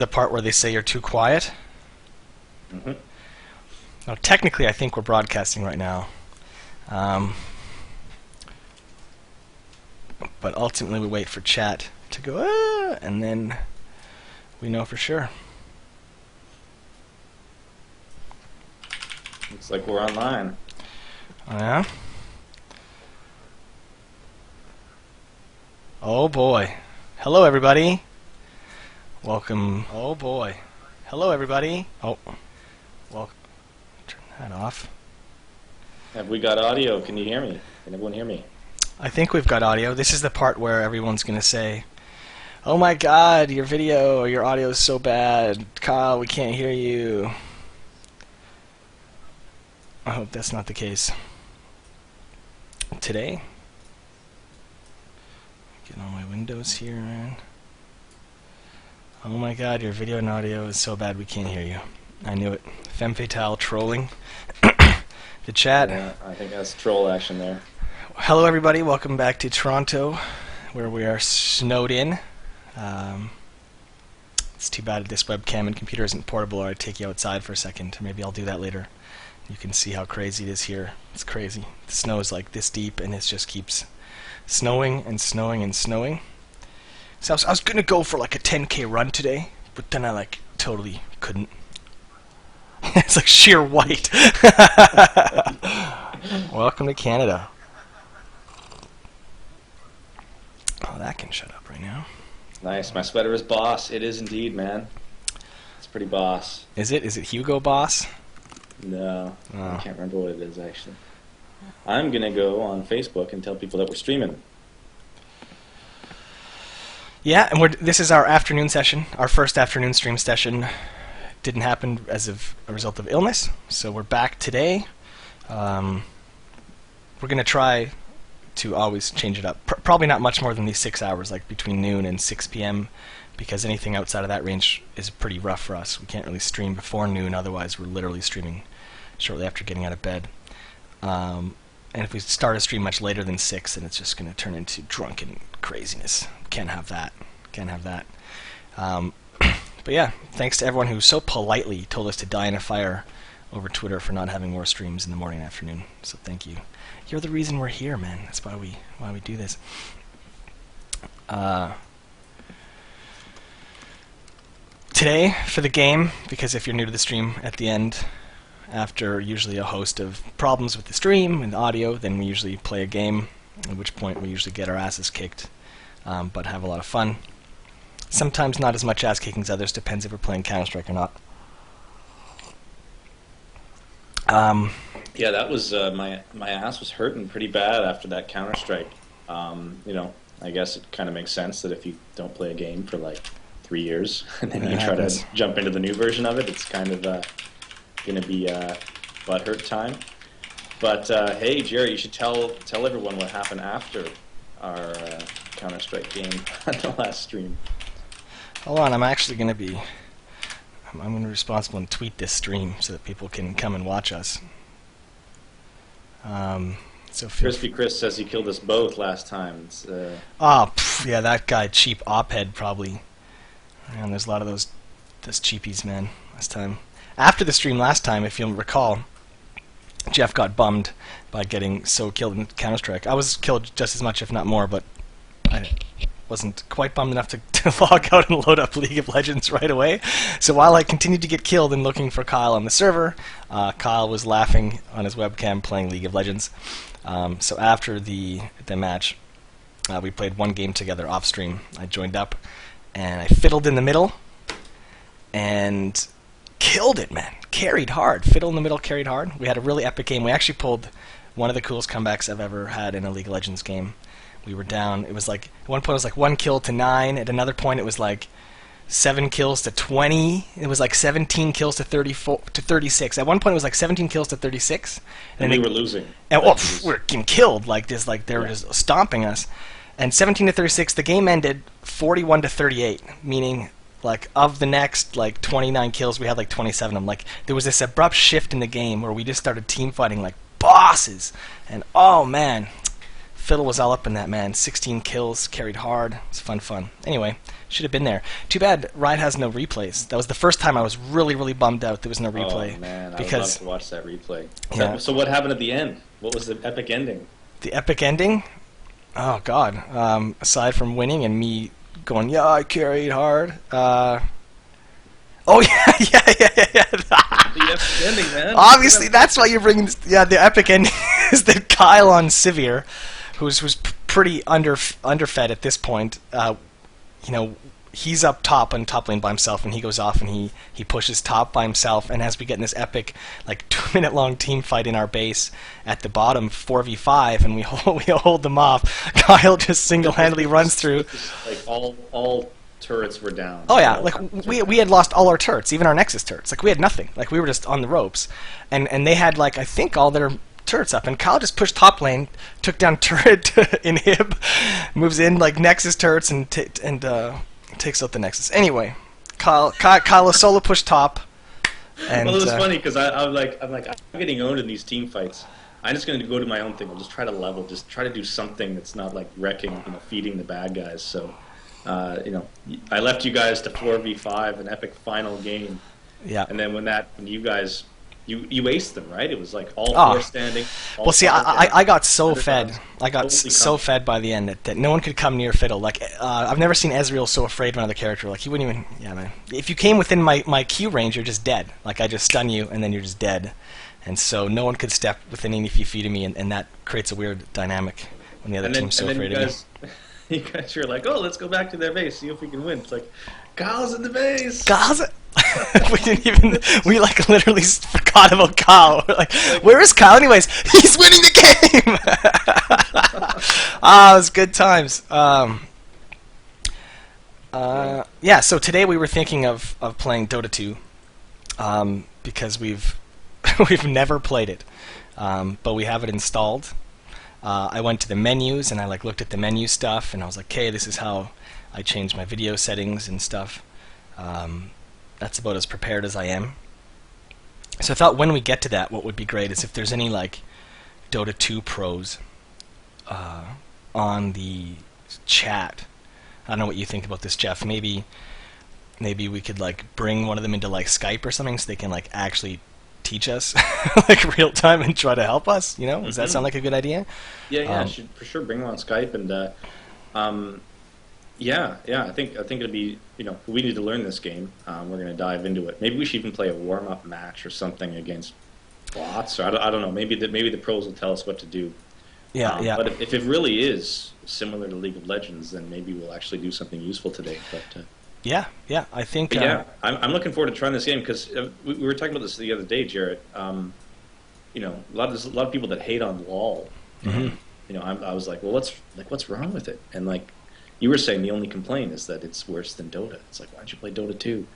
The part where they say you're too quiet. Mm-hmm. Now, technically, I think we're broadcasting right now. But ultimately, we wait for chat to go, and then we know for sure. Looks like we're online. Oh, yeah? Oh, boy. Hello, everybody. Welcome. Oh, boy. Hello, everybody. Oh, well, turn that off. Have we got audio? Can you hear me? Can everyone hear me? I think we've got audio. This is the part where everyone's going to say, oh my god, your video or your audio is so bad. Kyle, we can't hear you. I hope that's not the case. Today, get all my windows here, man. Oh my god, your video and audio is so bad we can't hear you. I knew it. Femme fatale trolling. The chat. Yeah, I think that's troll action there. Hello everybody, welcome back to Toronto, where we are snowed in. It's too bad this webcam and computer isn't portable, or I'd take you outside for a second. Maybe I'll do that later. You can see how crazy it is here. It's crazy. The snow is like this deep, and it just keeps snowing and snowing and snowing. So I was gonna go for like a 10K run today, but then I like totally couldn't. It's like sheer white. Welcome to Canada. Oh, that can shut up right now. Nice. My sweater is boss. It is indeed, man. It's pretty boss. Is it? Is it Hugo Boss? No. Oh. I can't remember what it is, actually. I'm going to go on Facebook and tell people that we're streaming. Yeah, and this is our afternoon session. Our first afternoon stream session didn't happen as of a result of illness, so we're back today. We're going to try to always change it up. Probably not much more than these 6 hours, like between noon and 6 p.m., because anything outside of that range is pretty rough for us. We can't really stream before noon, otherwise we're literally streaming shortly after getting out of bed. And if we start a stream much later than 6, then it's just going to turn into drunken craziness. Can't have that. Can't have that. But yeah, thanks to everyone who so politely told us to die in a fire over Twitter for not having more streams in the morning and afternoon. So thank you. You're the reason we're here, man. That's why we do this. Today, for the game, because if you're new to the stream, at the end, after usually a host of problems with the stream and the audio, then we usually play a game, at which point we usually get our asses kicked, but have a lot of fun. Sometimes not as much ass kicking as others, depends if we're playing Counter-Strike or not. Yeah, that was my ass was hurting pretty bad after that Counter-Strike. You know, I guess it kind of makes sense that if you don't play a game for like 3 years and then you try to jump into the new version of it, it's kind of going to be butthurt time. But hey, Jerry, you should tell everyone what happened after our Counter-Strike game on the last stream. Hold on, I'm actually going to be... I'm going to be responsible and tweet this stream so that people can come and watch us. So Crispy Chris says he killed us both last time. It's, yeah, that guy, cheap op-head, probably. And there's a lot of those cheapies, man, last time. After the stream last time, if you'll recall, Geoff got bummed by getting so killed in Counter-Strike. I was killed just as much, if not more, but I wasn't quite bummed enough to log out and load up League of Legends right away. So while I continued to get killed and looking for Kyle on the server, Kyle was laughing on his webcam playing League of Legends. So after the match, we played one game together off stream. I joined up and I fiddled in the middle and killed it, man. Carried hard. Fiddle in the middle, carried hard. We had a really epic game. We actually pulled one of the coolest comebacks I've ever had in a League of Legends game. We were down. It was like, at one point it was like 1 kill to 9. At another point it was like 7 kills to 20. It was like 17 kills to 34 to 36. At one point it was like 17 kills to 36. And we were losing. And we were getting killed like this, like they were just stomping us. And 17 to 36, the game ended 41 to 38, meaning like of the next like 29 kills, we had like 27 of them. Like there was this abrupt shift in the game where we just started team fighting like bosses, and oh man, Fiddle was all up in that, man. 16 kills, carried hard. It was fun. Anyway, should have been there. Too bad Riot has no replays. That was the first time I was really bummed out there was no replay. Oh man, I would because love to watch that replay. Yeah. So what happened at the end? What was the epic ending? The epic ending? Oh god. Aside from winning and me going, yeah, I carried hard. Oh yeah. The epic ending, man. Obviously, that's why you're bringing. Yeah, the epic ending is that Kyle on Sivir, who's pretty underfed at this point. You know, he's up top on top lane by himself, and he goes off and he pushes top by himself. And as we get in this epic, like 2-minute long team fight in our base at the bottom, 4v5, and we hold them off. Kyle just single-handedly runs through. Like all turrets were down. Oh yeah, like we had lost all our turrets, even our Nexus turrets. Like we had nothing. Like we were just on the ropes, and they had like I think all their turrets up, and Kyle just pushed top lane, took down turret inhib, moves in like Nexus turrets and takes out the Nexus. Anyway, Kyle a solo push top. And, well, it was funny because I'm getting owned in these team fights. I'm just going to go do my own thing. I'll just try to level, just try to do something that's not like wrecking, feeding the bad guys. So, I left you guys to 4v5, an epic final game. Yeah. And then when you guys. You aced them, right? It was like all four standing. Well, see, I got so fed. I got so fed by the end that no one could come near Fiddle. Like, I've never seen Ezreal so afraid of another character. Like, he wouldn't even... Yeah, man. If you came within my Q range, you're just dead. Like, I just stun you, and then you're just dead. And so no one could step within any feet of me, and that creates a weird dynamic when the other team's so afraid of me. You guys are like, oh, let's go back to their base, see if we can win. It's like, Kyle's in the base! Kyle's we like literally forgot about Kyle. We're like, where is Kyle anyways? He's winning the game! It was good times. Yeah, so today we were thinking of playing Dota 2 because we've never played it, but we have it installed. I went to the menus and I looked at the menu stuff and I was like, okay, this is how I change my video settings and stuff. That's about as prepared as I am. So I thought when we get to that, what would be great is if there's any Dota 2 pros on the chat. I don't know what you think about this, Geoff. Maybe we could bring one of them into Skype or something so they can actually teach us real time and try to help us. Does that sound like a good idea? Yeah, should for sure bring them on Skype and yeah. I think it'd be we need to learn this game. We're gonna dive into it. Maybe we should even play a warm up match or something against bots. Or I don't know. Maybe the pros will tell us what to do. Yeah. But if it really is similar to League of Legends, then maybe we'll actually do something useful today. But yeah, I think. I'm looking forward to trying this game because we were talking about this the other day, Jarett. There's a lot of people that hate on LoL. Mm-hmm. I was like, well, what's wrong with it? And you were saying the only complaint is that it's worse than Dota. It's like, why don't you play Dota 2?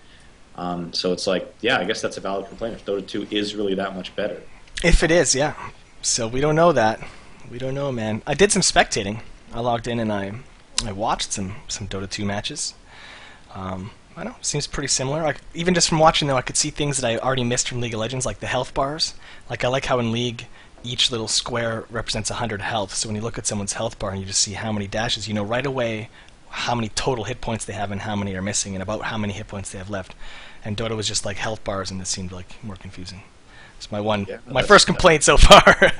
So it's like, yeah, I guess that's a valid complaint. If Dota 2 is really that much better. If it is, yeah. So we don't know that. We don't know, man. I did some spectating. I logged in and I watched some Dota 2 matches. I don't know, seems pretty similar. Even just from watching them, I could see things that I already missed from League of Legends, like the health bars. I like how in League, each little square represents 100 health, so when you look at someone's health bar and you just see how many dashes, you know right away how many total hit points they have and how many are missing and about how many hit points they have left. And Dota was just health bars, and it seemed more confusing. It's my first complaint so far.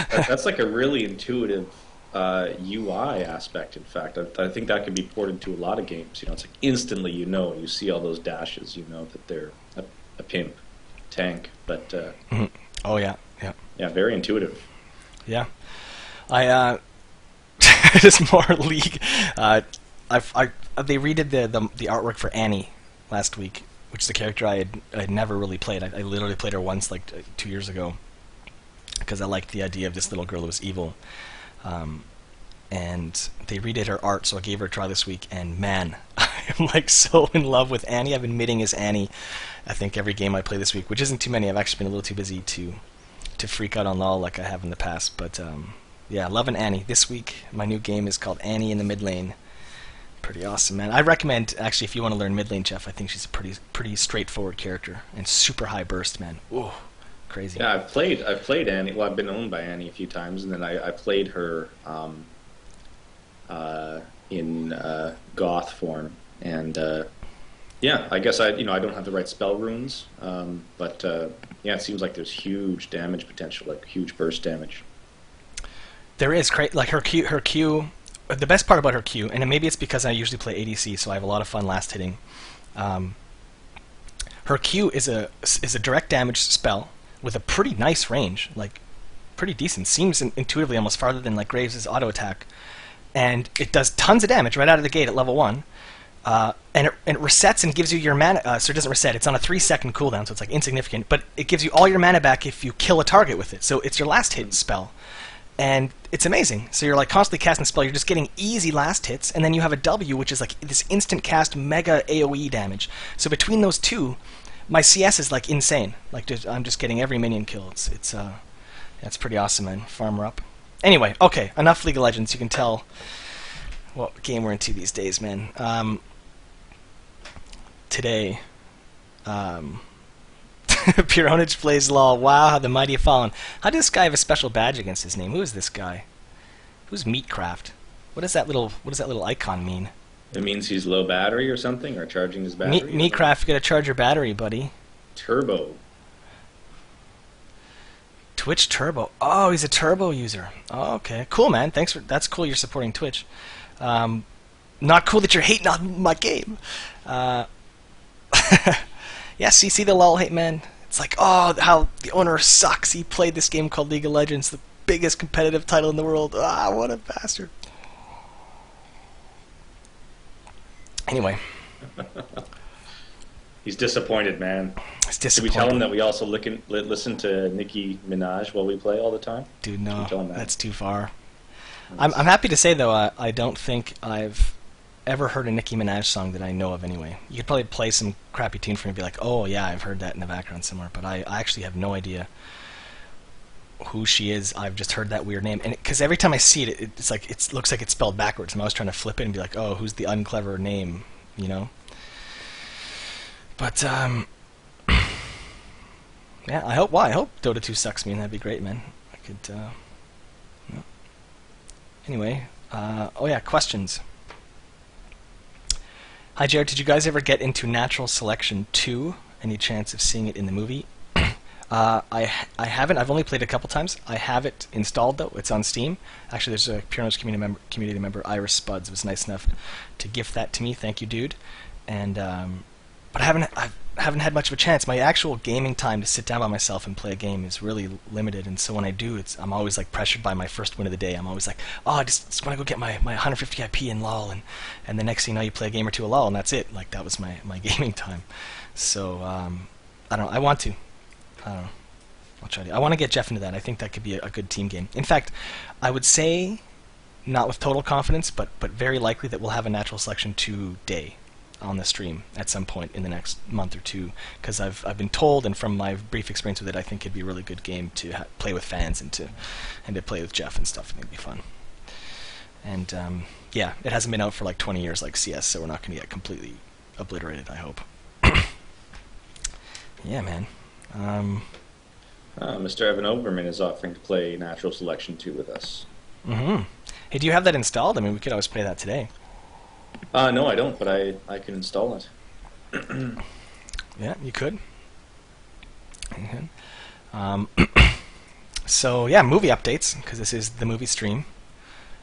That's a really intuitive UI aspect. In fact, I think that could be ported to a lot of games. It's instantly you see all those dashes, that they're a pimp tank. But mm-hmm. Oh yeah. Very intuitive. Yeah, I just more League. They redid the artwork for Annie last week, which is a character I had never really played. I literally played her once 2 years ago because I liked the idea of this little girl who was evil. And they redid her art, so I gave her a try this week, and man, I'm so in love with Annie. I've been midting as Annie, I think, every game I play this week, which isn't too many. I've actually been a little too busy to freak out on LoL like I have in the past, but yeah, loving Annie. This week, my new game is called Annie in the Mid Lane. Pretty awesome, man. I recommend, actually, if you want to learn mid lane, Geoff, I think she's a pretty straightforward character, and super high burst, man. Ooh, crazy. Yeah, I've played Annie. Well, I've been owned by Annie a few times, and then I played her in Goth form, and yeah, I guess I don't have the right spell runes, but yeah, it seems like there's huge damage potential, like huge burst damage. There is like her Q. The best part about her Q, and maybe it's because I usually play ADC, so I have a lot of fun last hitting. Her Q is a direct damage spell with a pretty nice range, like pretty decent. Seems intuitively almost farther than like Graves' auto attack, and it does tons of damage right out of the gate at level 1. And it resets and gives you your mana. So it doesn't reset. It's on a 3-second cooldown, so it's like insignificant. But it gives you all your mana back if you kill a target with it. So it's your last hit spell, and it's amazing. So you're like constantly casting spell. You're just getting easy last hits, and then you have a W, which is like this instant cast mega AOE damage. So between those two, my CS is like insane. Like I'm just getting every minion kill. It's pretty awesome, man. Farmer up. Anyway, okay, enough League of Legends. You can tell what game we're into these days, man. Today, Pure Pwnage plays LOL. Wow, how the mighty have fallen. How does this guy have a special badge against his name? Who is this guy? Who's Meatcraft? What does that little icon mean? It means he's low battery or something, or charging his battery. Meatcraft, you gotta charge your battery, buddy. Turbo. Twitch Turbo. Oh, he's a Turbo user. Oh, okay, cool, man. Thanks for that's cool. You're supporting Twitch. Not cool that you're hating on my game. Yeah, see the LOL hate, man. It's like, oh, how the owner sucks. He played this game called League of Legends, the biggest competitive title in the world. Ah, what a bastard. Anyway. He's disappointed, man. He's disappointed. Should we tell him that we also listen to Nicki Minaj while we play all the time? Dude, no, that's too far. I'm happy to say, though, I don't think I've ever heard a Nicki Minaj song that I know of anyway. You could probably play some crappy tune for me and be like, oh yeah, I've heard that in the background somewhere, but I actually have no idea who she is. I've just heard that weird name, and because every time I see it, it's like it looks like it's spelled backwards. I'm always trying to flip it and be like, oh, who's the unclever name, you know? But yeah, I hope Dota 2 sucks me, and that'd be great, man. I could. No. Anyway, oh yeah, questions. Hi, Jarett. Did you guys ever get into Natural Selection 2? Any chance of seeing it in the movie? I haven't. I've only played it a couple times. I have it installed, though. It's on Steam. Actually, there's a Pure Pwnage community member, Iris Spuds, was nice enough to gift that to me. Thank you, dude. And but I haven't had much of a chance. My actual gaming time to sit down by myself and play a game is really limited, and so when I do, I'm always like pressured by my first win of the day. I'm always like, oh, I just want to go get my 150 IP in LOL, and the next thing you know, you play a game or two of LOL, and that's it. Like that was my gaming time. So I don't know. I want to. I don't know. I'll try to. I want to get Geoff into that. I think that could be a good team game. In fact, I would say, not with total confidence, but very likely that we'll have a Natural Selection 2 day on the stream at some point in the next month or two, because I've been told, and from my brief experience with it, I think it'd be a really good game to play with fans and to play with Geoff and stuff. I think it'd be fun. And yeah, it hasn't been out for like 20 years like CS, so we're not going to get completely obliterated, I hope. Yeah, man. Mr. Evan Oberman is offering to play Natural Selection 2 with us. Mm-hmm. Hey, do you have that installed? I mean, we could always play that today. No, I don't, but I can install it. Yeah, you could. So, yeah, movie updates, because this is the movie stream.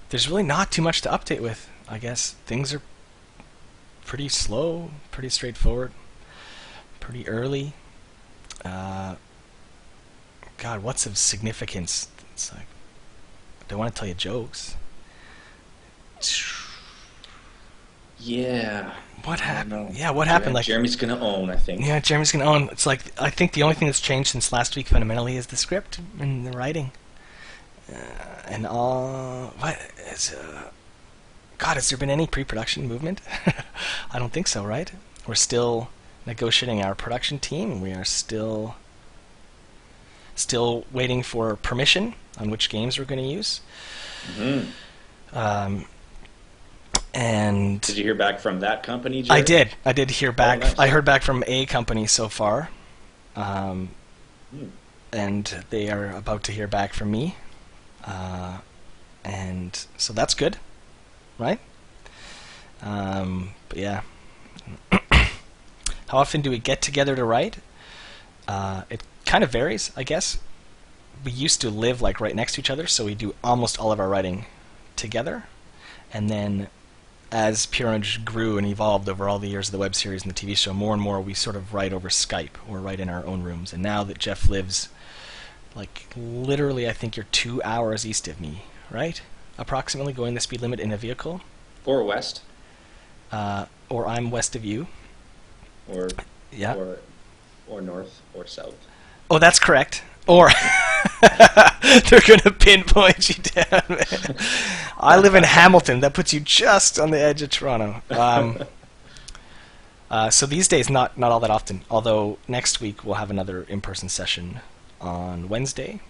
There's really not too much to update with, I guess. Things are pretty slow, pretty straightforward, pretty early. God, what's of significance? It's like, I don't want to tell you jokes. Yeah. What happened? Yeah, what happened? Like Jeremy's gonna own, I think. Yeah, Jeremy's gonna own. It's like I think the only thing that's changed since last week fundamentally is the script and the writing. And all what is? God, has there been any pre-production movement? I don't think so. Right? We're still negotiating our production team. We are still waiting for permission on which games we're going to use. Mm-hmm. And did you hear back from that company, Jarett? I did hear back. Oh, nice. I heard back from a company so far. and they are about to hear back from me. And so that's good, right? But yeah. How often do we get together to write? It kind of varies, I guess. We used to live like right next to each other, so we do almost all of our writing together. And then as Pure Pwnage grew and evolved over all the years of the web series and the TV show, more and more we sort of write over Skype or write in our own rooms. And now that Geoff lives, like, literally, I think you're 2 hours east of me, right? Approximately, going the speed limit in a vehicle. Or west. Or I'm west of you. Or yeah. Or north or south. Oh, that's correct. Or they're going to pinpoint you down, man. I live in Hamilton. That puts you just on the edge of Toronto. So these days, not all that often. Although next week we'll have another in-person session on Wednesday.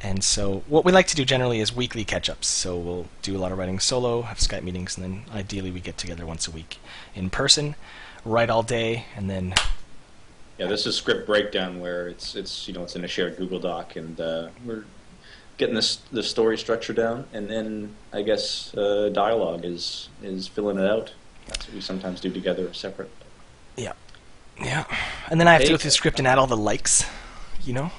And so what we like to do generally is weekly catch-ups. So we'll do a lot of writing solo, have Skype meetings, and then ideally we get together once a week in person, write all day, and then... Yeah, this is script breakdown where it's in a shared Google Doc, and we're getting the story structure down, and then I guess dialogue is filling it out. That's what we sometimes do together, separate. Yeah, yeah. And then I have to go through the script and add all the likes, you know.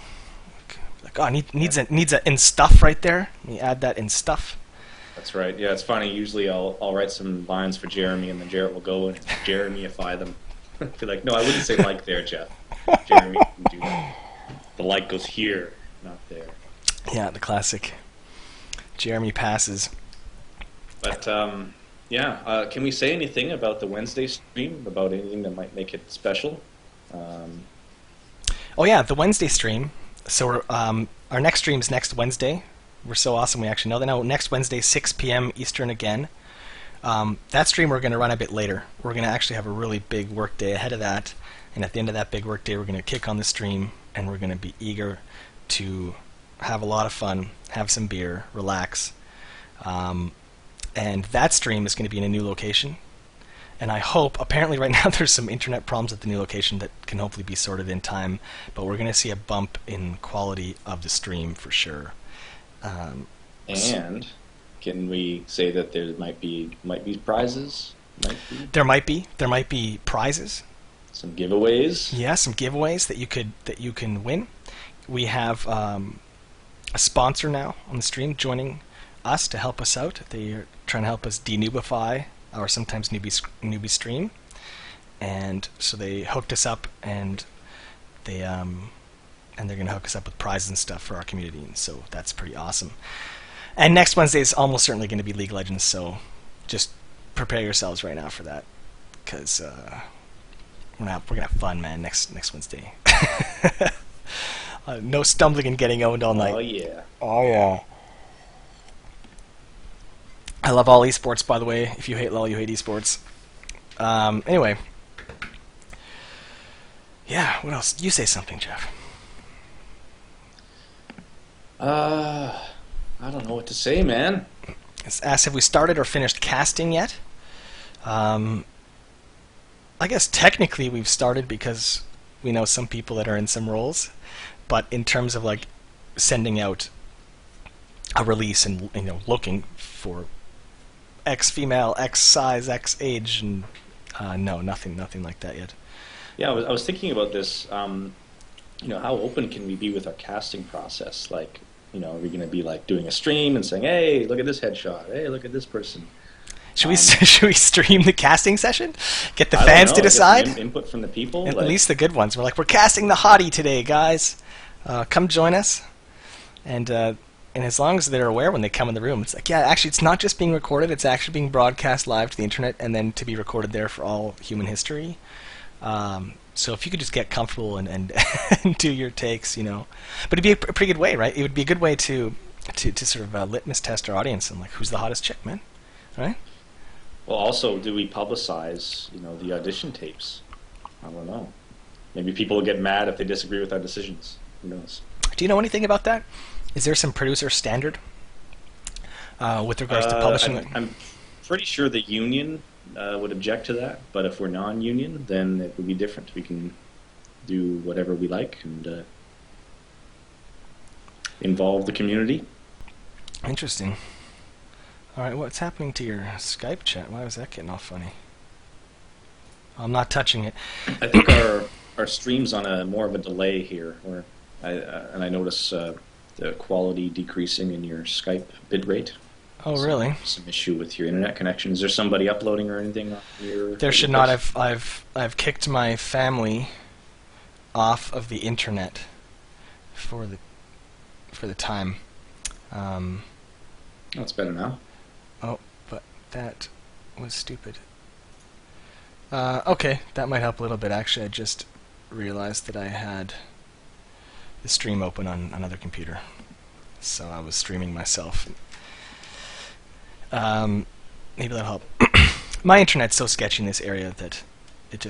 Like, oh, needs a in stuff right there. You add that in stuff. That's right. Yeah, it's funny. Usually I'll write some lines for Jeremy, and then Jarett will go and Jeremyify them. Be like, no, I wouldn't say like there, Geoff. Jeremy can do that. The like goes here, not there. Yeah, the classic Jeremy passes. But yeah, can we say anything about the Wednesday stream? About anything that might make it special? Oh yeah, the Wednesday stream. So our next stream is next Wednesday. We're so awesome. We actually know that now. Next Wednesday, 6 p.m. Eastern again. That stream we're going to run a bit later. We're going to actually have a really big work day ahead of that, and at the end of that big work day we're going to kick on the stream, and we're going to be eager to have a lot of fun, have some beer, relax, and that stream is going to be in a new location, and I hope, apparently right now there's some internet problems at the new location that can hopefully be sorted in time, but we're going to see a bump in quality of the stream for sure. And can we say that there might be prizes? There might be prizes. Some giveaways. Yeah, some giveaways that you can win. We have a sponsor now on the stream joining us to help us out. They're trying to help us denubify our sometimes newbie stream, and so they hooked us up, and they're going to hook us up with prizes and stuff for our community, and so that's pretty awesome. And next Wednesday is almost certainly going to be League of Legends, so just prepare yourselves right now for that, because we're gonna have fun, man. Next Wednesday. No stumbling and getting owned all night. Oh yeah. Oh yeah. I love all esports, by the way. If you hate LoL, you hate esports. Anyway. Yeah, what else? You say something, Geoff. I don't know what to say, man. It's asked, have we started or finished casting yet? I guess technically we've started because we know some people that are in some roles, but in terms of like sending out a release and looking for X female, X size, X age, and no, nothing like that yet. Yeah, I was thinking about this. How open can we be with our casting process? Like, are we going to be like doing a stream and saying, "Hey, look at this headshot. Hey, look at this person." Should we stream the casting session? Get the fans to decide. Get some input from the people. At least the good ones. We're like, we're casting the hottie today, guys. Come join us. And as long as they're aware when they come in the room, it's like, yeah, actually, it's not just being recorded. It's actually being broadcast live to the internet and then to be recorded there for all human history. So if you could just get comfortable and do your takes, but it'd be a pretty good way, right? It would be a good way to sort of litmus test our audience and like, who's the hottest chick, man, right? Well, also, do we publicize, the audition tapes? I don't know. Maybe people will get mad if they disagree with our decisions. Who knows? Do you know anything about that? Is there some producer standard with regards to publishing? I'm pretty sure the union would object to that, but if we're non-union, then it would be different. We can do whatever we like, and involve the community. Interesting. All right, what's happening to your Skype chat? Why was that getting all funny? I'm not touching it. I think our stream's on a more of a delay here, where I notice the quality decreasing in your Skype bitrate. Oh, really? Some issue with your internet connection. Is there somebody uploading or anything on your? There should not. I've kicked my family off of the internet for the time. Oh, it's better now. Oh, but that was stupid. Okay, that might help a little bit. Actually, I just realized that I had the stream open on another computer, so I was streaming myself. Maybe that'll help. My internet's so sketchy in this area that it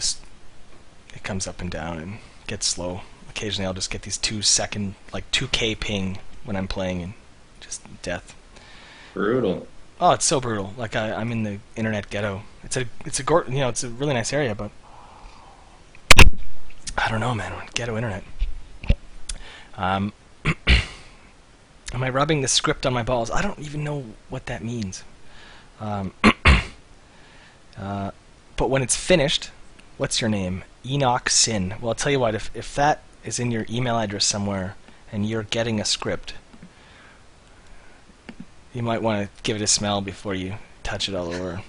comes up and down and gets slow. Occasionally I'll just get these 2-second, like 2K ping when I'm playing, and just death. Brutal. Oh, it's so brutal. Like I'm in the internet ghetto. It's a really nice area, but I don't know, man. Ghetto internet. Am I rubbing the script on my balls? I don't even know what that means. But when it's finished, what's your name? Enoch Sin. Well, I'll tell you what, if that is in your email address somewhere and you're getting a script, you might want to give it a smell before you touch it all over.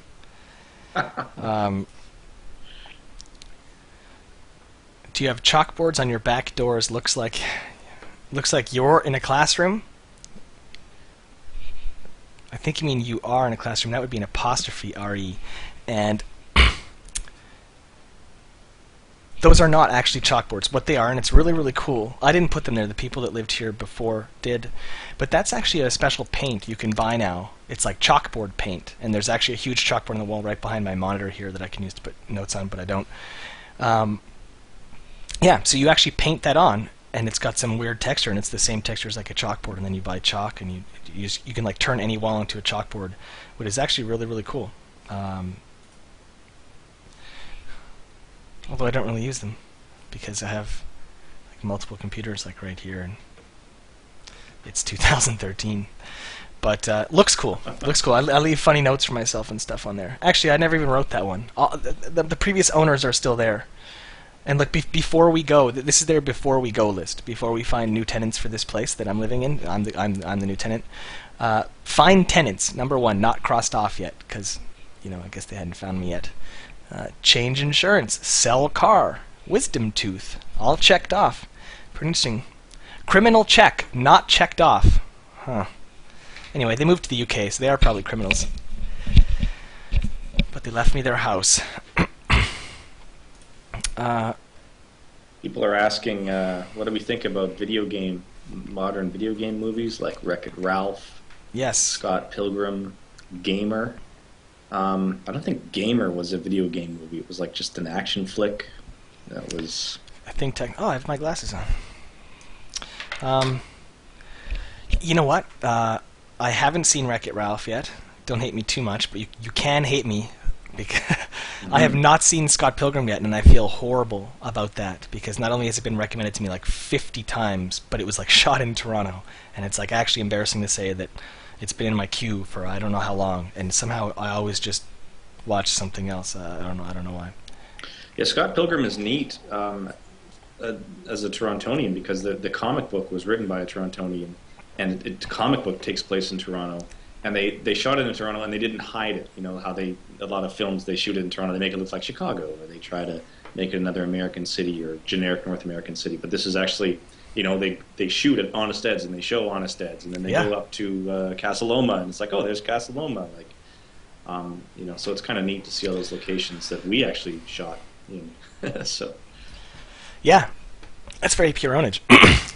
Do you have chalkboards on your back doors? Looks like you're in a classroom. I think you mean you are in a classroom. That would be an apostrophe RE. And those are not actually chalkboards. What they are, and it's really, really cool. I didn't put them there. The people that lived here before did. But that's actually a special paint you can buy now. It's like chalkboard paint. And there's actually a huge chalkboard on the wall right behind my monitor here that I can use to put notes on, but I don't. Yeah, so you actually paint that on, and it's got some weird texture, and it's the same texture as like a chalkboard, and then you buy chalk, and you can like turn any wall into a chalkboard, which is actually really, really cool. Although I don't really use them because I have like multiple computers like right here, and it's 2013. But looks cool. Looks cool. I leave funny notes for myself and stuff on there. Actually, I never even wrote that one. The previous owners are still there. And look, before we go, this is their before we go list. Before we find new tenants for this place that I'm living in, I'm the new tenant. Find tenants. Number 1, not crossed off yet, because I guess they hadn't found me yet. Change insurance, sell car, wisdom tooth, all checked off. Pretty interesting. Criminal check, not checked off. Huh. Anyway, they moved to the UK, so they are probably criminals. But they left me their house. People are asking, what do we think about modern video game movies like Wreck-It Ralph, yes, Scott Pilgrim, Gamer. I don't think Gamer was a video game movie. It was like just an action flick. That was. I think. I have my glasses on. You know what? I haven't seen Wreck-It Ralph yet. Don't hate me too much, but you can hate me because I have not seen Scott Pilgrim yet, and I feel horrible about that because not only has it been recommended to me like 50 times, but it was like shot in Toronto, and it's like actually embarrassing to say that. It's been in my queue for I don't know how long, and somehow I always just watch something else. I don't know why. Yeah, Scott Pilgrim is neat as a Torontonian because the comic book was written by a Torontonian, and the comic book takes place in Toronto, and they shot it in Toronto and they didn't hide it. You know how a lot of films they shoot it in Toronto, they make it look like Chicago, or they try to make it another American city or generic North American city. But this is actually. They shoot at Honest Ed's and they show Honest Ed's, and then they go up to Casa Loma, and it's like, oh, there's Casa Loma, so it's kind of neat to see all those locations that we actually shot in. So, yeah, that's very Pure Pwnage.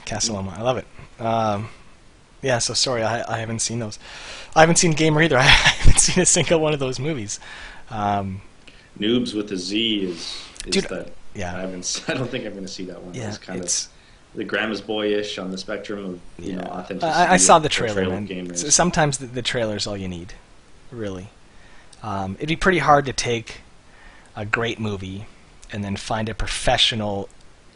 Casa Loma, I love it. Yeah, so sorry, I haven't seen those. I haven't seen Gamer either. I haven't seen a single one of those movies. Noobs with a Z is dude, that. Yeah, I don't think I'm going to see that one. Yeah, it's kind of the grandma's boyish on the spectrum of authenticity. I saw the trailer, man. Sometimes the trailer's all you need, really. It'd be pretty hard to take a great movie and then find a professional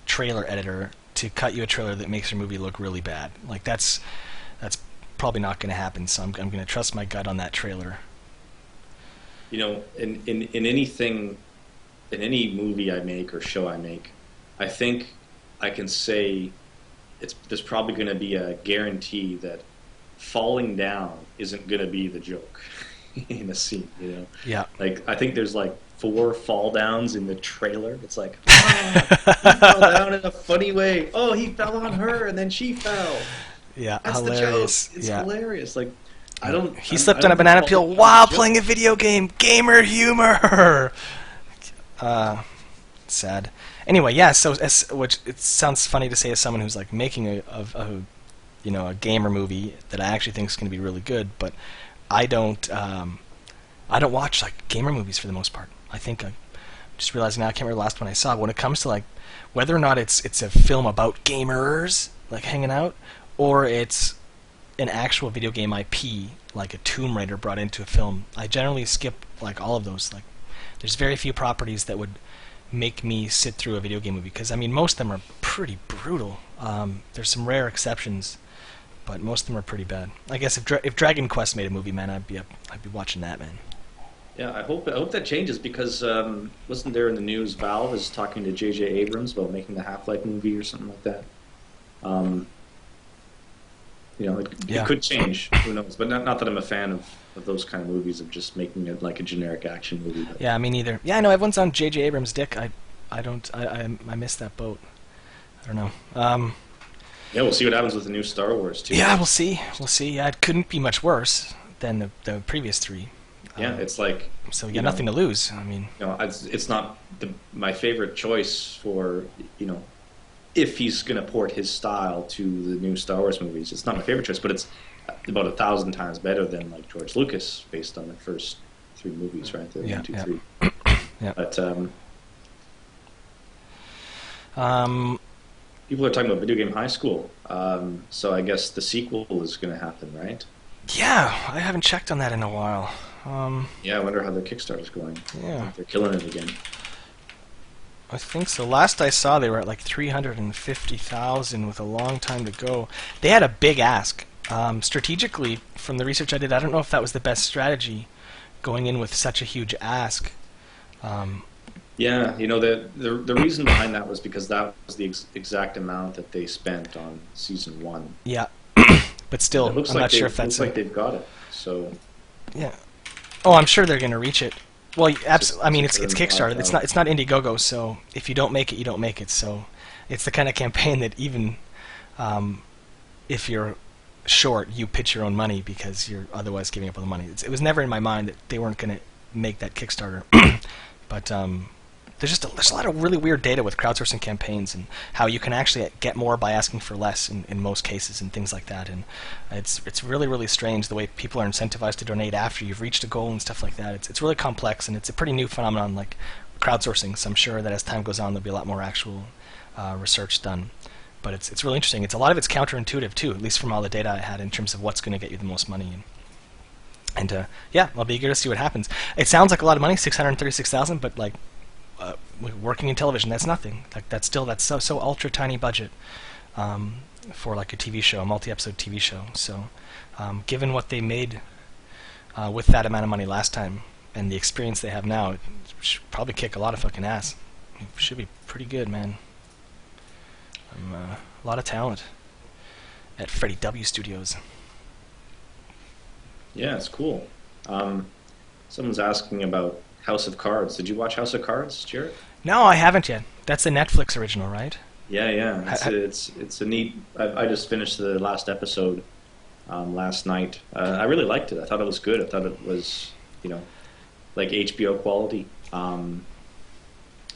trailer editor to cut you a trailer that makes your movie look really bad. Like that's probably not going to happen. So I'm going to trust my gut on that trailer. You know, in anything, in any movie I make or show I make, I think I can say there's probably going to be a guarantee that falling down isn't going to be the joke in a scene, you know? Yeah. Like, I think there's like 4 fall downs in the trailer. It's like, he fell down in a funny way. Oh, he fell on her and then she fell. Yeah, that's hilarious. The joke. It's hilarious. Like, I don't. He slipped on a banana peel while playing a video game. Gamer humor. Sad. Anyway, yeah. So, which it sounds funny to say as someone who's like making a gamer movie that I actually think is going to be really good, but I don't watch like gamer movies for the most part. I think I'm just realizing now I can't remember the last one I saw. When it comes to like whether or not it's a film about gamers like hanging out, or it's an actual video game IP like a Tomb Raider brought into a film, I generally skip like all of those. Like, there's very few properties that would make me sit through a video game movie, because I mean most of them are pretty brutal. There's some rare exceptions, but most of them are pretty bad. I guess if Dragon Quest made a movie, man, I'd be watching that, man. Yeah, I hope that changes, because wasn't there in the news Valve is talking to J.J. Abrams about making the Half-Life movie or something like that. You know, it could change. Who knows? But not that I'm a fan of those kind of movies, of just making it like a generic action movie. But. Yeah, me neither. Yeah, I know everyone's on J.J. Abrams' dick. I missed that boat. I don't know. Yeah, we'll see what happens with the new Star Wars too. Yeah, we'll see. Yeah, it couldn't be much worse than the previous 3. Yeah, it's like, so you got nothing to lose. I mean, you know, it's not my favorite choice for, you know, if he's going to port his style to the new Star Wars movies. It's not my favorite choice, but it's about 1,000 times better than like George Lucas based on the first 3 movies, right? The 1, 2, 3. Yeah. But people are talking about Video Game High School, so I guess the sequel is going to happen, right? Yeah, I haven't checked on that in a while. Yeah, I wonder how their Kickstarter's going. Yeah. I think they're killing it again. I think so. Last I saw, they were at like 350,000 with a long time to go. They had a big ask. Strategically, from the research I did, I don't know if that was the best strategy, going in with such a huge ask. Yeah, you know, the reason behind that was because that was the exact amount that they spent on season 1. Yeah, but still, I'm not sure if that's. Looks like they've got it. So. Yeah. Oh, I'm sure they're going to reach it. Well, I mean, it's Kickstarter. It's not Indiegogo. So if you don't make it, you don't make it. So it's the kind of campaign that even if you're short, you pitch your own money because you're otherwise giving up all the money. It was never in my mind that they weren't going to make that Kickstarter. But there's a lot of really weird data with crowdsourcing campaigns and how you can actually get more by asking for less in most cases and things like that. And it's really, really strange the way people are incentivized to donate after you've reached a goal and stuff like that. It's really complex, and it's a pretty new phenomenon like crowdsourcing. So I'm sure that as time goes on, there'll be a lot more actual research done. But it's really interesting. A lot of it's counterintuitive too, at least from all the data I had in terms of what's going to get you the most money. And yeah, I'll be eager to see what happens. It sounds like a lot of money, 636,000, but like working in television, that's nothing. Like that's so ultra tiny budget for like a TV show, a multi-episode TV show. So given what they made with that amount of money last time and the experience they have now, it should probably kick a lot of fucking ass. It should be pretty good, man. A lot of talent at Freddie W. Studios. Yeah, it's cool. Someone's asking about House of Cards. Did you watch House of Cards, Jarett? No, I haven't yet. That's a Netflix original, right? Yeah. It's a neat. I just finished the last episode last night. I really liked it. I thought it was good. I thought it was, you know, like HBO quality.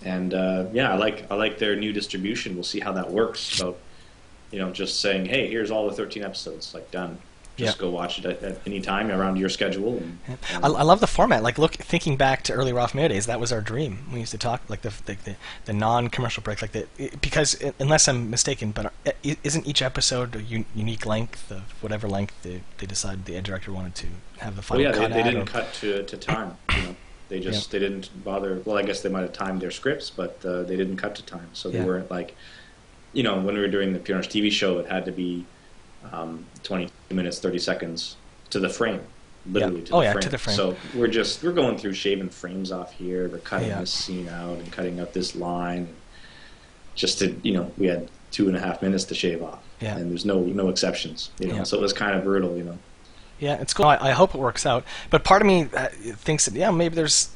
Yeah, I like their new distribution. We'll see how that works. So, you know, just saying, hey, here's all the 13 episodes, like done. Just go watch it at any time around your schedule. I love the format. Like, thinking back to early ROFLMAO days, that was our dream. We used to talk like the non-commercial break, like because unless I'm mistaken, but isn't each episode a unique length of whatever length they decided the director wanted to have the final cut? They didn't cut to time. You know, they didn't bother. Well, I guess they might have timed their scripts, but they didn't cut to time, so they weren't like you know, when we were doing the Pure Pwnage TV show, it had to be 20 minutes, 30 seconds to the frame, literally to the frame. To the frame. So we're going through shaving frames off here. We're cutting Yeah. this scene out and cutting out this line, just to, you know, we had 2.5 minutes to shave off, Yeah. and there's no exceptions, you know. Yeah. So it was kind of brutal, you know. Yeah, it's cool. I hope it works out. But part of me thinks that, yeah, maybe there's...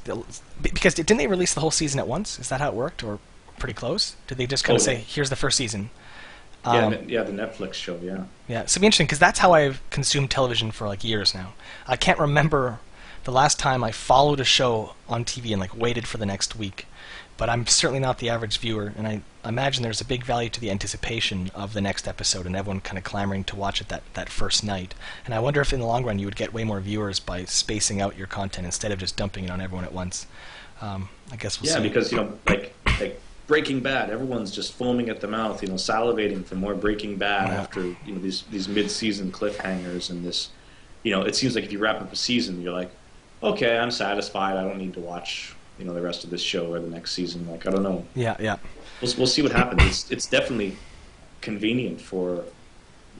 Because didn't they release the whole season at once? Is that how it worked? Or pretty close? Did they just kind of say, here's the first season? Yeah, the Netflix show, yeah. Yeah, so it'd be interesting, because that's how I've consumed television for, like, years now. I can't remember the last time I followed a show on TV and, like, waited for the next week. But I'm certainly not the average viewer, and I imagine there's a big value to the anticipation of the next episode and everyone kind of clamoring to watch it that first night. And I wonder if in the long run you would get way more viewers by spacing out your content instead of just dumping it on everyone at once. I guess we'll see. Yeah, because, you know, like Breaking Bad, everyone's just foaming at the mouth, you know, salivating for more Breaking Bad after, you know, these mid-season cliffhangers and this, you know, it seems like if you wrap up a season, you're like, okay, I'm satisfied. I don't need to watch, you know, the rest of this show or the next season. Like, I don't know. Yeah. We'll see what happens. It's definitely convenient for,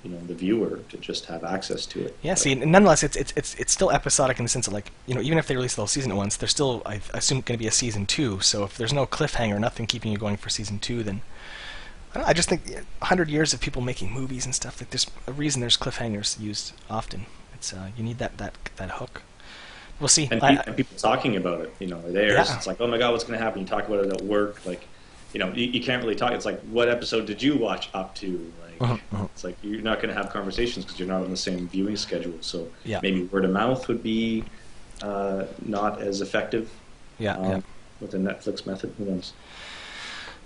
you know, the viewer to just have access to it. Yeah. See, nonetheless, it's still episodic in the sense of, like, you know, even if they release the whole season at once, there's still, I assume, going to be a season 2. So if there's no cliffhanger, nothing keeping you going for season 2, then I just think 100 years of people making movies and stuff, like, there's a reason there's cliffhangers used often. It's you need that hook. We'll see. And people talking about it, you know, there's Yeah. it's like, oh my god, what's going to happen? You talk about it at work, like, you know, you can't really talk. It's like, what episode did you watch up to? Like, it's like you're not going to have conversations because you're not on the same viewing schedule. So Yeah. maybe word of mouth would be not as effective. Yeah. With the Netflix method. Who knows?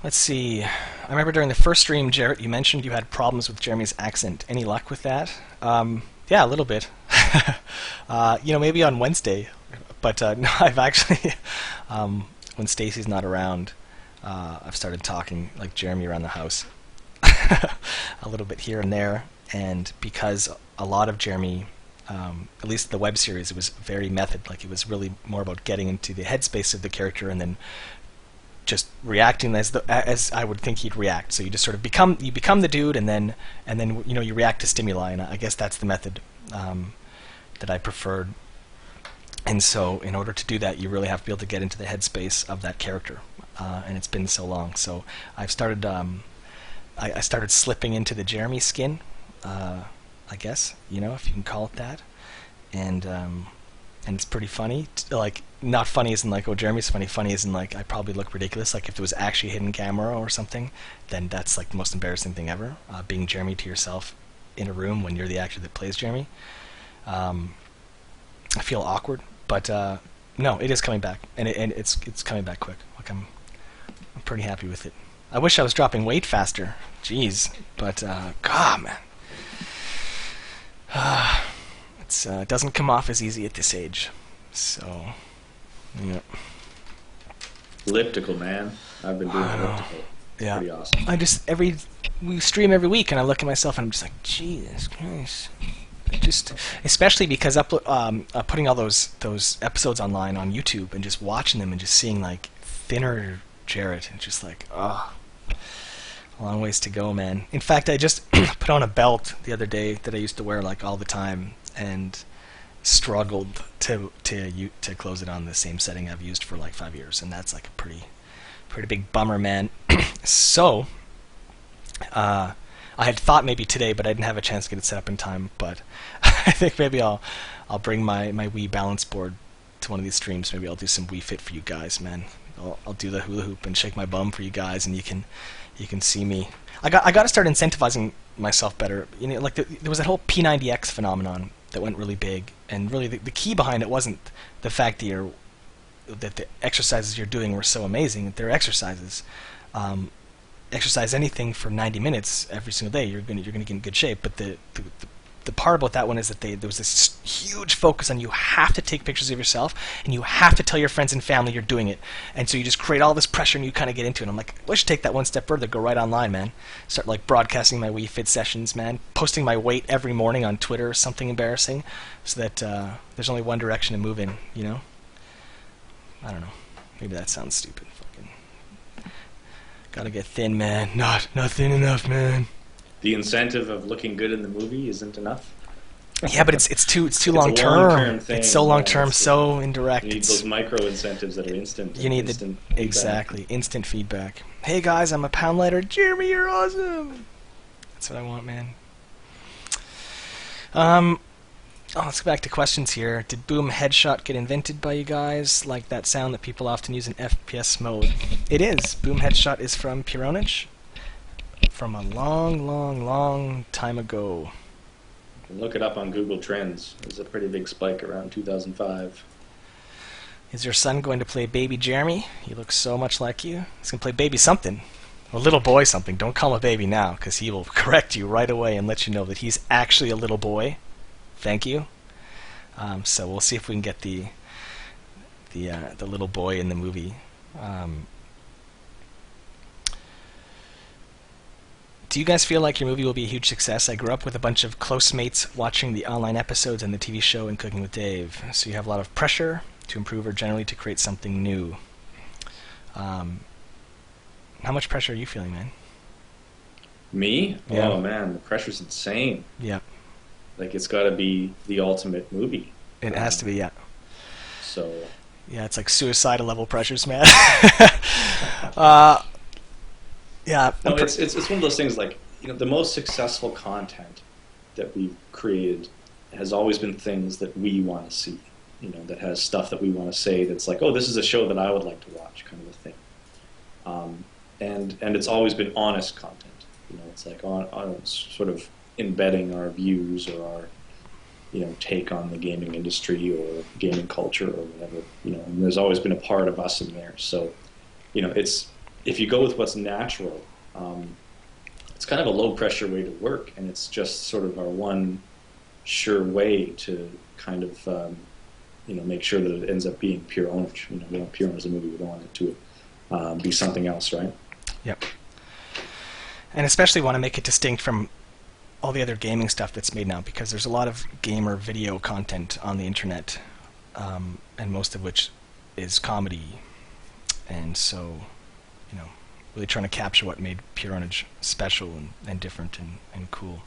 Let's see. I remember during the first stream, Jarett, you mentioned you had problems with Jeremy's accent. Any luck with that? Yeah, a little bit. You know, maybe on Wednesday. But no, I've actually, when Stacy's not around, I've started talking like Jeremy around the house. A little bit here and there. And because a lot of Jeremy, at least the web series, it was very method. Like, it was really more about getting into the headspace of the character and then just reacting as I would think he'd react. So you just sort of become the dude, and then you know, you react to stimuli, and I guess that's the method that I preferred. And so in order to do that, you really have to be able to get into the headspace of that character, and it's been so long. So I've started I started slipping into the Jeremy skin, I guess, you know, if you can call it that, and it's pretty funny. Like, not funny as in like, oh, Jeremy's funny. Funny as in like, I probably look ridiculous. Like, if there was actually a hidden camera or something, then that's like the most embarrassing thing ever. Being Jeremy to yourself in a room when you're the actor that plays Jeremy. I feel awkward, but no, it is coming back, and it's coming back quick. Like, I'm pretty happy with it. I wish I was dropping weight faster. Jeez, but God, man. It doesn't come off as easy at this age. So, yeah. Elliptical, man. I've been doing elliptical. It's Yeah. pretty awesome. We stream every week, and I look at myself and I'm just like, Jesus Christ. Just, especially because putting all those episodes online on YouTube and just watching them and just seeing like thinner Jarett and just like, oh, a long ways to go, man. In fact, I just put on a belt the other day that I used to wear like all the time and struggled to close it on the same setting I've used for like 5 years, and that's like a pretty big bummer, man. So I had thought maybe today, but I didn't have a chance to get it set up in time. But I think maybe I'll bring my Wii balance board to one of these streams. Maybe I'll do some Wii Fit for you guys, man. I'll do the hula hoop and shake my bum for you guys, and you can see me. I got to start incentivizing myself better. You know, like there was that whole P90X phenomenon that went really big, and really the key behind it wasn't the fact that the exercises you're doing were so amazing. They're exercises. Exercise anything for 90 minutes every single day, you're gonna get in good shape. But the part about that one is that there was this huge focus on you have to take pictures of yourself and you have to tell your friends and family you're doing it, and so you just create all this pressure and you kind of get into it. And I'm like, I should take that one step further, go right online, man. Start like broadcasting my Wii Fit sessions, man. Posting my weight every morning on Twitter or something embarrassing, so that there's only one direction to move in. You know, I don't know. Maybe that sounds stupid. Gotta get thin, man. Not thin enough, man. The incentive of looking good in the movie isn't enough. Yeah, but it's too long It's a term. long-term thing, It's so long yeah, term, so indirect. You need those micro incentives that are instant. You need instant the exactly instant feedback. Hey guys, I'm a pound lighter. Jeremy, you're awesome. That's what I want, man. Let's go back to questions here. Did boom headshot get invented by you guys? Like that sound that people often use in FPS mode. It is. Boom headshot is from Pure Pwnage. From a long time ago. Look it up on Google Trends. There's a pretty big spike around 2005. Is your son going to play Baby Jeremy? He looks so much like you. He's going to play Baby something. Or Little Boy something. Don't call him a baby now, because he will correct you right away and let you know that he's actually a little boy. Thank you. So we'll see if we can get the little boy in the movie. Do you guys feel like your movie will be a huge success? I grew up with a bunch of close mates watching the online episodes and the TV show and Cooking with Dave. So you have a lot of pressure to improve or generally to create something new. How much pressure are you feeling, man? Me? Yeah. Oh man, the pressure's insane. Yeah. Like it's got to be the ultimate movie. It has to be, yeah. So. Yeah, it's like suicidal level pressures, man. Yeah. No, it's one of those things like, you know, the most successful content that we've created has always been things that we want to see. You know, that has stuff that we want to say that's like, oh, this is a show that I would like to watch, kind of a thing. And it's always been honest content. You know, it's like on sort of embedding our views or our, you know, take on the gaming industry or gaming culture or whatever. You know, and there's always been a part of us in there. So, you know, it's if you go with what's natural, it's kind of a low pressure way to work, and it's just sort of our one sure way to kind of you know, make sure that it ends up being Pure Pwnage. You know, we want Pure Pwnage as a movie. We don't want it to be something else, right? Yep. And especially want to make it distinct from all the other gaming stuff that's made now, because there's a lot of gamer video content on the internet, and most of which is comedy. And so, you know, really trying to capture what made Pure Pwnage special and different and cool.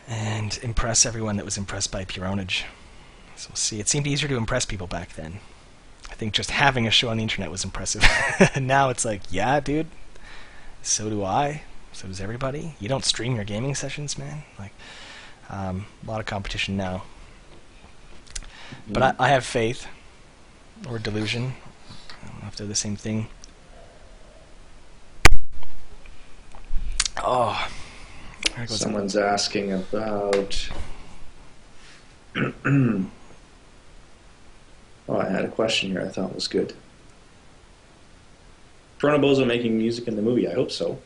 And impress everyone that was impressed by Pure Pwnage. So we'll see. It seemed easier to impress people back then. I think just having a show on the internet was impressive. Now it's like, yeah, dude, so do I. So does everybody. You don't stream your gaming sessions, man. Like, a lot of competition now. But I have faith, or delusion. I don't know if they're the same thing. Oh, there goes Someone's asking about. Oh, I had a question here I thought was good. Pronobozo making music in the movie? I hope so.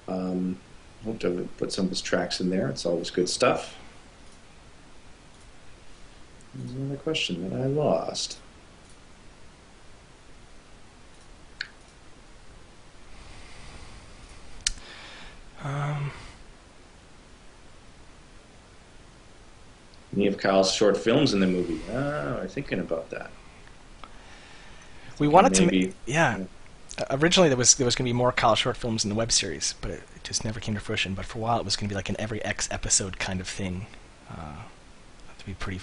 Hope to put some of his tracks in there. It's always good stuff. There's another question that I lost. Any of Kyle's short films in the movie? Oh, I'm thinking about that. We wanted to, yeah. Originally, there was going to be more Kyle short films in the web series, but it just never came to fruition. But for a while, it was going to be like an every X episode kind of thing. To be pretty.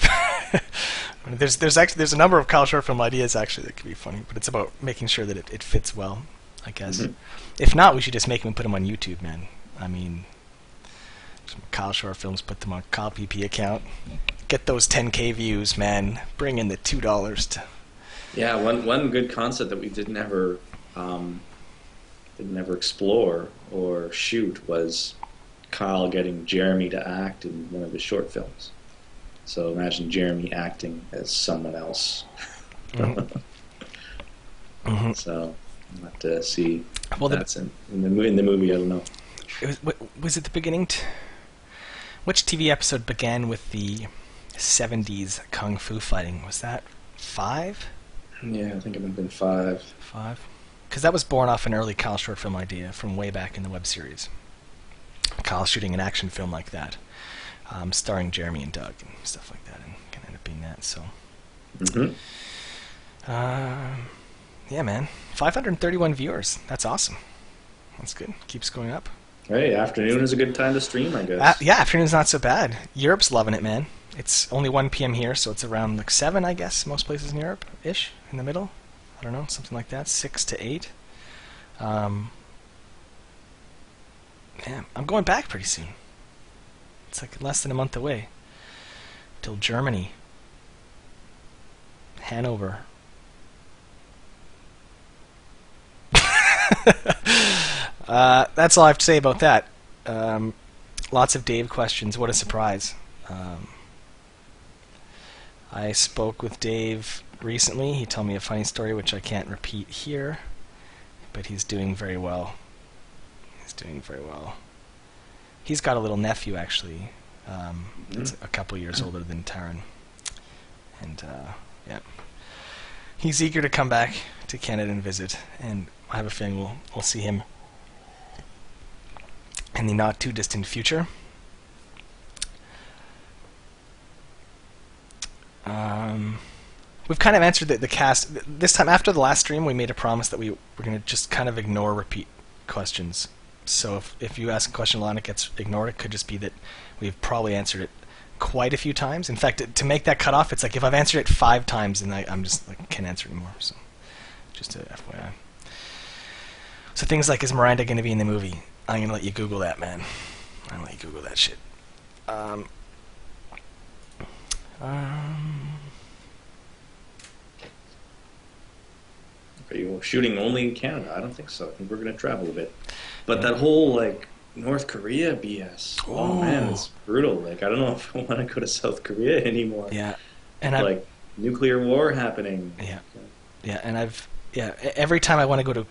There's a number of Kyle short film ideas actually that could be funny, but it's about making sure that it fits well, I guess. Mm-hmm. If not, we should just make them and put them on YouTube, man. I mean, some Kyle short films, put them on Kyle PP account, get those 10K views, man. Bring in the $2 to. Yeah, one good concept that we didn't ever explore or shoot was Kyle getting Jeremy to act in one of his short films. So imagine Jeremy acting as someone else. Mm-hmm. Mm-hmm. So we'll have to see. Well, that's in the movie. I don't know. Was it the beginning? Which TV episode began with the 70s kung fu fighting? Was that 5? Yeah, I think it would have been 5. 5? Because that was born off an early Kyle short film idea from way back in the web series. Kyle shooting an action film like that, starring Jeremy and Doug and stuff like that, and can end up being that. So, Yeah, man. 531 viewers. That's awesome. That's good. Keeps going up. Hey, afternoon is a good time to stream, I guess. Yeah, afternoon's not so bad. Europe's loving it, man. It's only 1 p.m. here, so it's around like 7, I guess, most places in Europe-ish, in the middle. I don't know, something like that. 6 to 8. Yeah, I'm going back pretty soon. It's like less than a month away. Till Germany. Hanover. That's all I have to say about that. Lots of Dave questions. What a surprise. I spoke with Dave recently. He told me a funny story which I can't repeat here, but he's doing very well. He's doing very well. He's got a little nephew, actually. That's a couple years older than Taran. And, yeah. He's eager to come back to Canada and visit, and I have a feeling we'll see him in the not-too-distant future. We've kind of answered the cast. This time, after the last stream, we made a promise that we were going to just kind of ignore repeat questions. So if you ask a question a lot and it gets ignored, it could just be that we've probably answered it quite a few times. In fact, to make that cutoff, it's like if I've answered it 5 times, then I'm just like can't answer it anymore. So just a FYI. So things like, is Miranda going to be in the movie? I'm going to let you Google that, man. I'm going to let you Google that shit. Are you shooting only in Canada? I don't think so. I think we're going to travel a bit. But that whole, like, North Korea BS. Oh, man, it's brutal. Like, I don't know if I want to go to South Korea anymore. Yeah. And like, nuclear war happening. Yeah. Yeah, and every time I want to go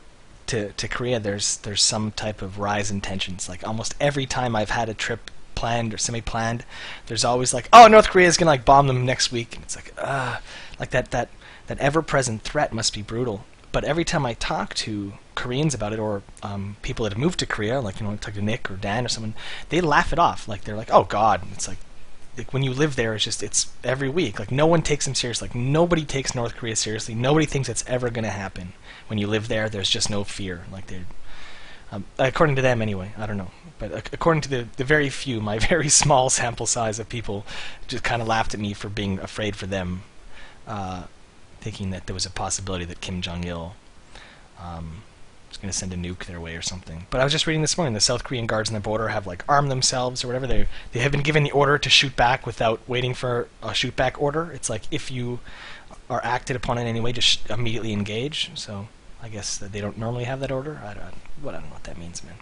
to Korea, there's some type of rise in tensions. Like, almost every time I've had a trip planned or semi-planned, there's always like, oh, North Korea is going to, like, bomb them next week. And it's like, that ever-present threat must be brutal. But every time I talk to Koreans about it, or people that have moved to Korea, like, you know, talk to Nick or Dan or someone, they laugh it off. Like, they're like, oh, God. It's like when you live there, it's every week. Like, no one takes them seriously. Like, nobody takes North Korea seriously. Nobody thinks it's ever going to happen. When you live there, there's just no fear. Like, they're, according to them anyway, I don't know. But according to the very few, my very small sample size of people just kind of laughed at me for being afraid for them, thinking that there was a possibility that Kim Jong-il was going to send a nuke their way or something. But I was just reading this morning, the South Korean guards on the border have, like, armed themselves or whatever. They have been given the order to shoot back without waiting for a shoot back order. It's like, if you are acted upon in any way, just immediately engage. So I guess that they don't normally have that order. I don't know what that means, man.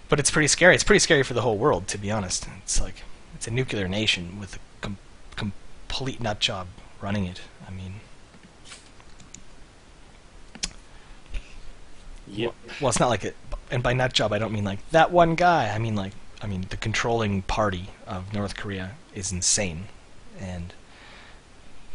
But it's pretty scary. It's pretty scary for the whole world, to be honest. It's like, it's a nuclear nation with a complete nut job running it. I mean, yep. Well, it's not like it. And by nut job, I don't mean like that one guy. I mean the controlling party of North Korea is insane. And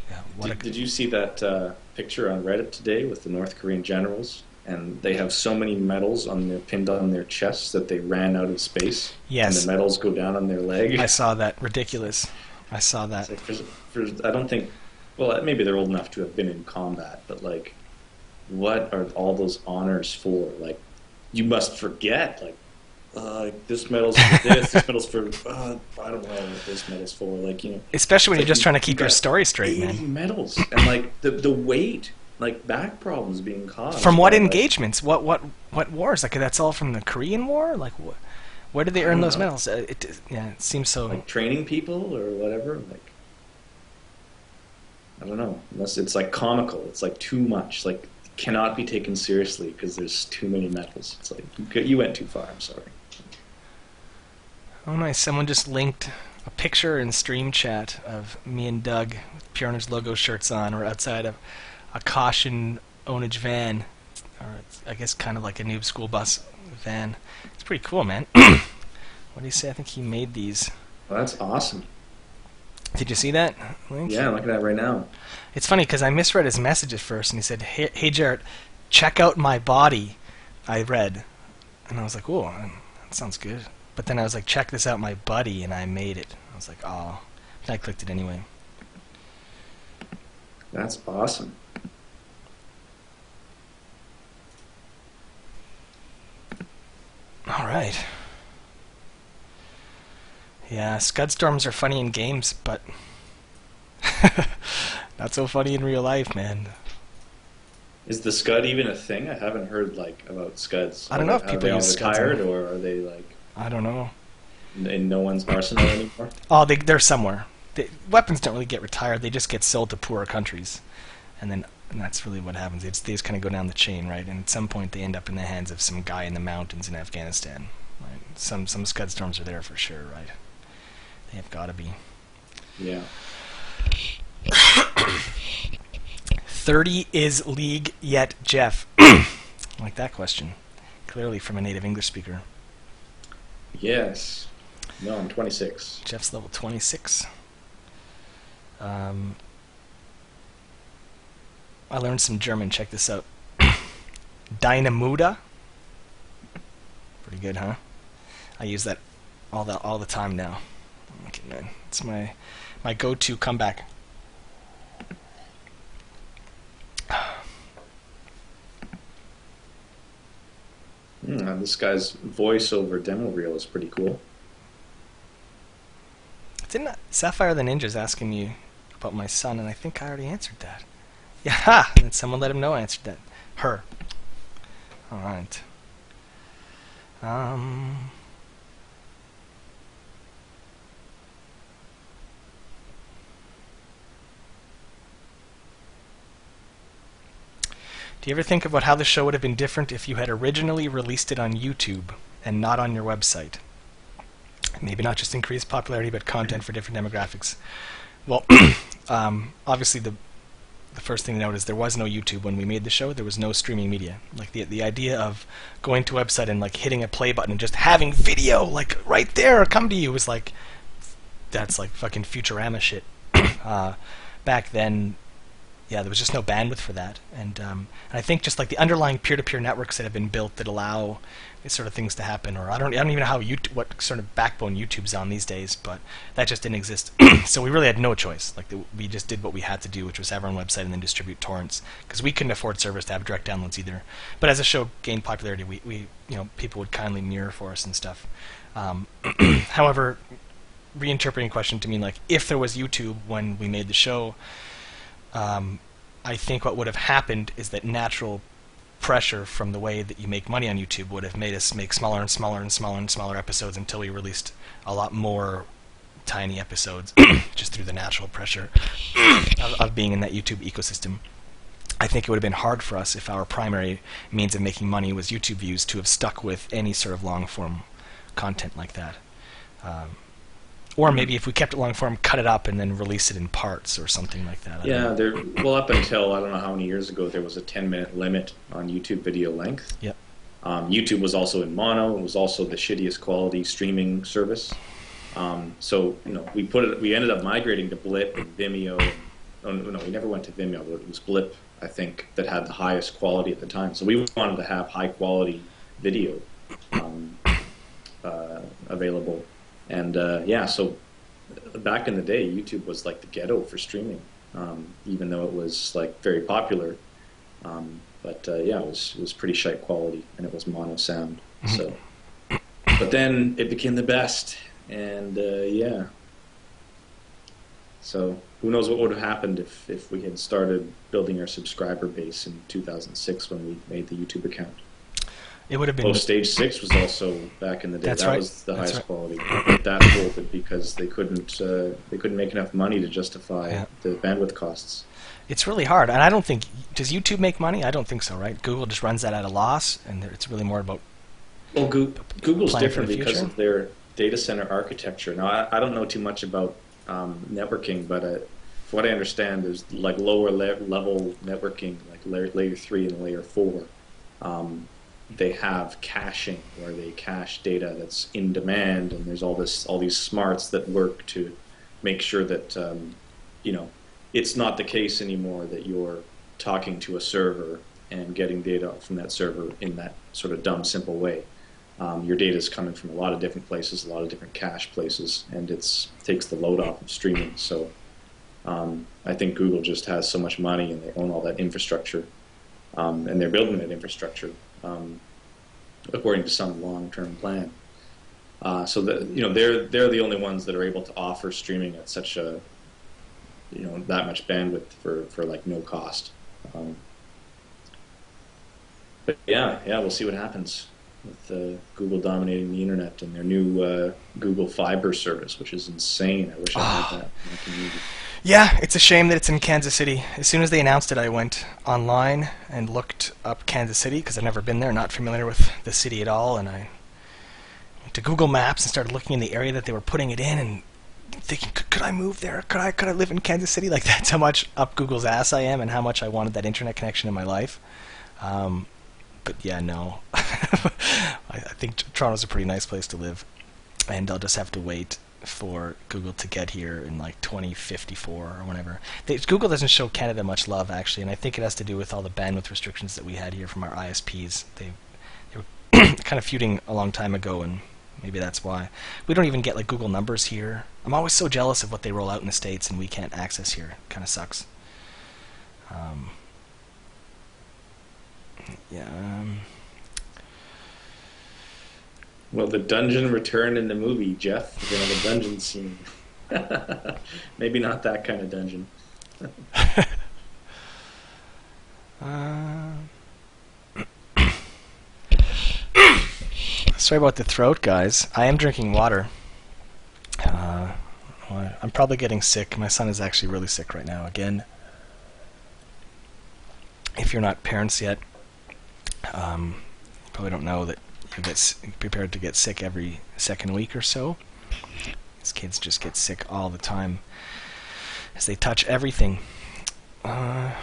yeah, did you see that picture on Reddit today with the North Korean generals? And they have so many medals pinned on their chests that they ran out of space. Yes. And the medals go down on their leg. I saw that. Ridiculous. I saw that. I don't think... Well, maybe they're old enough to have been in combat, but, like, what are all those honors for? Like, you must forget, like, this medal's for this medal's for... I don't know what this medal's for. Like, you know... Especially when you're just trying to keep your story straight, 80 man. medals. And, like, the weight... Like, back problems being caused. From what engagements? What wars? Like, that's all from the Korean War? Like, where did they earn those medals? It seems so... Like, training people or whatever? Like, I don't know. Unless it's, like, comical. It's, like, too much. Like, cannot be taken seriously because there's too many medals. It's like, you went too far. I'm sorry. Oh, nice. Someone just linked a picture in stream chat of me and Doug with Pure Pwnage logo shirts on. We're outside of a caution ownage van, or it's, I guess, kind of like a noob school bus van. It's pretty cool, man. What do you say? I think he made these. Well, that's awesome. Did you see that link? Yeah, I'm looking at it right now. It's funny because I misread his message at first, and he said, "Hey Jarett, check out my body." I read, and I was like, "Oh, that sounds good." But then I was like, "Check this out, my buddy," and I made it. I was like, "Oh," and I clicked it anyway. That's awesome. right. Yeah, scud storms are funny in games, but not so funny in real life, man. Is the scud even a thing? I haven't heard like about scuds. I don't know if Are people they all use scuds. retired, or are they like I don't know. in no one's arsenal anymore? Oh, they're somewhere. Weapons don't really get retired. They just get sold to poorer countries, and that's really what happens. They just kind of go down the chain, right? And at some point, they end up in the hands of some guy in the mountains in Afghanistan. Right? Some scud storms are there for sure, right? They have got to be. Yeah. 30 is league yet, Geoff? I like that question. Clearly from a native English speaker. Yes. No, I'm 26. Geoff's level 26. I learned some German. Check this out. Dynamuda. Pretty good, huh? I use that all the time now. Okay, man. It's my go-to comeback. This guy's voiceover demo reel is pretty cool. Didn't Sapphire the Ninja's asking you about my son, and I think I already answered that. Yeah, and someone let him know I answered that. Her. All right. Do you ever think about how the show would have been different if you had originally released it on YouTube and not on your website? Maybe not just increased popularity, but content for different demographics. Well, obviously the first thing to note is there was no YouTube when we made the show. There was no streaming media. Like the idea of going to a website and like hitting a play button and just having video like right there come to you was like, that's like fucking Futurama shit. Back then, yeah, there was just no bandwidth for that, and I think just like the underlying peer-to-peer networks that have been built that allow these sort of things to happen, or I don't even know how what sort of backbone YouTube's on these days, but that just didn't exist. So we really had no choice. Like we just did what we had to do, which was have our own website and then distribute torrents, because we couldn't afford servers to have direct downloads either. But as the show gained popularity, we people would kindly mirror for us and stuff. However, reinterpreting the question to mean like if there was YouTube when we made the show. I think what would have happened is that natural pressure from the way that you make money on YouTube would have made us make smaller and smaller and smaller and smaller episodes until we released a lot more tiny episodes just through the natural pressure of being in that YouTube ecosystem. I think it would have been hard for us if our primary means of making money was YouTube views to have stuck with any sort of long-form content like that. Or maybe if we kept it long form, cut it up and then release it in parts or something like that. Well, up until I don't know how many years ago, there was a 10-minute limit on YouTube video length. Yep. YouTube was also in mono. It was also the shittiest quality streaming service. So we ended up migrating to Blip and Vimeo. We never went to Vimeo, but it was Blip, I think, that had the highest quality at the time. So we wanted to have high quality video available. And so back in the day, YouTube was like the ghetto for streaming, even though it was like very popular. But it was pretty shite quality, and it was mono sound. So, but then it became the best, and So who knows what would have happened if we had started building our subscriber base in 2006 when we made the YouTube account. It would have been. Stage 6 was also back in the day. That's that right. was the highest right. quality. But that folded because they couldn't make enough money to justify the bandwidth costs. It's really hard, and I don't think does YouTube make money? I don't think so, right? Google just runs that at a loss, and it's really more about. Well, Google's different because of their data center architecture. Now, I don't know too much about networking, but from what I understand, there's like lower level networking, like layer 3 and layer 4. They have caching where they cache data that's in demand, and there's all these smarts that work to make sure that it's not the case anymore that you're talking to a server and getting data from that server in that sort of dumb, simple way. Your data is coming from a lot of different places, a lot of different cache places, and it takes the load off of streaming. So I think Google just has so much money, and they own all that infrastructure, and they're building that infrastructure. according to some long-term plan. So that, you know, they're the only ones that are able to offer streaming at such a, you know, that much bandwidth for like no cost. But yeah, we'll see what happens with Google dominating the internet and their new Google Fiber service, which is insane. I wish I had that in the community. Yeah, it's a shame that it's in Kansas City. As soon as they announced it, I went online and looked up Kansas City because I've never been there, not familiar with the city at all, and I went to Google Maps and started looking in the area that they were putting it in and thinking, could I move there? Could I live in Kansas City? Like, that's how much up Google's ass I am and how much I wanted that internet connection in my life. But yeah, no. I think Toronto's a pretty nice place to live, and I'll just have to wait for Google to get here in like 2054 or whenever. Google doesn't show Canada much love, actually, and I think it has to do with all the bandwidth restrictions that we had here from our ISPs. They were kind of feuding a long time ago, and maybe that's why. We don't even get like Google numbers here. I'm always so jealous of what they roll out in the States and we can't access here. It kind of sucks. Yeah. Well, the dungeon returned in the movie, Geoff. We're going to have a dungeon scene. Maybe not that kind of dungeon. Sorry about the throat, guys. I am drinking water. I'm probably getting sick. My son is actually really sick right now, again. If you're not parents yet, you probably don't know that you get prepared to get sick every second week or so. These kids just get sick all the time as they touch everything. Oh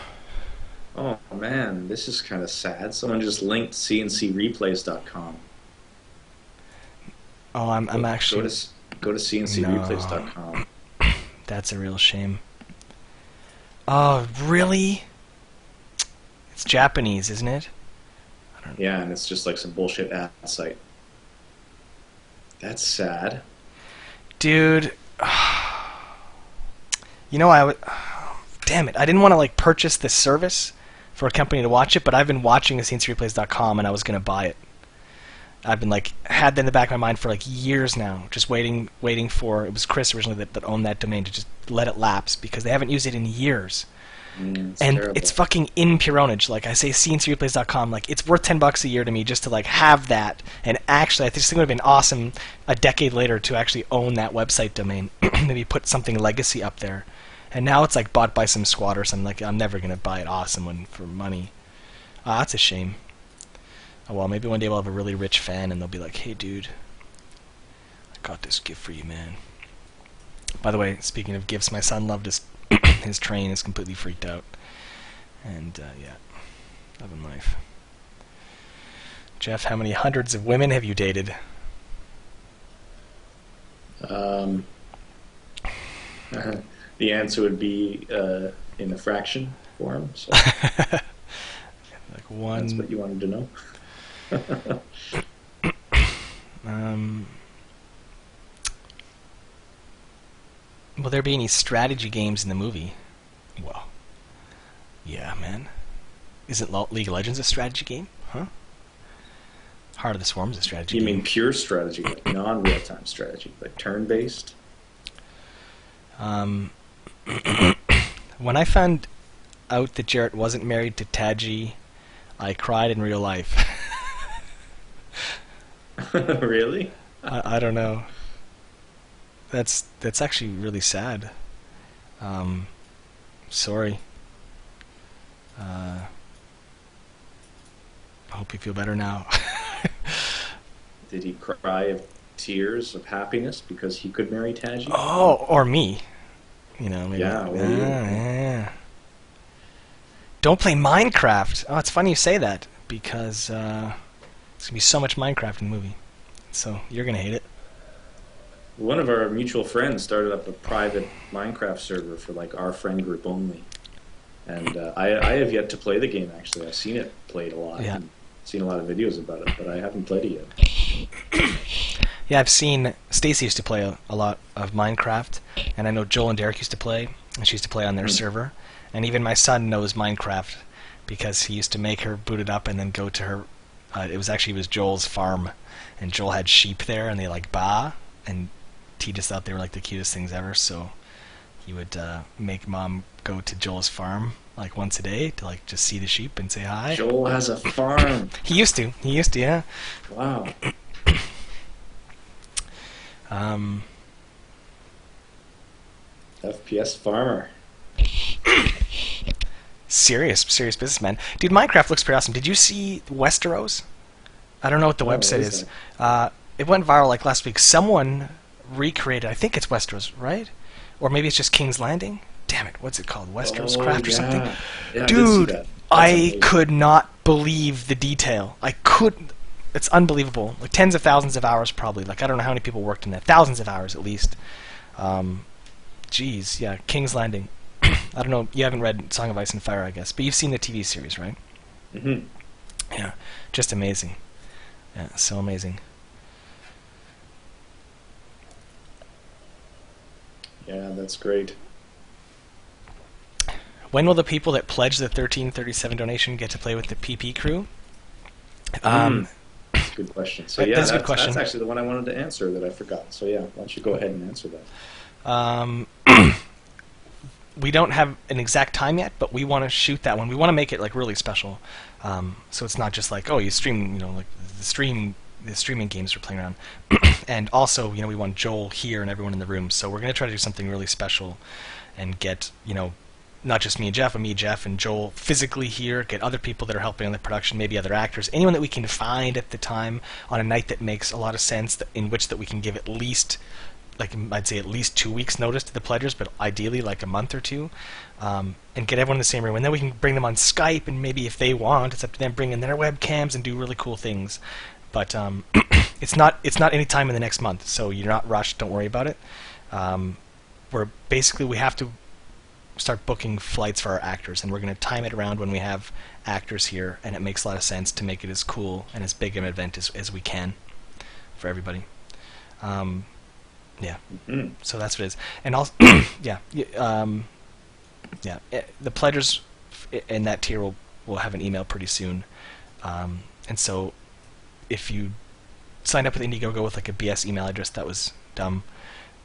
man, this is kind of sad. Someone just linked cncreplays.com. Oh, I'm actually... Go to cncreplays.com. That's a real shame. Oh, really? It's Japanese, isn't it? Yeah, and it's just like some bullshit ad site. That's sad. Dude. You know, damn it. I didn't want to like purchase this service for a company to watch it, but I've been watching the cncreplays.com and I was going to buy it. I've been like, had that in the back of my mind for like years now, just waiting for, it was Chris originally that owned that domain, to just let it lapse because they haven't used it in years. And terrible. It's fucking in Pure Pwnage. Like I say, cncreplays.com, like it's worth $10 a year to me just to like have that. And actually, I just think it would have been awesome a decade later to actually own that website domain. Maybe put something legacy up there. And now it's like bought by some squad or something. Like I'm never gonna buy it awesome one for money. That's a shame. Oh well, maybe one day we'll have a really rich fan and they'll be like, "Hey, dude, I got this gift for you, man." By the way, speaking of gifts, my son loved his train is completely freaked out. And, yeah, loving life. Geoff, how many hundreds of women have you dated? The answer would be in a fraction form. So. Like one... That's what you wanted to know? Will there be any strategy games in the movie? Well, yeah, man. Isn't League of Legends a strategy game? Huh? Heart of the Swarm is a strategy game. You mean pure strategy, like non-real-time strategy, like turn-based? When I found out that Jarett wasn't married to Taji, I cried in real life. Really? I don't know. That's actually really sad. Sorry. I hope you feel better now. Did he cry of tears of happiness because he could marry Taji? Oh, or me. You know, maybe. Yeah, or you. Yeah. Don't play Minecraft. Oh, it's funny you say that because there's gonna be so much Minecraft in the movie. So you're gonna hate it. One of our mutual friends started up a private Minecraft server for like our friend group only, and I have yet to play the game. Actually, I've seen it played a lot. Yeah. And seen a lot of videos about it, but I haven't played it yet. Yeah, I've seen Stacy used to play a lot of Minecraft, and I know Joel and Derek used to play, and she used to play on their server, and even my son knows Minecraft because he used to make her boot it up and then go to her It was Joel's farm, and Joel had sheep there, and they like baa, and he just thought they were like the cutest things ever. So he would make Mom go to Joel's farm like once a day to like just see the sheep and say hi. Joel has a farm. He used to, yeah. Wow. FPS farmer. Serious businessman. Dude, Minecraft looks pretty awesome. Did you see Westeros? I don't know what the website is. It went viral like last week. Someone recreated, I think it's Westeros, right? Or maybe it's just King's Landing? Damn it, what's it called? Westeros Craft or something? Yeah, dude, I could not believe the detail. It's unbelievable. Like tens of thousands of hours probably. Like I don't know how many people worked in that. Thousands of hours at least. Jeez, yeah, King's Landing. I don't know, you haven't read Song of Ice and Fire, I guess, but you've seen the TV series, right? Mm-hmm. Yeah, just amazing. Yeah, so amazing. Yeah, that's great. When will the people that pledge the $13.37 donation get to play with the PP crew? That's a good question. So yeah, that's a good question. That's actually the one I wanted to answer that I forgot. So yeah, why don't you go ahead and answer that? We don't have an exact time yet, but we want to shoot that one. We want to make it like really special, so it's not just like, oh, you stream, like the streaming games we're playing around. And also, we want Joel here and everyone in the room. So we're going to try to do something really special and get, not just me and Geoff, but me, Geoff, and Joel physically here, get other people that are helping on the production, maybe other actors, anyone that we can find at the time on a night that makes a lot of sense, in which that we can give at least, like I'd say at least 2 weeks notice to the pledgers, but ideally like a month or two, and get everyone in the same room. And then we can bring them on Skype, and maybe if they want, it's up to them, bring in their webcams and do really cool things. But it's not any time in the next month, so you're not rushed. Don't worry about it. We have to start booking flights for our actors, and we're going to time it around when we have actors here, and it makes a lot of sense to make it as cool and as big an event as we can for everybody. Yeah. Mm-hmm. So that's what it is. And also, the pledgers in that tier will have an email pretty soon. And so if you signed up with Indiegogo with like a BS email address, that was dumb.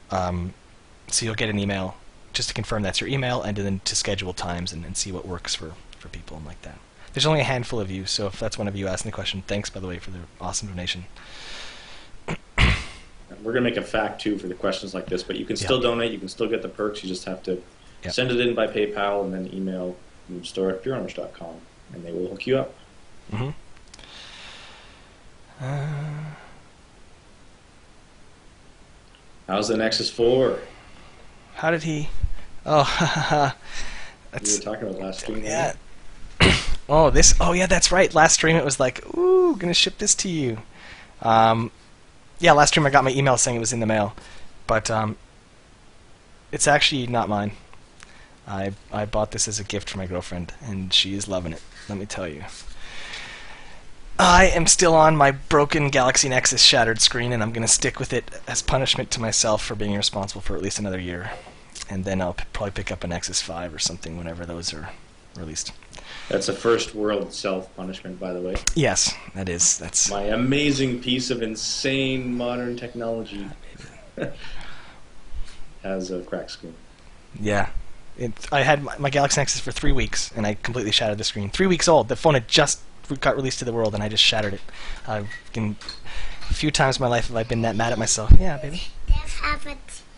So you'll get an email just to confirm that's your email, and then to schedule times and see what works for people and like that. There's only a handful of you, so if that's one of you asking the question, thanks, by the way, for the awesome donation. We're going to make a fact, too, for the questions like this, but you can still donate. You can still get the perks. You just have to send it in by PayPal and then email store@pureowners.com, and they will hook you up. Mm-hmm. How's the Nexus 4? How did he... Oh, we were talking about last stream. Yeah. Oh, that's right. Last stream it was like, ooh, gonna ship this to you. Last stream I got my email saying it was in the mail, but it's actually not mine. I bought this as a gift for my girlfriend, and she is loving it, let me tell you. I am still on my broken Galaxy Nexus shattered screen, and I'm going to stick with it as punishment to myself for being irresponsible for at least another year. And then I'll probably pick up a Nexus 5 or something whenever those are released. That's a first world self-punishment, by the way. Yes, that is. That's my amazing piece of insane modern technology has a cracked screen. Yeah. I had my Galaxy Nexus for 3 weeks, and I completely shattered the screen. 3 weeks old. The phone had just got released to the world, and I just shattered it. A few times in my life have I been that mad at myself. Yeah, baby. Have a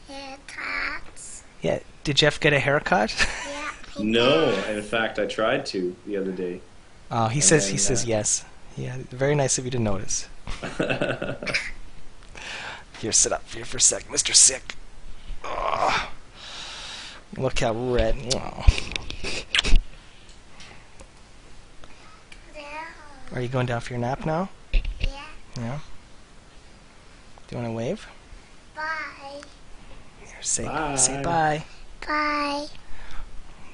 haircut. Yeah. Did Geoff get a haircut? Yeah. No. In fact, I tried to the other day. Oh, he says yes. Yeah, very nice of you to notice. Here, sit up here for a sec, Mr. Sick. Oh, look how red. Oh. Are you going down for your nap now? Yeah. Yeah. Do you want to wave? Bye. Here, say bye. Say bye. Bye.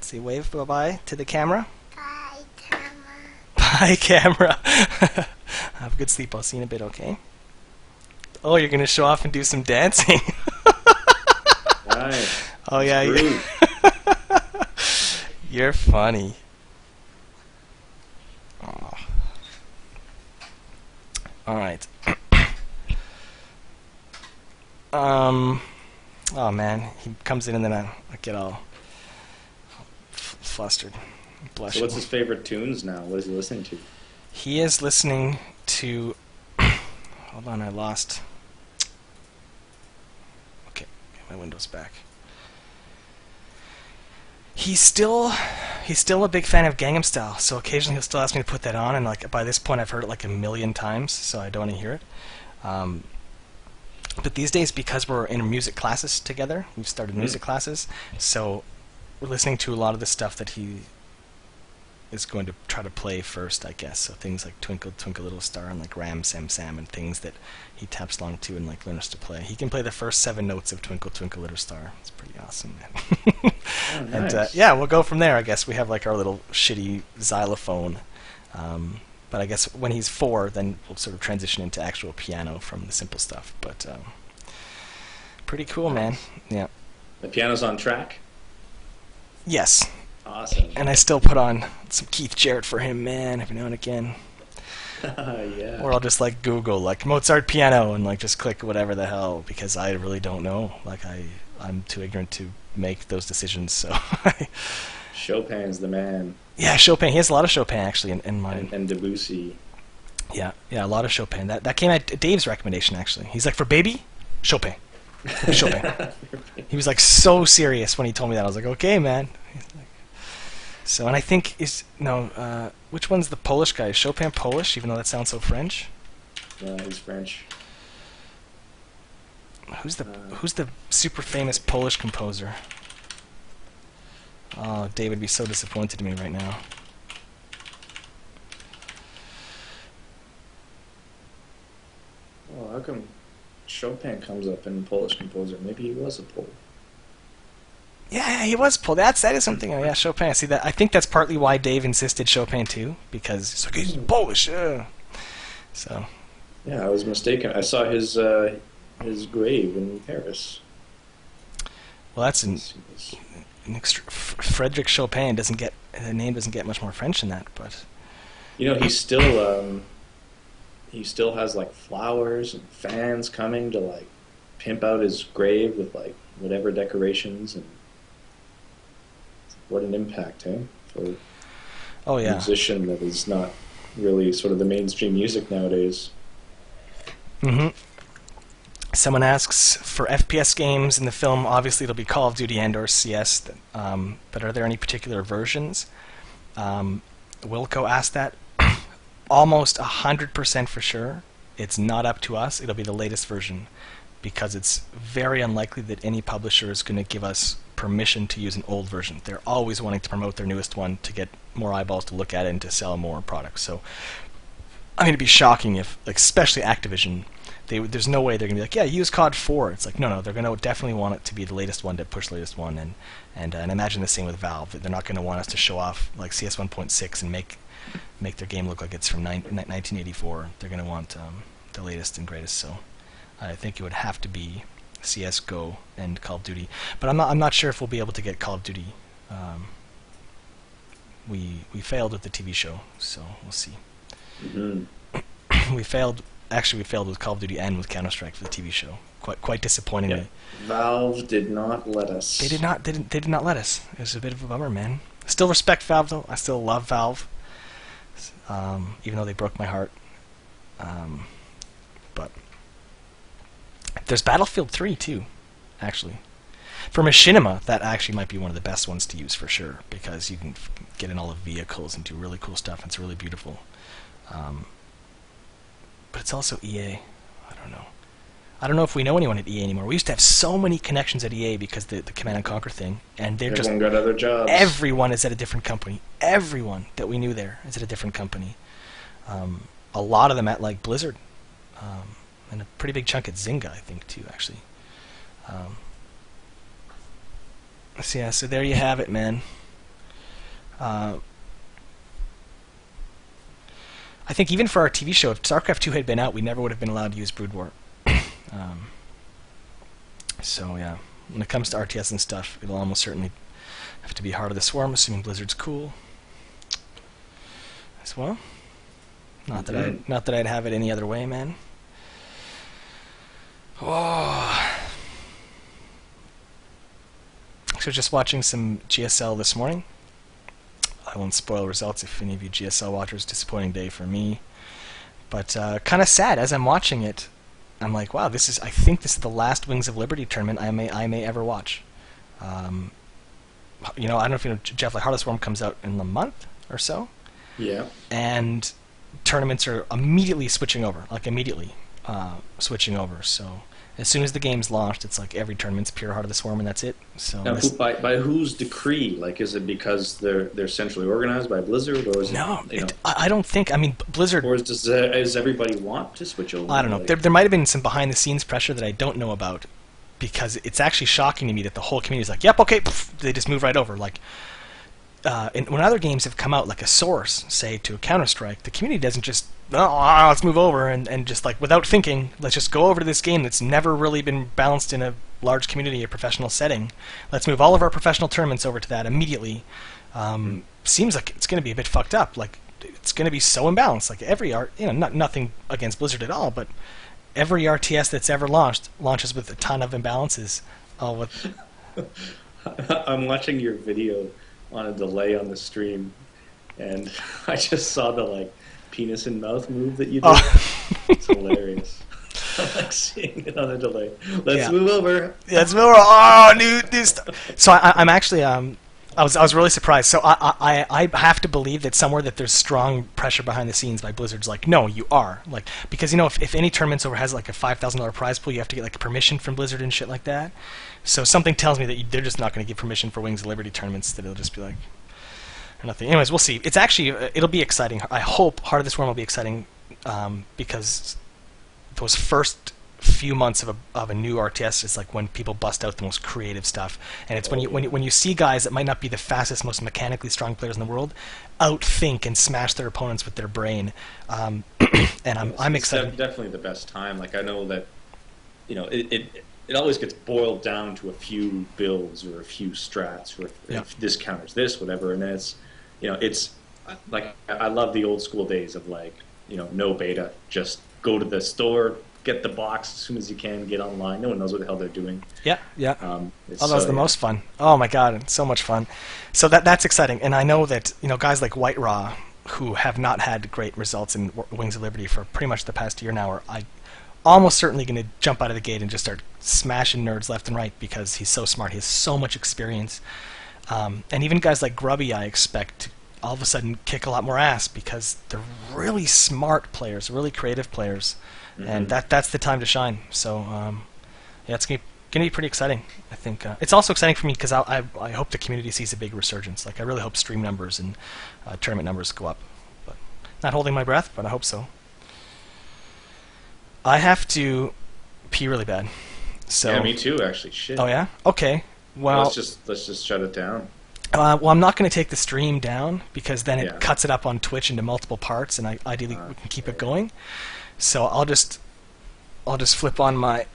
Say wave bye-bye to the camera. Bye, camera. Bye, camera. Have a good sleep. I'll see you in a bit, okay? Oh, you're going to show off and do some dancing. Right. Oh, yeah. You're funny. Oh. All right. Oh man, he comes in and then I get all flustered, blushing. So what's his favorite tunes now? What is he listening to? He is listening to. Hold on, I lost. Okay, get my Windows back. He's still a big fan of Gangnam Style, so occasionally he'll still ask me to put that on, and like by this point I've heard it like a million times, so I don't want to hear it. But these days, because we're in music classes together, we've started music classes, so we're listening to a lot of the stuff that he is going to try to play first, I guess. So things like Twinkle Twinkle Little Star and like Ram Sam Sam and things that he taps along to and like learns to play. He can play the first 7 notes of Twinkle Twinkle Little Star. It's pretty awesome, man. Oh, nice. And yeah, we'll go from there. I guess we have like our little shitty xylophone. But I guess when he's 4, then we'll sort of transition into actual piano from the simple stuff. But pretty cool, man. Yeah. The piano's on track? Yes. Awesome. And I still put on some Keith Jarrett for him, man, every now and again. Yeah. Or I'll just like Google like Mozart piano and like just click whatever the hell, because I really don't know. Like I'm too ignorant to make those decisions. So Chopin's the man. yeah, Chopin. He has a lot of Chopin actually in mine. And Debussy. Yeah, a lot of Chopin. That came at Dave's recommendation actually. He's like, for baby, Chopin. Chopin. He was like so serious when he told me that. I was like, okay, man. So, and I think which one's the Polish guy? Is Chopin Polish, even though that sounds so French? No, he's French. Who's the super famous Polish composer? Oh, Dave would be so disappointed in me right now. Oh, how come Chopin comes up in Polish composer? Maybe he was a Pole. Yeah, he was Polish. That is something. Yeah, Chopin. See that? I think that's partly why Dave insisted Chopin too, because it's like, he's Polish. So. Yeah, I was mistaken. I saw his grave in Paris. Well, that's Frederick Chopin doesn't get the name doesn't get much more French than that, but. You know, he still has like flowers and fans coming to like pimp out his grave with like whatever decorations, and what an impact, eh? For a musician that is not really sort of the mainstream music nowadays. Mm-hmm. Someone asks, for FPS games in the film, obviously it'll be Call of Duty and/or CS, but are there any particular versions? Wilco asked that. Almost 100% for sure. It's not up to us. It'll be the latest version, because it's very unlikely that any publisher is going to give us permission to use an old version. They're always wanting to promote their newest one to get more eyeballs to look at it and to sell more products. So I mean, it'd be shocking if, like, especially Activision, there's no way they're going to be like, yeah, use COD 4. It's like, no, they're going to definitely want it to be the latest one, to push the latest one, and imagine the same with Valve. They're not going to want us to show off like CS 1.6 and make their game look like it's from 1984. They're going to want the latest and greatest. So I think it would have to be CS:GO and Call of Duty. But I'm not sure if we'll be able to get Call of Duty. We failed with the TV show, so we'll see. Mm-hmm. We failed with Call of Duty and with Counter-Strike for the TV show. Quite disappointingly. Yep. Valve did not let us. They did not let us. It was a bit of a bummer, man. Still respect Valve though. I still love Valve. Even though they broke my heart. But there's Battlefield 3 too, actually. For machinima, that actually might be one of the best ones to use for sure, because you can get in all the vehicles and do really cool stuff. It's really beautiful. But it's also EA. I don't know if we know anyone at EA anymore. We used to have so many connections at EA because the Command and Conquer thing, and they're Everyone got other jobs. Everyone is at a different company. Everyone that we knew there is at a different company. A lot of them at like Blizzard, and a pretty big chunk at Zynga, I think, too, actually. So yeah, so there you have it, man. I think even for our TV show, if StarCraft 2 had been out, we never would have been allowed to use Brood War. So yeah, when it comes to RTS and stuff, it'll almost certainly have to be Heart of the Swarm, assuming Blizzard's cool as well. Not that I'd have it any other way, man. Oh. So just watching some GSL this morning. I won't spoil results if any of you GSL watchers. Disappointing day for me, but kind of sad as I'm watching it. I'm like, wow, I think this is the last Wings of Liberty tournament I may ever watch. You know, I don't know if you know, Geoff, like Heartless Worm comes out in a month or so. Yeah. And tournaments are immediately switching over, switching over. So as soon as the game's launched, it's like every tournament's pure Heart of the Swarm, and that's it. So now, by whose decree? Like, is it because they're centrally organized by Blizzard, or is it? I don't think. I mean, Blizzard. Or does everybody want to switch over? I don't know. Like, there might have been some behind-the-scenes pressure that I don't know about, because it's actually shocking to me that the whole community is like, "Yep, okay," they just move right over. Like, when other games have come out, like a Source, say, to a Counter-Strike, the community doesn't just, let's move over and just, like, without thinking, let's just go over to this game that's never really been balanced in a large community or professional setting. Let's move all of our professional tournaments over to that immediately. Seems like it's going to be a bit fucked up. Like, it's going to be so imbalanced. Like, every nothing against Blizzard at all, but every RTS that's ever launches with a ton of imbalances. I'm watching your video on a delay on the stream, and I just saw the like penis and mouth move that you did. It's hilarious. I like seeing it on a delay. Let's move over. Let's move over. Oh, new stuff. So I'm actually I was really surprised. So I have to believe that somewhere that there's strong pressure behind the scenes by Blizzard's like, no, you are, like, because you know if any tournament's over has like a $5,000 prize pool, you have to get like permission from Blizzard and shit like that. So something tells me that they're just not going to give permission for Wings of Liberty tournaments. That it'll just be like nothing. Anyways, we'll see. It's actually it'll be exciting. I hope Heart of the Swarm will be exciting because those first few months of a new RTS is like when people bust out the most creative stuff, and it's when you see guys that might not be the fastest, most mechanically strong players in the world outthink and smash their opponents with their brain, and I'm excited. It's definitely the best time. Like, I know that it always gets boiled down to a few builds or a few strats, or if this counters this, whatever, and then it's like I love the old school days of like no beta, just go to the store, get the box as soon as you can, get online. No one knows what the hell they're doing. Yeah. That was the most fun. Oh my god, it's so much fun. So that's exciting, and I know that guys like White Raw, who have not had great results in Wings of Liberty for pretty much the past year now, are almost certainly going to jump out of the gate and just start smashing nerds left and right because he's so smart. He has so much experience, and even guys like Grubby, I expect to all of a sudden kick a lot more ass because they're really smart players, really creative players. And that's the time to shine. So it's gonna be pretty exciting. I think it's also exciting for me because I hope the community sees a big resurgence. Like, I really hope stream numbers and tournament numbers go up. But not holding my breath, but I hope so. I have to pee really bad. So yeah, me too. Actually, shit. Oh yeah. Okay. Well, let's just shut it down. Well, I'm not going to take the stream down because then it cuts it up on Twitch into multiple parts, and ideally we can keep it going. So I'll just flip on my.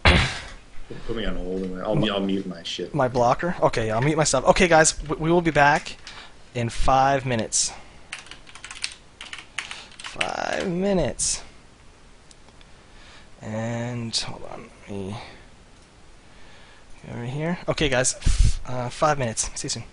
Put me on hold, and I'll mute my shit. My blocker. Okay, I'll mute myself. Okay, guys, we will be back in 5 minutes. 5 minutes. And hold on, let me go over here. Okay, guys, 5 minutes. See you soon.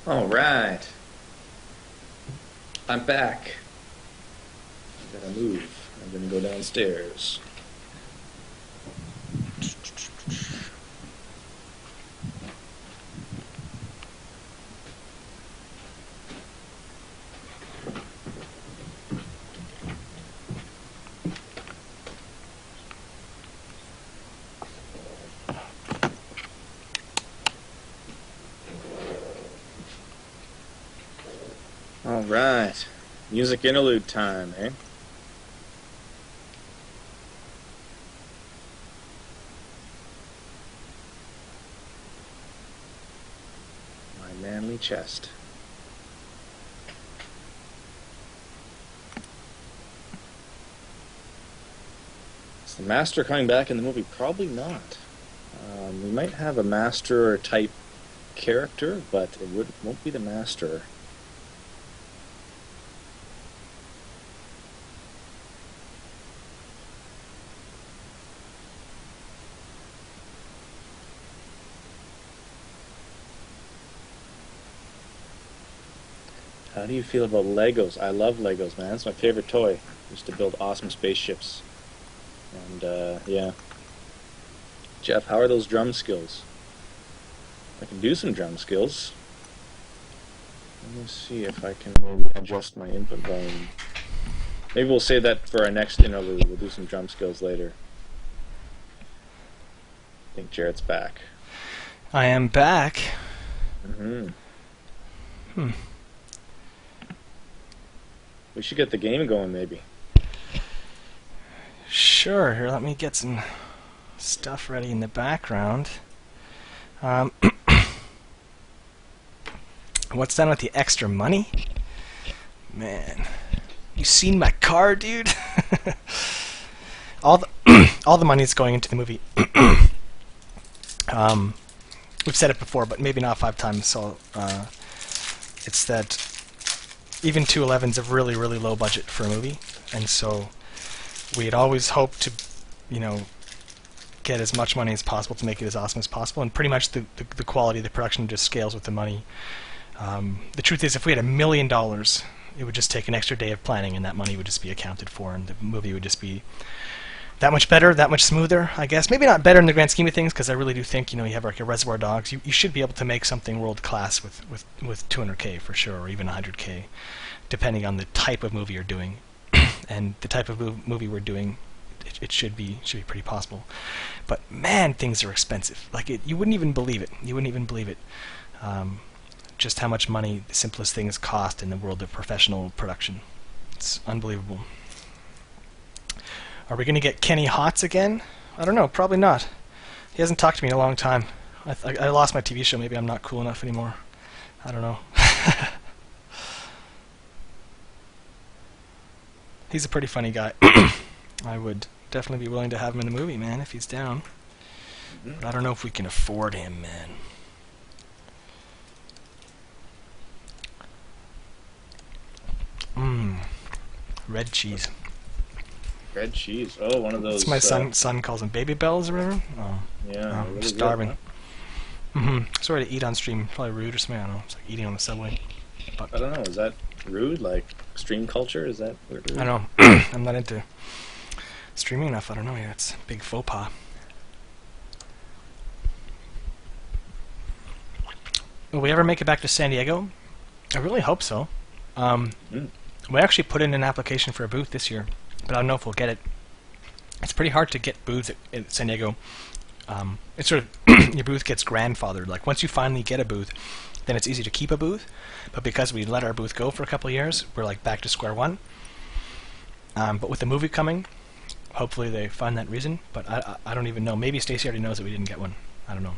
All right. I'm back. I gotta move. I'm gonna go downstairs. All right. Music interlude time, eh? My manly chest. Is the master coming back in the movie? Probably not. We might have a master type character, but it won't be the master. How do you feel about Legos? I love Legos, man. It's my favorite toy. I used to build awesome spaceships. And, yeah. Geoff, how are those drum skills? I can do some drum skills. Let me see if I can maybe adjust my input volume. Maybe we'll save that for our next interlude. We'll do some drum skills later. I think Jarett's back. I am back. We should get the game going, maybe. Sure, here, let me get some stuff ready in the background. What's done with the extra money? Man, you seen my car, dude? all the money is going into the movie. We've said it before, but maybe not 5 times. So it's that even 211's a really, really low budget for a movie, and so we had always hoped to, get as much money as possible to make it as awesome as possible, and pretty much the quality of the production just scales with the money. The truth is, if we had $1 million, it would just take an extra day of planning, and that money would just be accounted for, and the movie would just be that much better, that much smoother, I guess. Maybe not better in the grand scheme of things, because I really do think, you have like a Reservoir Dogs. You should be able to make something world class with $200K for sure, or even $100K, depending on the type of movie you're doing, and the type of movie we're doing. It should be pretty possible, but man, things are expensive. Like you wouldn't even believe it. You wouldn't even believe it. Just how much money the simplest things cost in the world of professional production. It's unbelievable. Are we going to get Kenny Hotz again? I don't know. Probably not. He hasn't talked to me in a long time. I lost my TV show. Maybe I'm not cool enough anymore. I don't know. He's a pretty funny guy. I would definitely be willing to have him in the movie, man, if he's down. But I don't know if we can afford him, man. Red cheese. Red cheese. Oh, one of those. That's my son calls them baby bells or whatever. Oh, yeah. I'm starving. Sorry to eat on stream. Probably rude or something. I don't know. It's like eating on the subway. But I don't know. Is that rude? Like stream culture? Is that rude? I don't know. I'm not into streaming enough. I don't know. Yeah, it's a big faux pas. Will we ever make it back to San Diego? I really hope so. We actually put in an application for a booth this year, but I don't know if we'll get it. It's pretty hard to get booths at San Diego. It's sort of your booth gets grandfathered. Like once you finally get a booth, then it's easy to keep a booth. But because we let our booth go for a couple of years, we're like back to square one. But with the movie coming, hopefully they find that reason. But I don't even know. Maybe Stacey already knows that we didn't get one. I don't know.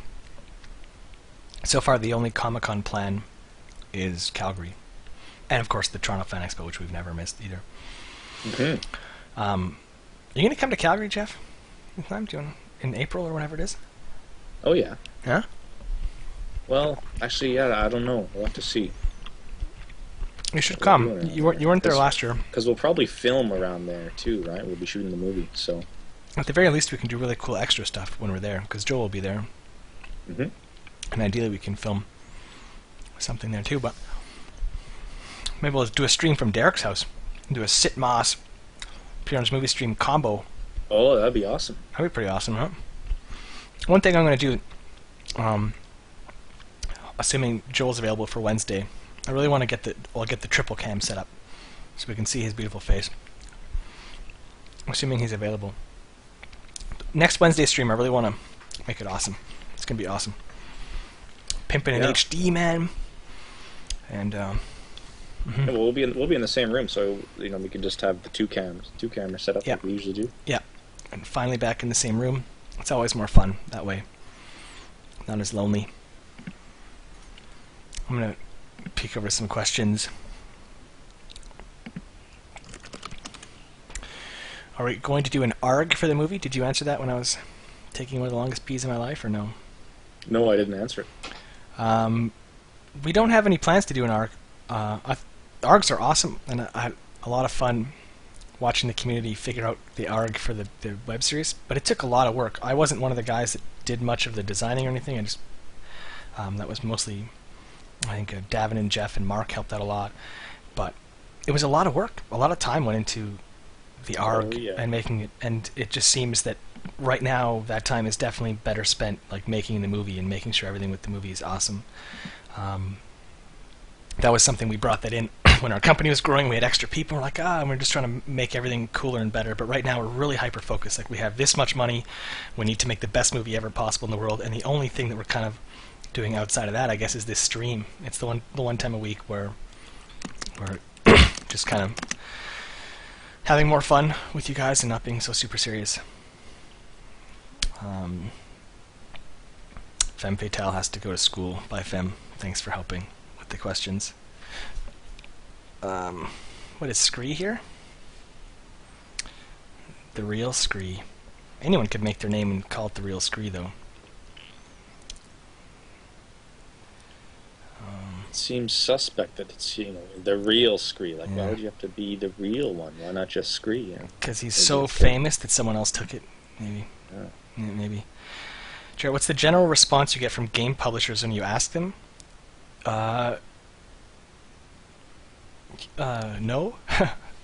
So far, the only Comic-Con plan is Calgary. And, of course, the Toronto Fan Expo, which we've never missed either. Are you going to come to Calgary, Geoff? In April or whenever it is? Oh, yeah. Yeah? Well, actually, yeah, I don't know. We'll have to see. You should come. You weren't there last year. Because we'll probably film around there too, right? We'll be shooting the movie, so. At the very least, we can do really cool extra stuff when we're there, because Joel will be there. Mm-hmm. And ideally, we can film something there too. But maybe we'll do a stream from Derek's house. Do a Sit Moss Pure Pwnage movie stream combo. Oh, that'd be awesome. That'd be pretty awesome, huh? One thing I'm going to do, assuming Joel's available for Wednesday, I really want to get the triple cam set up so we can see his beautiful face. Assuming he's available. Next Wednesday stream, I really want to make it awesome. It's going to be awesome. Pimping in HD, man. And yeah, well, we'll be in the same room, so we can just have the two cameras set up like we usually do. Yeah, and finally back in the same room. It's always more fun that way. Not as lonely. I'm gonna peek over some questions. Are we going to do an ARG for the movie? Did you answer that when I was taking one of the longest pees in my life, or no? No, I didn't answer it. We don't have any plans to do an ARG. ARGs are awesome, and I had a lot of fun watching the community figure out the ARG for the web series, but it took a lot of work. I wasn't one of the guys that did much of the designing or anything. I just that was mostly, I think, Davin and Geoff and Mark helped out a lot, but it was a lot of work. A lot of time went into the ARG and making it, and it just seems that right now that time is definitely better spent like making the movie and making sure everything with the movie is awesome. That was something we brought that in when our company was growing. We had extra people. We're like, and we're just trying to make everything cooler and better. But right now we're really hyper-focused. Like, we have this much money. We need to make the best movie ever possible in the world. And the only thing that we're kind of doing outside of that, I guess, is this stream. It's the one time a week where we're just kind of having more fun with you guys and not being so super serious. Femme Fatale has to go to school. Bye, Femme. Thanks for helping with the questions. What is Scree here? The Real Scree. Anyone could make their name and call it The Real Scree, though. It seems suspect that it's the real Scree. Like, why would you have to be the real one? Why not just Scree? Because he's so famous that someone else took it. Maybe. Yeah, maybe. Jarett, what's the general response you get from game publishers when you ask them? No.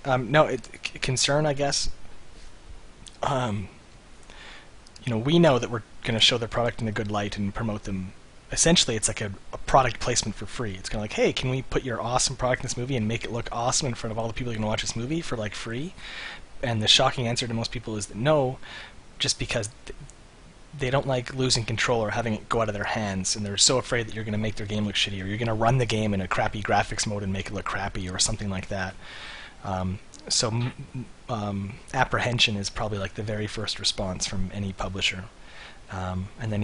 No, concern, I guess. We know that we're going to show their product in a good light and promote them. Essentially, it's like a product placement for free. It's kind of like, hey, can we put your awesome product in this movie and make it look awesome in front of all the people who are going to watch this movie for, like, free? And the shocking answer to most people is that no, just because they don't like losing control or having it go out of their hands, and they're so afraid that you're going to make their game look shitty, or you're going to run the game in a crappy graphics mode and make it look crappy, or something like that. Apprehension is probably like the very first response from any publisher. And then,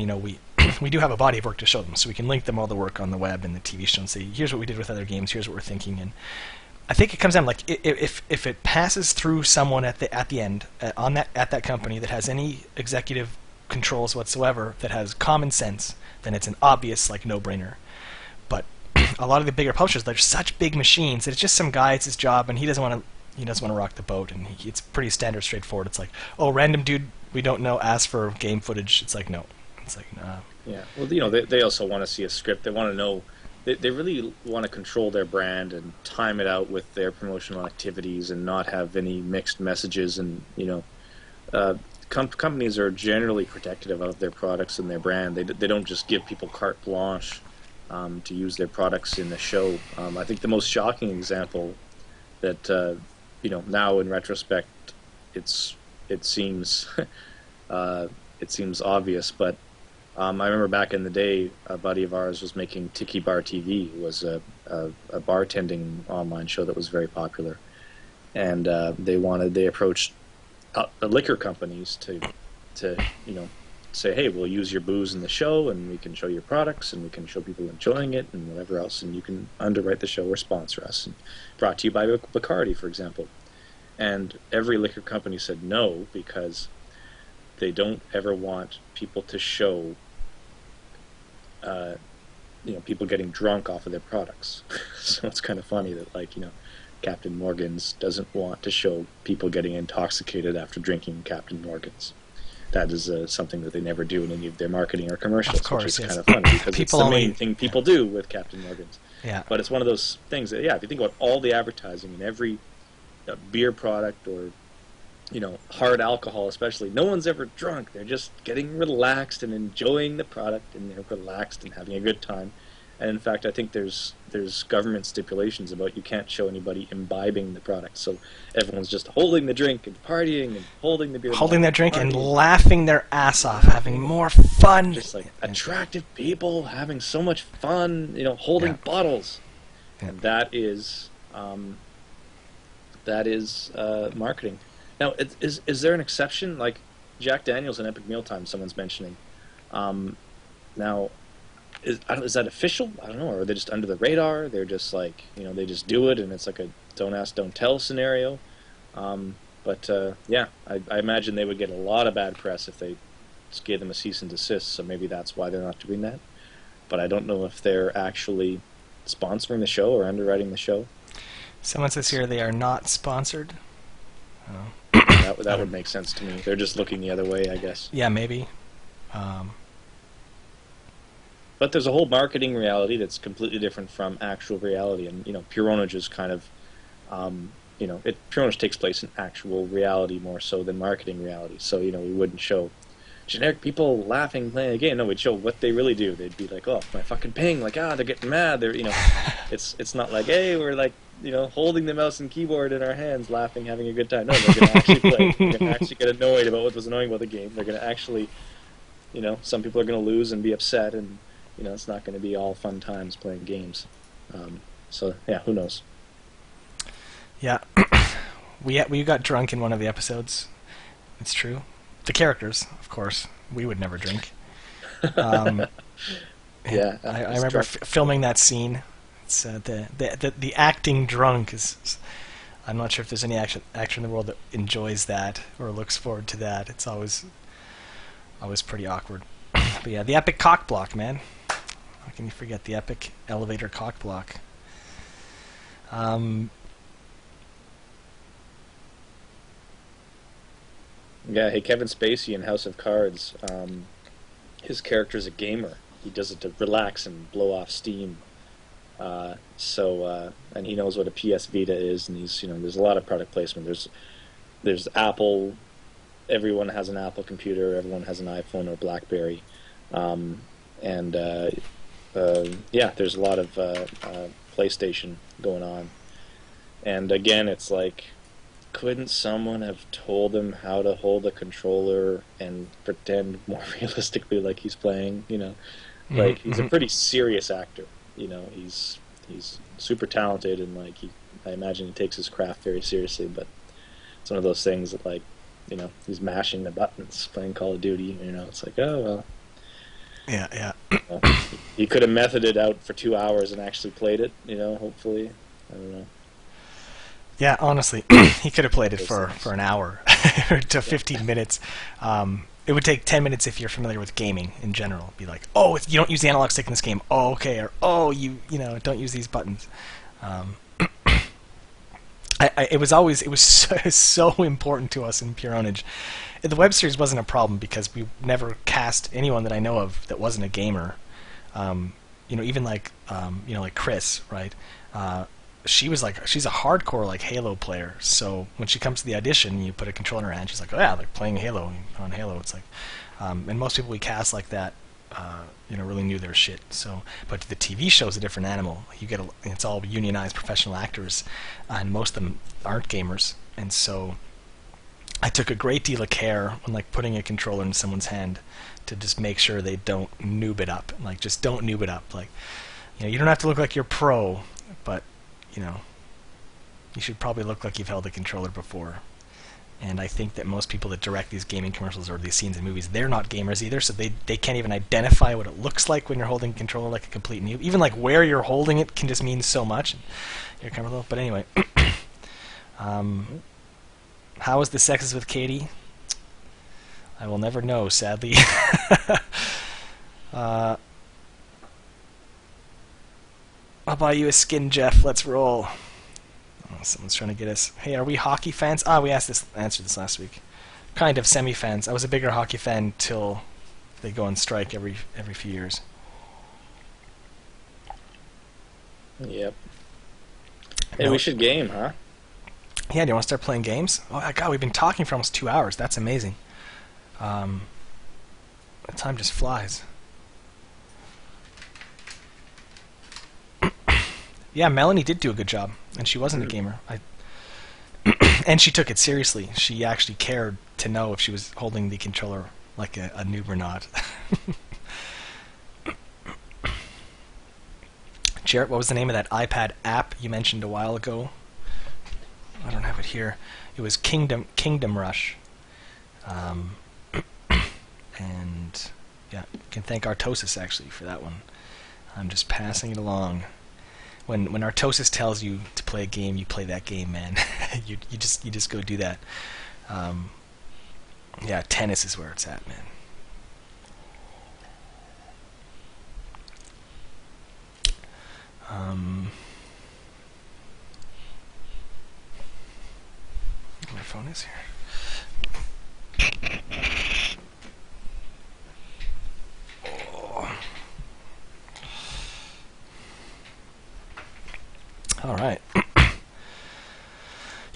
we do have a body of work to show them, so we can link them all the work on the web and the TV show and say, here's what we did with other games, here's what we're thinking. And I think it comes down, like, if it passes through someone at the end at that company that has any executive controls whatsoever, that has common sense, then it's an obvious, like, no-brainer. But a lot of the bigger publishers, they're such big machines that it's just some guy, it's his job, and he doesn't want to rock the boat, and it's pretty standard, straightforward. It's like, oh, random dude we don't know asked for game footage. It's like, no. It's like, nah. Yeah, well, they also want to see a script. They want to know. They really want to control their brand and time it out with their promotional activities and not have any mixed messages. And companies are generally protective of their products and their brand. They don't just give people carte blanche to use their products in the show. I think the most shocking example that now in retrospect it seems obvious, but I remember back in the day, a buddy of ours was making Tiki Bar TV. It was a bartending online show that was very popular, and they approached liquor companies to say, hey, we'll use your booze in the show, and we can show your products, and we can show people enjoying it, and whatever else, and you can underwrite the show or sponsor us. And brought to you by Bacardi, for example. And every liquor company said no, because they don't ever want people to show people getting drunk off of their products. So it's kind of funny that Captain Morgan's doesn't want to show people getting intoxicated after drinking Captain Morgan's. That is something that they never do in any of their marketing or commercials, of course, which is yes. kind of funny because People it's the only... main thing people do with Captain Morgan's. Yeah. But it's one of those things that, if you think about all the advertising in every beer product or hard alcohol especially, no one's ever drunk. They're just getting relaxed and enjoying the product, and they're relaxed and having a good time. And in fact, I think there's government stipulations about you can't show anybody imbibing the product. So everyone's just holding the drink and partying and holding the beer. Holding their drink and laughing their ass off, having more fun. Just attractive people having so much fun, holding bottles. Yeah. And that is marketing. Now, is there an exception? Like Jack Daniels and Epic Mealtime, someone's mentioning. Now, is that official? I don't know. Or are they just under the radar? They're just they just do it, and it's like a don't ask, don't tell scenario. But I imagine they would get a lot of bad press if they just gave them a cease and desist. So maybe that's why they're not doing that. But I don't know if they're actually sponsoring the show or underwriting the show. Someone says here they are not sponsored. Oh. That would make sense to me. They're just looking the other way, I guess. Yeah, maybe. But there's a whole marketing reality that's completely different from actual reality, and Pure Pwnage is kind of, Pure Pwnage takes place in actual reality more so than marketing reality. So we wouldn't show generic people laughing playing a game. No, we'd show what they really do. They'd be like, oh, my fucking ping, they're getting mad. They're it's not like, hey, we're holding the mouse and keyboard in our hands, laughing, having a good time. No, they're going to actually play. They're going to actually get annoyed about what was annoying about the game. They're going to actually, some people are going to lose and be upset, and it's not going to be all fun times playing games. So yeah, who knows? Yeah, we got drunk in one of the episodes. It's true. The characters, of course, we would never drink. Yeah, I remember filming that scene. It's the acting drunk is. I'm not sure if there's any actor in the world that enjoys that or looks forward to that. It's always pretty awkward. But yeah, the epic cock block, man. How can you forget the epic elevator cock block? Yeah, hey, Kevin Spacey in House of Cards, his character's a gamer. He does it to relax and blow off steam. And he knows what a PS Vita is, and there's a lot of product placement. There's Apple. Everyone has an Apple computer. Everyone has an iPhone or BlackBerry. There's a lot of PlayStation going on. And again, it's like, couldn't someone have told him how to hold a controller and pretend more realistically like he's playing? He's a pretty serious actor. He's super talented, and I imagine he takes his craft very seriously. But it's one of those things that he's mashing the buttons playing Call of Duty. It's like, oh well. Yeah. He could have methoded out for 2 hours and actually played it. Hopefully, I don't know. Yeah, honestly, he could have played it for an hour to 15 minutes. It would take 10 minutes if you're familiar with gaming in general. Be like, oh, you don't use the analog stick in this game. Oh, okay. Or, oh, you don't use these buttons. It was so important to us in Pure Pwnage. The web series wasn't a problem because we never cast anyone that I know of that wasn't a gamer. Even like Chris, right? She's a hardcore Halo player. So when she comes to the audition, you put a controller in her hand. She's like, oh yeah, they're playing Halo on Halo. It's like, and most people we cast like that, really knew their shit. So, but the TV show's a different animal. It's all unionized professional actors, and most of them aren't gamers. And so, I took a great deal of care when putting a controller in someone's hand to just make sure they don't noob it up. Just don't noob it up. You don't have to look like you're pro, but you should probably look like you've held a controller before. And I think that most people that direct these gaming commercials or these scenes in movies, they're not gamers either, so they can't even identify what it looks like when you're holding a controller like a complete noob. Even where you're holding it can just mean so much. You're comfortable. But anyway, how was the sexes with Katie? I will never know, sadly. I'll buy you a skin, Geoff. Let's roll. Oh, someone's trying to get us. Hey, are we hockey fans? Ah, we answered this last week. Kind of semi-fans. I was a bigger hockey fan till they go on strike every few years. Yep. Hey, we should game, huh? Yeah, do you want to start playing games? Oh, God, we've been talking for almost 2 hours. That's amazing. The time just flies. Yeah, Melanie did do a good job, and she wasn't a gamer. And she took it seriously. She actually cared to know if she was holding the controller like a noob or not. Jarett, what was the name of that iPad app you mentioned a while ago? I don't have it here. It was Kingdom Rush. And yeah, you can thank Artosis actually for that one. I'm just passing it along. When Artosis tells you to play a game, you play that game, man. you just go do that. Yeah, tennis is where it's at, man. My phone is here. All right. You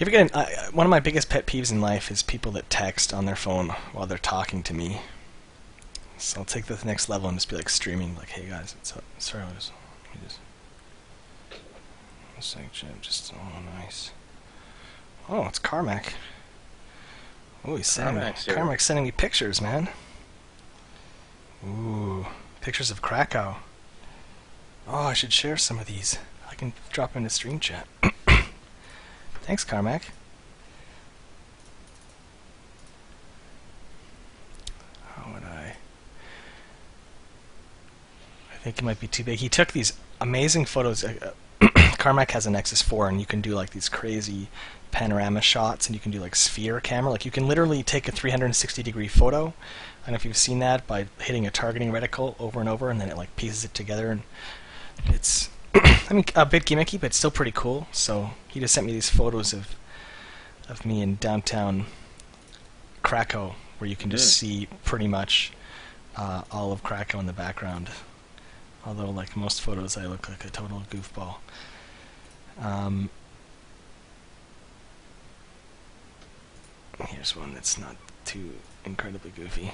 ever get one of my biggest pet peeves in life is people that text on their phone while they're talking to me. So I'll take that to the next level and just be like streaming, like, "Hey guys, what's up? Sorry, just oh nice. Oh, it's Carmack. Oh, he's sending Carmack's sending me pictures, man. Ooh, pictures of Krakow. Oh, I should share some of these. I can drop into stream chat. Thanks, Carmack. How would I think it might be too big. He took these amazing photos. Carmack has a Nexus 4, and you can do like these crazy panorama shots, and you can do like sphere camera. Like you can literally take a 360-degree photo. I don't know if you've seen that, by hitting a targeting reticle over and over, and then it like pieces it together, and it's I mean, a bit gimmicky, but still pretty cool. So he just sent me these photos of me in downtown Krakow, where you can just see pretty much all of Krakow in the background. Although, like most photos, I look like a total goofball. Here's one that's not too incredibly goofy.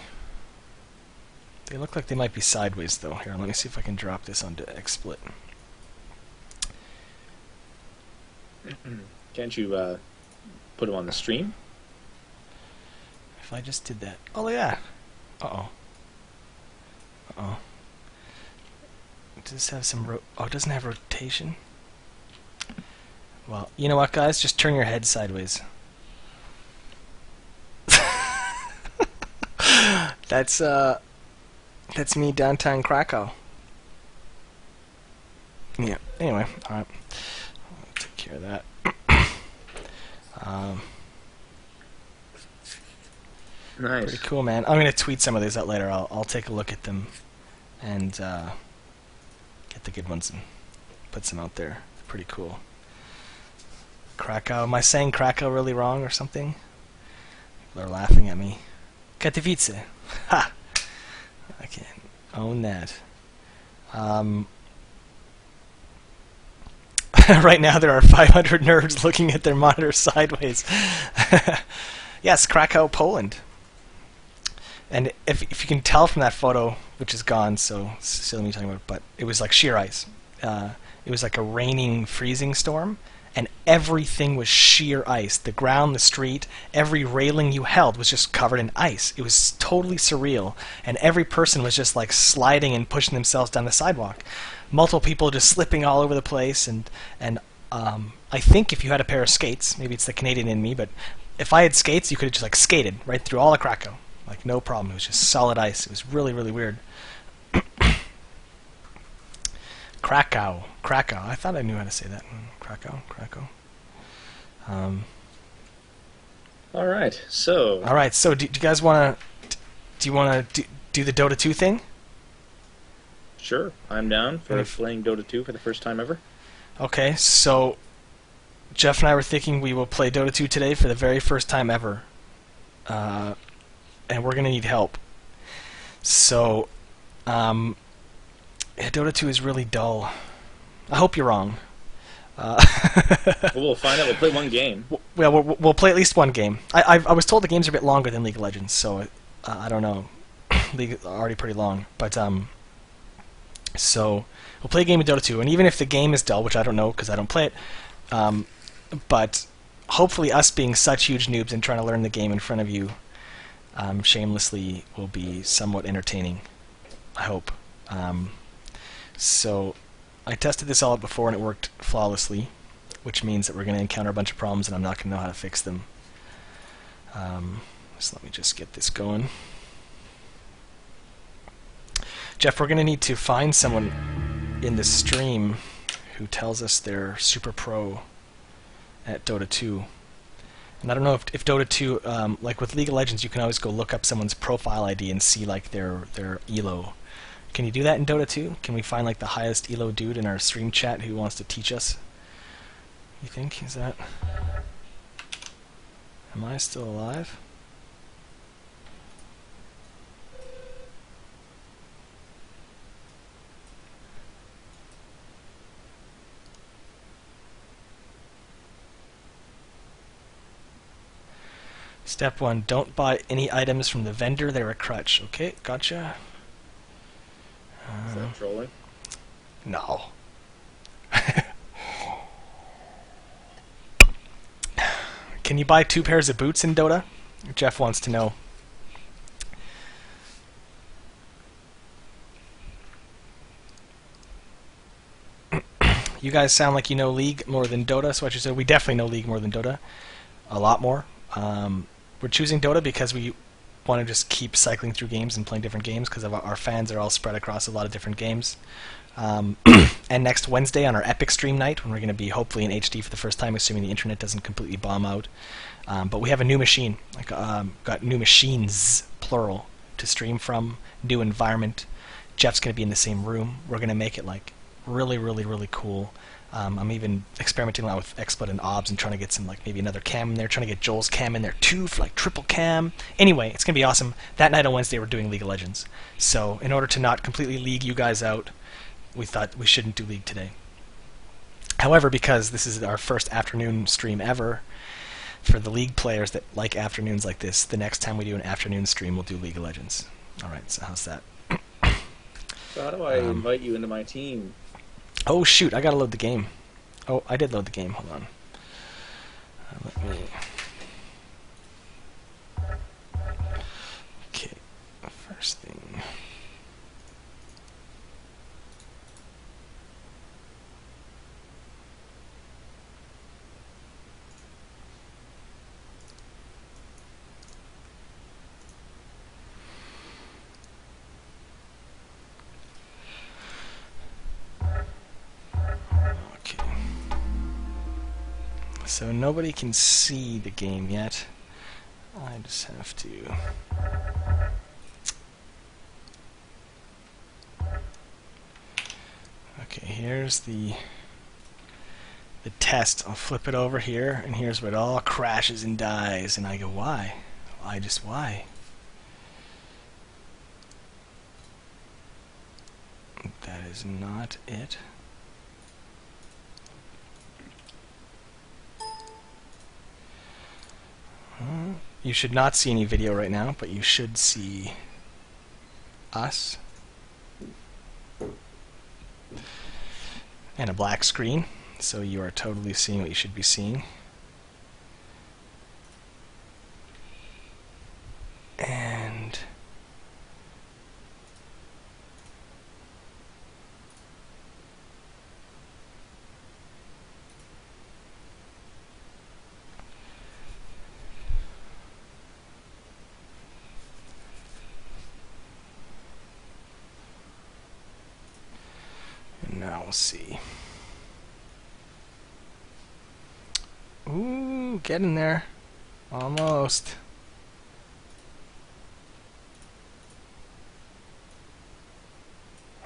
They look like they might be sideways, though. Here, let me see if I can drop this onto XSplit. Can't you put them on the stream? If I just did that. Oh, yeah. Uh-oh. Uh-oh. Does this have some oh, it doesn't have rotation? Well, you know what, guys? Just turn your head sideways. That's me downtown Krakow. Yeah, anyway, alright. I'll take care of that. Nice. Pretty cool, man. I'm going to tweet some of these out later. I'll take a look at them and get the good ones and put some out there. Pretty cool. Krakow. Am I saying Krakow really wrong or something? People are laughing at me. Katowice. Ha! I can't own that. Right now there are 500 nerds looking at their monitors sideways. Yes, Krakow, Poland. And if you can tell from that photo, which is gone, so silly me talking about it, but it was like sheer ice. It was like a raining, freezing storm, and everything was sheer ice. The ground, the street, every railing you held was just covered in ice. It was totally surreal, and every person was just like sliding and pushing themselves down the sidewalk. Multiple people just slipping all over the place, and I think if you had a pair of skates, maybe it's the Canadian in me, but if I had skates, you could have just like skated right through all of Krakow. Like, no problem. It was just solid ice. It was really, really weird. Krakow. I thought I knew how to say that. Krakow. All right. So, do you guys want to... Do you want to do the Dota 2 thing? Sure, I'm down for If- playing Dota 2 for the first time ever. Okay, so Geoff and I were thinking we will play Dota 2 today for the very first time ever. And we're going to need help. So, yeah, Dota 2 is really dull. I hope you're wrong. Well, we'll find out. We'll play one game. Well, we'll play at least one game. I was told the games are a bit longer than League of Legends, so I don't know. League are already pretty long, but so we'll play a game of Dota 2, and even if the game is dull, which I don't know because I don't play it, but hopefully us being such huge noobs and trying to learn the game in front of you shamelessly will be somewhat entertaining. I hope. So I tested this all out before and it worked flawlessly, which means that we're going to encounter a bunch of problems and I'm not going to know how to fix them. So let me just get this going. Geoff, we're going to need to find someone in the stream who tells us they're super pro at Dota 2. And I don't know if Dota 2, like with League of Legends, you can always go look up someone's profile ID and see like their elo. Can you do that in Dota 2? Can we find like the highest elo dude in our stream chat who wants to teach us? You think? Is that... Am I still alive? Step 1, don't buy any items from the vendor, they're a crutch. Okay, gotcha. Is that trolling? No. Can you buy 2 pairs of boots in Dota? Geoff wants to know. You guys sound like you know League more than Dota, so what you said, we definitely know League more than Dota. A lot more. We're choosing Dota because we want to just keep cycling through games and playing different games because our fans are all spread across a lot of different games. And next Wednesday on our Epic stream night, when we're going to be hopefully in HD for the first time, assuming the internet doesn't completely bomb out. But we have a new machine, like got new machines, plural, to stream from, new environment. Geoff's going to be in the same room. We're going to make it like really, really, really cool. I'm even experimenting a lot with XSplit and OBS and trying to get some, like, maybe another cam in there, trying to get Joel's cam in there too for like triple cam. Anyway, it's going to be awesome. That night on Wednesday we're doing League of Legends. So in order to not completely league you guys out, we thought we shouldn't do League today. However, because this is our first afternoon stream ever, for the League players that like afternoons like this, the next time we do an afternoon stream we'll do League of Legends. Alright, so how's that? So how do I invite you into my team? Oh shoot, I gotta load the game. Oh, I did load the game, hold on. Let me... Okay, first thing... So nobody can see the game yet. I just have to... Okay, here's the test. I'll flip it over here, and here's where it all crashes and dies. And I go, why? Why? That is not it. You should not see any video right now, but you should see us. And a black screen, so you are totally seeing what you should be seeing. And... now we'll see. Ooh, get in there. Almost.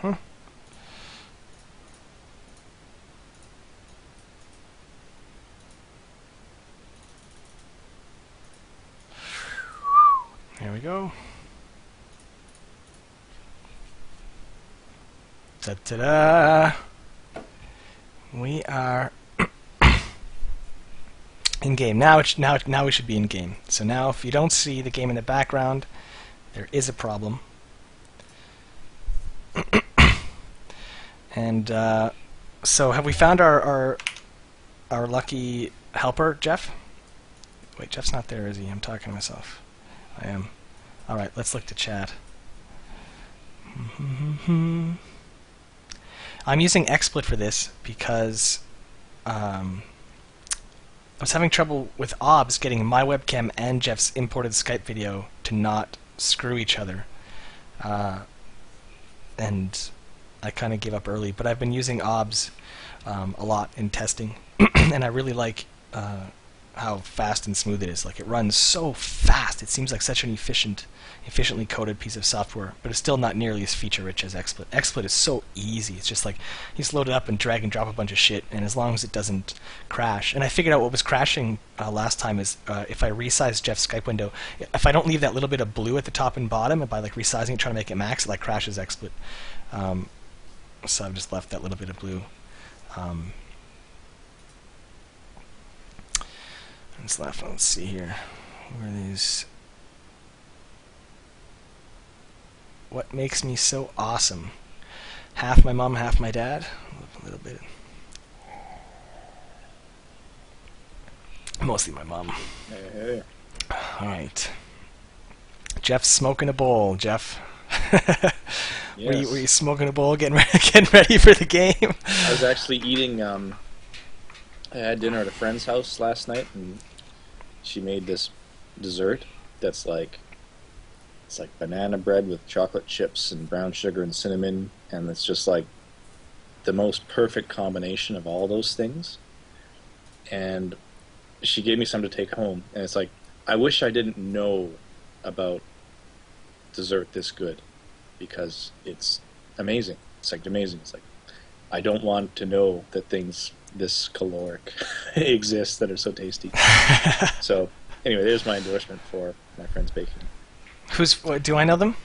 Huh. go. Ta-da! We are in game now. Now we should be in game. So now, if you don't see the game in the background, there is a problem. And so, have we found our lucky helper, Geoff? Wait, Jeff's not there, is he? I'm talking to myself. I am. All right, let's look to chat. I'm using XSplit for this because I was having trouble with OBS getting my webcam and Jeff's imported Skype video to not screw each other. And I kind of gave up early, but I've been using OBS a lot in testing, and I really like how fast and smooth it is. Like, it runs so fast. It seems like such an efficiently coded piece of software, but it's still not nearly as feature-rich as XSplit. XSplit is so easy. It's just like, you just load it up and drag and drop a bunch of shit, and as long as it doesn't crash. And I figured out what was crashing last time is if I resize Jeff's Skype window, if I don't leave that little bit of blue at the top and bottom, and by like resizing it, trying to make it max, it like crashes XSplit. So I've just left that little bit of blue. Let's see here. Where are these? What makes me so awesome? Half my mom, half my dad. A little bit. Mostly my mom. Hey. All right. Jeff's smoking a bowl. Jeff. Yes. Were you smoking a bowl, getting ready for the game? I was actually eating. I had dinner at a friend's house last night, and she made this dessert that's like, it's like banana bread with chocolate chips and brown sugar and cinnamon, and it's just like the most perfect combination of all those things. And she gave me some to take home, and it's like, I wish I didn't know about dessert this good, because it's amazing. It's like amazing. It's like, I don't want to know that things this caloric exist that are so tasty. So anyway, there's my endorsement for my friend's baking. Do I know them?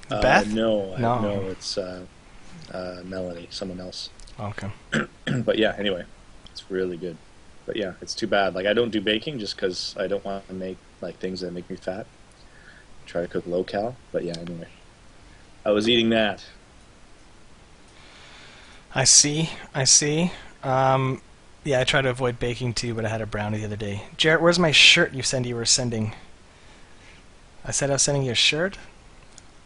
Beth? No, it's Melanie, someone else. Okay. But yeah, anyway, it's really good. But yeah, it's too bad. Like, I don't do baking just because I don't want to make like things that make me fat. Try to cook low cal. But yeah, anyway, I was eating that. I see. Yeah, I try to avoid baking too, but I had a brownie the other day. Jarett, where's my shirt you said you were sending? I said I was sending you a shirt?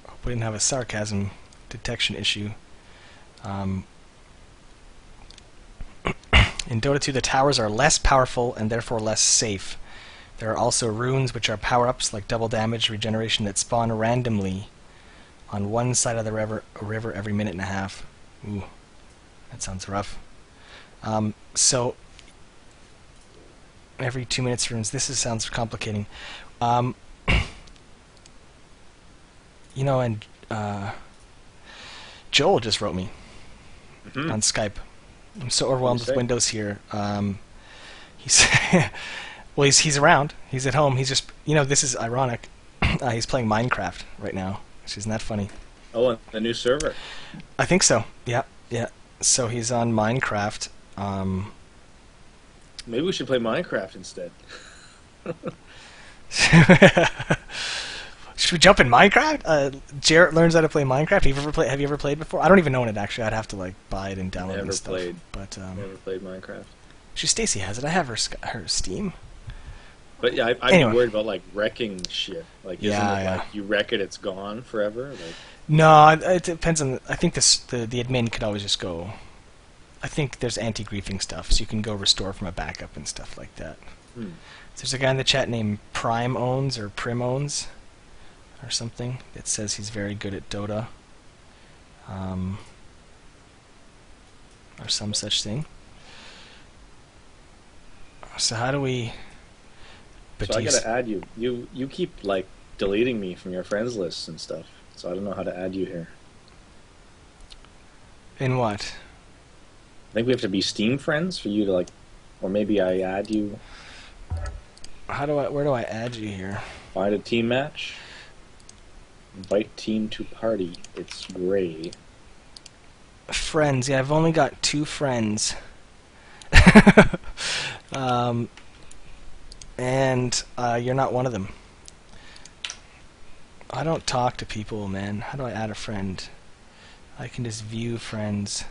Hope we didn't have a sarcasm detection issue. In Dota 2, the towers are less powerful and therefore less safe. There are also runes which are power-ups like double damage regeneration that spawn randomly on one side of the river every minute and a half. Ooh, that sounds rough. So every 2 minutes runes. Sounds complicating. You know, and Joel just wrote me on Skype. I'm so overwhelmed with Windows here. He's well, he's around. He's at home. He's just, this is ironic. He's playing Minecraft right now, which isn't that funny. Oh, and the new server. I think so. Yeah. So he's on Minecraft. Maybe we should play Minecraft instead. Should we jump in Minecraft? Jarett learns how to play Minecraft. Have you ever played before? I don't even own it, actually. I'd have to like buy it and download it and stuff. Never played Minecraft. Stacy has it. I have her Steam. But yeah, I'd be worried about like wrecking shit. Like, isn't it like you wreck it, it's gone forever? Like, no, it depends on. I think the admin could always just go. I think there's anti-griefing stuff, so you can go restore from a backup and stuff like that. So there's a guy in the chat named Prime Owns or Prim Owns or something that says he's very good at Dota, or some such thing. So how do we? So I gotta add you. You keep like deleting me from your friends lists and stuff. So I don't know how to add you here. In what? I think we have to be Steam friends for you to like, or maybe I add you. Where do I add you here? Find a team match. Invite team to party. It's gray. Friends. Yeah, I've only got 2 friends. And you're not one of them. I don't talk to people, man. How do I add a friend? I can just view friends.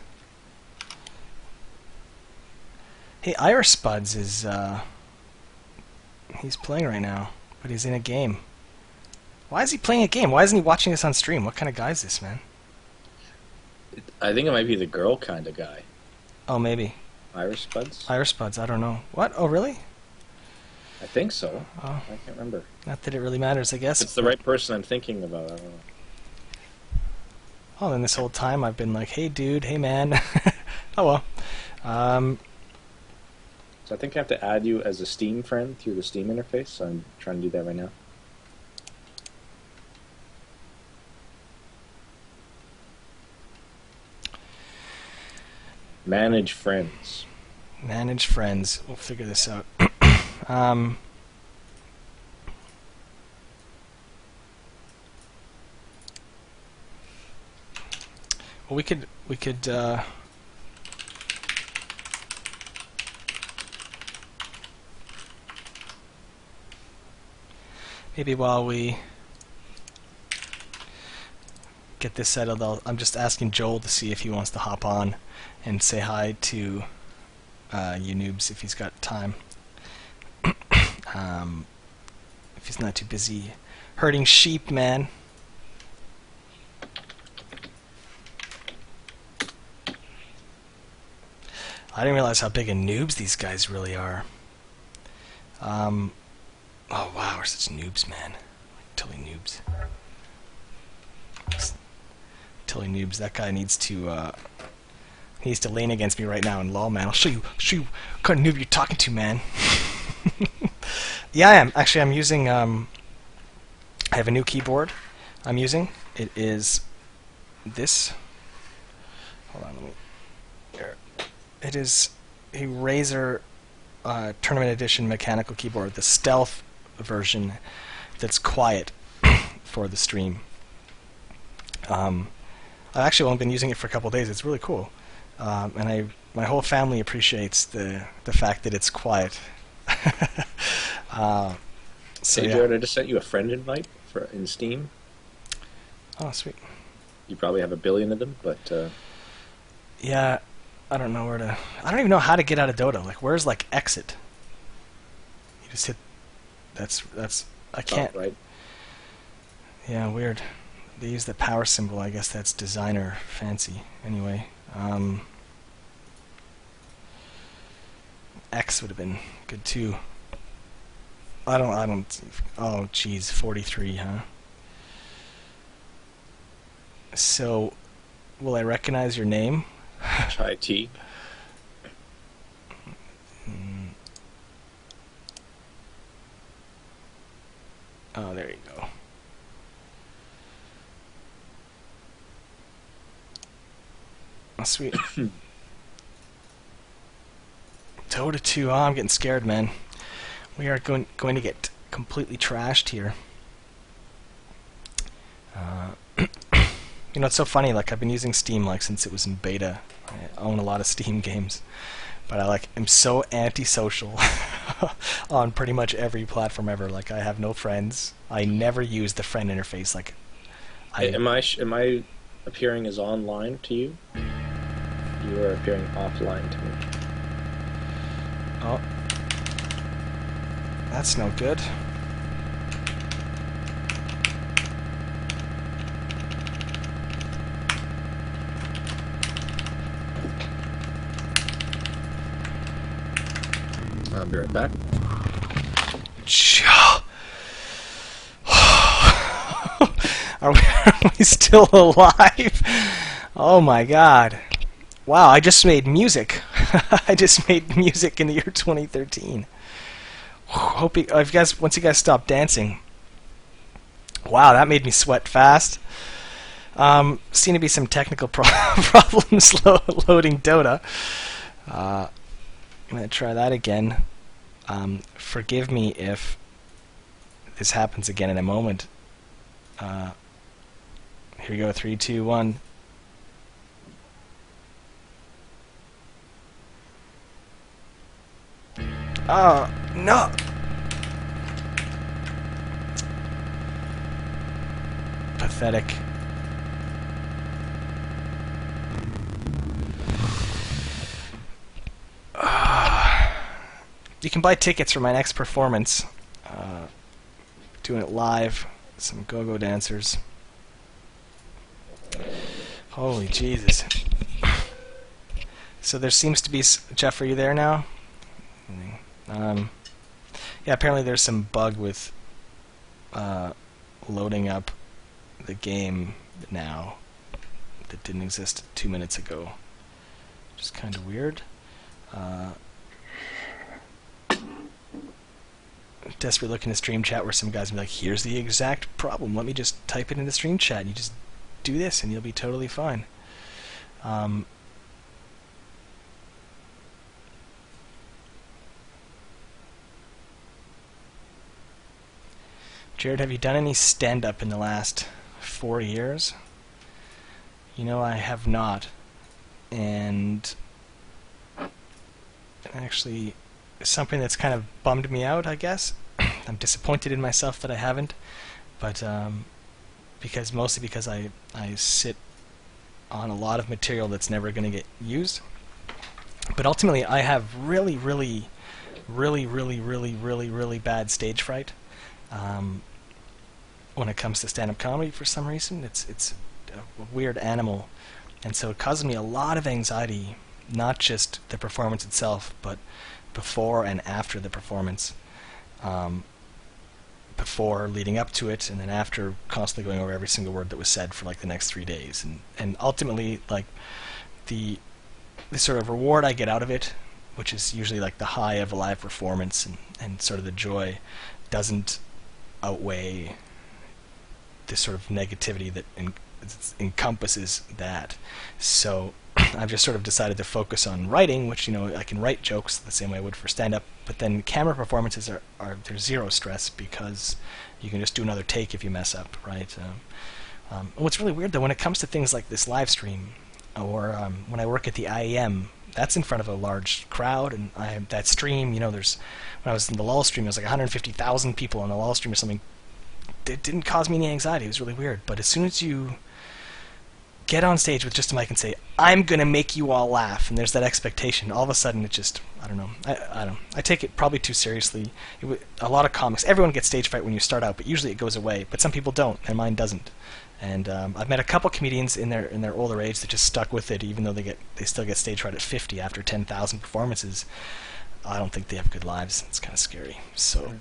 Hey, Irish Spuds is, he's playing right now, but he's in a game. Why is he playing a game? Why isn't he watching this on stream? What kind of guy is this, man? I think it might be the girl kind of guy. Oh, maybe. Irish Spuds? Irish Spuds, I don't know. What? Oh, really? I think so. Oh. I can't remember. Not that it really matters, I guess. It's the right person I'm thinking about. I don't know. Oh, then this whole time I've been like, hey, dude, hey, man. Oh, well. So I think I have to add you as a Steam friend through the Steam interface, so I'm trying to do that right now. Manage friends. Manage friends. We'll figure this out. Well, we could maybe while we get this settled, I'm just asking Joel to see if he wants to hop on and say hi to you noobs if he's got time. If he's not too busy herding sheep, man. I didn't realize how big of noobs these guys really are. Oh wow, we're such noobs, man. Like, totally noobs. Totally noobs. That guy needs to lane against me right now in LOL, man. I'll show you what kind of noob you're talking to, man. Yeah, I am. Actually, I'm using, I have a new keyboard I'm using. It is this. Hold on, let me... Here. It is a Razer Tournament Edition mechanical keyboard, the stealth version that's quiet for the stream. I've actually only been using it for a couple of days. It's really cool. And my whole family appreciates the fact that it's quiet. So hey, yeah. Jared, I just sent you a friend invite in Steam. Oh, sweet. You probably have a billion of them, but... Yeah, I don't know where to... I don't even know how to get out of Dota. Like, where's, like, exit? You just hit... That's... I can't... Oh, right. Yeah, weird. They use the power symbol. I guess that's designer fancy. Anyway, X would have been good too. I don't. Oh, geez, 43, huh? So, will I recognize your name? Try T. Oh, there you go. Oh, sweet. Dota 2. Oh, I'm getting scared, man. We are going to get completely trashed here. You know, it's so funny. Like, I've been using Steam like since it was in beta. I own a lot of Steam games, but I am so antisocial on pretty much every platform ever. Like, I have no friends. I never use the friend interface. Like, Am I appearing as online to you? You are appearing offline to me. Oh, that's no good. I'll be right back. Are we still alive? Oh my god. Wow, I just made music. I just made music in the year 2013. Hope you guys, once you guys stop dancing. Wow, that made me sweat fast. Seem to be some technical problems loading Dota. I'm going to try that again. Forgive me if this happens again in a moment. Here we go. 3, 2, 1. Oh, no! Pathetic. You can buy tickets for my next performance. Doing it live. Some go-go dancers. Holy Jesus. So there seems to be... Geoff, are you there now? Yeah, apparently there's some bug with loading up the game now that didn't exist 2 minutes ago. Which is kind of weird. Desperately looking at stream chat where some guys will be like, here's the exact problem, let me just type it in the stream chat and you just do this and you'll be totally fine. Jarett, have you done any stand-up in the last 4 years? You know, I have not. And actually, something that's kind of bummed me out, I guess. I'm disappointed in myself that I haven't, but mostly because I sit on a lot of material that's never going to get used. But ultimately, I have really bad stage fright. When it comes to stand-up comedy, for some reason, it's a weird animal, and so it causes me a lot of anxiety, not just the performance itself, but before and after the performance. Before, leading up to it, and then after, constantly going over every single word that was said for like the next 3 days, and ultimately, like the sort of reward I get out of it, which is usually like the high of a live performance and sort of the joy, doesn't outweigh this sort of negativity that encompasses that. So I've just sort of decided to focus on writing, which, you know, I can write jokes the same way I would for stand-up, but then camera performances there's zero stress because you can just do another take if you mess up, right? What's really weird, though, when it comes to things like this live stream, or when I work at the IEM, that's in front of a large crowd, and that stream, you know, when I was in the LOL stream, there was like 150,000 people on the LOL stream or something. It didn't cause me any anxiety. It was really weird. But as soon as you get on stage with just a mic and say, I'm going to make you all laugh, and there's that expectation, all of a sudden it just, I don't know. I don't know. I take it probably too seriously. A lot of comics, everyone gets stage fright when you start out, but usually it goes away. But some people don't, and mine doesn't. And I've met a couple comedians in their older age that just stuck with it, even though they still get stage fright at 50 after 10,000 performances. I don't think they have good lives. It's kind of scary. So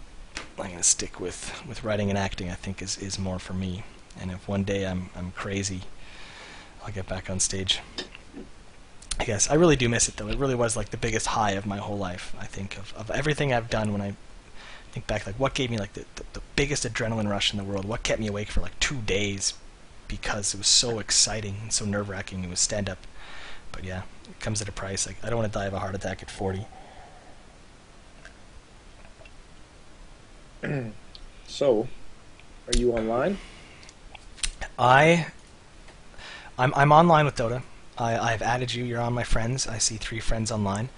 I'm going to stick with writing and acting. I think is more for me. And if one day I'm crazy, I'll get back on stage. I guess I really do miss it, though. It really was like the biggest high of my whole life. I think of everything I've done. When I think back, like what gave me like the biggest adrenaline rush in the world. What kept me awake for like 2 days. Because it was so exciting and so nerve-wracking. It was stand-up. But yeah, it comes at a price. Like, I don't want to die of a heart attack at 40. So, are you online? I'm online with Dota. I've added you. You're on my friends. I see 3 friends online.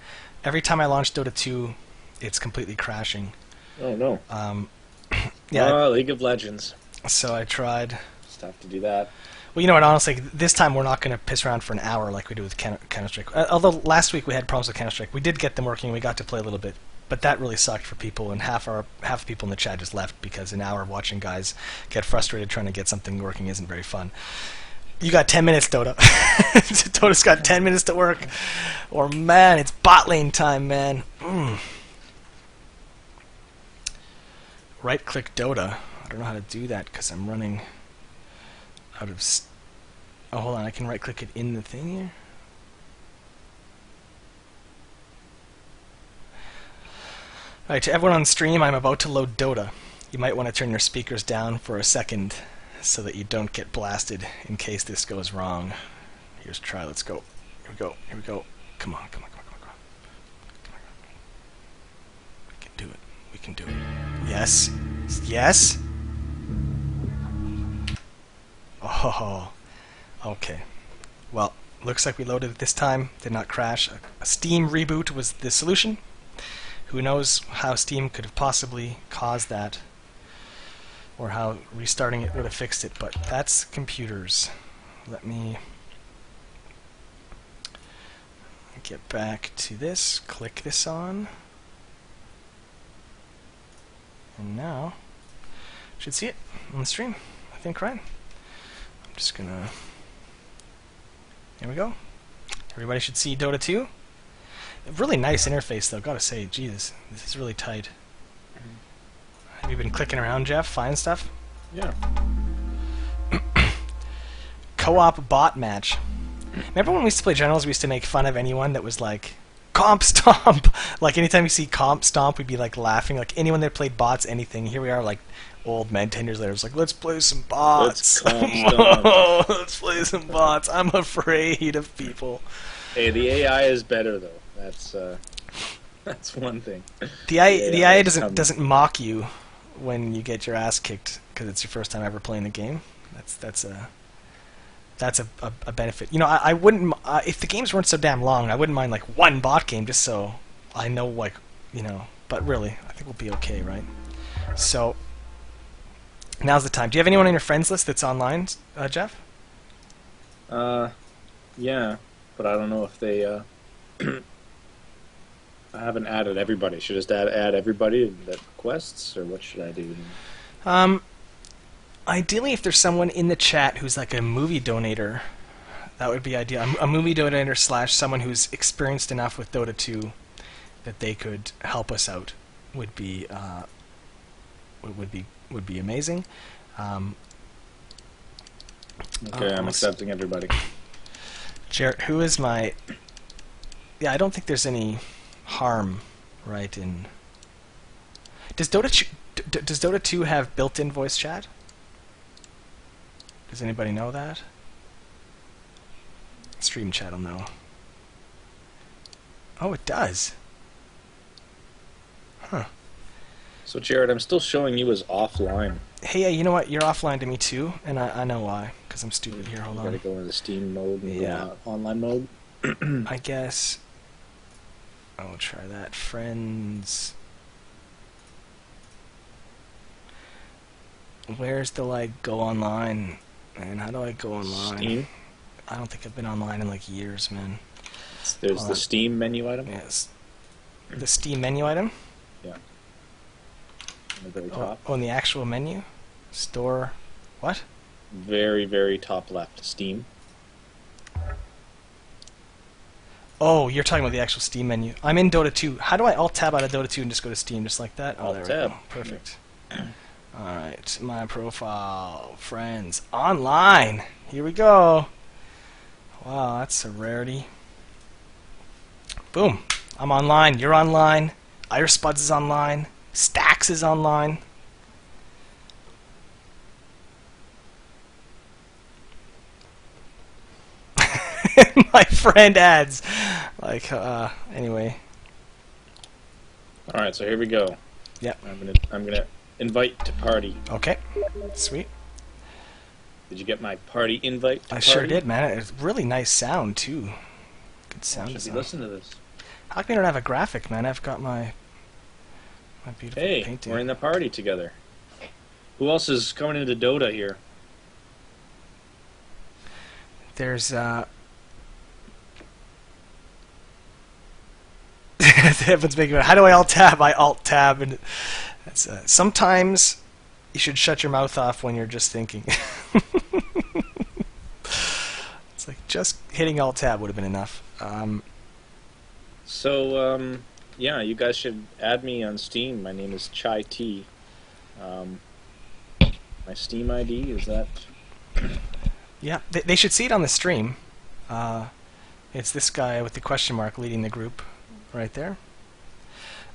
Every time I launch Dota 2, it's completely crashing. Oh, no. Yeah. League of Legends. So I tried... Have to do that. Well, you know what, honestly, this time we're not going to piss around for an hour like we do with Counter-Strike. Although last week we had problems with Counter-Strike. We did get them working, we got to play a little bit, but that really sucked for people, and half the people in the chat just left because an hour of watching guys get frustrated trying to get something working isn't very fun. You got 10 minutes, Dota. Dota's got 10 minutes to work. Or, man, it's bot lane time, man. Right-click Dota. I don't know how to do that because I'm running... out of... Oh, hold on, I can right-click it in the thing here? Alright, to everyone on stream, I'm about to load Dota. You might want to turn your speakers down for a second so that you don't get blasted in case this goes wrong. Here's a try, let's go. Here we go, here we go. Come on, come on, come on, come on. Come on. We can do it, we can do it. Yes, yes! Oh, Okay. Well, looks like we loaded it this time. Did not crash. A Steam reboot was the solution. Who knows how Steam could have possibly caused that, or how restarting it would have fixed it, but that's computers. Let me get back to this, click this on, and now should see it on the stream, I think, right? I'm just gonna, there we go. Everybody should see Dota 2. A really nice interface though, gotta say, Jesus, this is really tight. Have you been clicking around, Geoff, find stuff? Yeah. Co-op bot match. Remember when we used to play Generals, we used to make fun of anyone that was like, Comp Stomp! Like, anytime we see Comp Stomp, we'd be like laughing. Like, anyone that played bots, anything. Here we are, like, old men, 10 years later. It's like, let's play some bots. Let's play some bots. I'm afraid of people. Hey, the AI is better, though. That's one thing. The AI doesn't mock you when you get your ass kicked because it's your first time ever playing the game. That's a benefit. You know, I wouldn't if the games weren't so damn long, I wouldn't mind like one bot game just so I know, like, you know. But really, I think we'll be okay, right? So now's the time. Do you have anyone on your friends list that's online, Geoff? Yeah, but I don't know if they. I haven't added everybody. Should I just add everybody that requests, or what should I do? Ideally, if there's someone in the chat who's like a movie donator, that would be ideal. A movie donator / someone who's experienced enough with Dota 2 that they could help us out would be amazing. Okay, I'm accepting everybody. Jarett, who is my? Yeah, I don't think there's any harm, right? In does Dota 2 have built-in voice chat? Does anybody know that? Stream chat will know. Oh, it does. Huh. So, Jarett, I'm still showing you as offline. Hey, yeah, you know what? You're offline to me too, and I know why. Because I'm stupid here. Hold on. Gotta go into Steam mode and Yeah. go online mode. I guess I'll try that. Friends. Where's the, like, go online? Man, how do I go online? Steam? I don't think I've been online in like years, man. There's Hold the on. Steam menu item. Yes. The Steam menu item? Yeah. On the very top. Oh, in the actual menu? Store. What? Very, very top left. Steam. Oh, you're talking about the actual Steam menu. I'm in Dota 2. How do I alt-tab out of Dota 2 and just go to Steam just like that? Oh, there we Alt-tab. go. Perfect. Alright, my profile, friends, online. Here we go. Wow, that's a rarity. Boom. I'm online. You're online. Spuds is online. Stacks is online. My friend adds. Like, anyway. All right, so here we go. Yep. I'm gonna invite to party. Okay. Sweet. Did you get my party invite? To I party? sure did, man. It's really nice sound too. Good sound Should design. be listen to this. How come I don't have a graphic, man? I've got my beautiful Hey, painting. we're in the party together. Who else is coming into Dota here? There's Evan's making. How do I alt tab? I alt tab, and that's sometimes you should shut your mouth off when you're just thinking. It's like just hitting alt tab would have been enough. Yeah, you guys should add me on Steam. My name is Chai T. My Steam ID is that. Yeah, they should see it on the stream. It's this guy with the question mark leading the group, right there.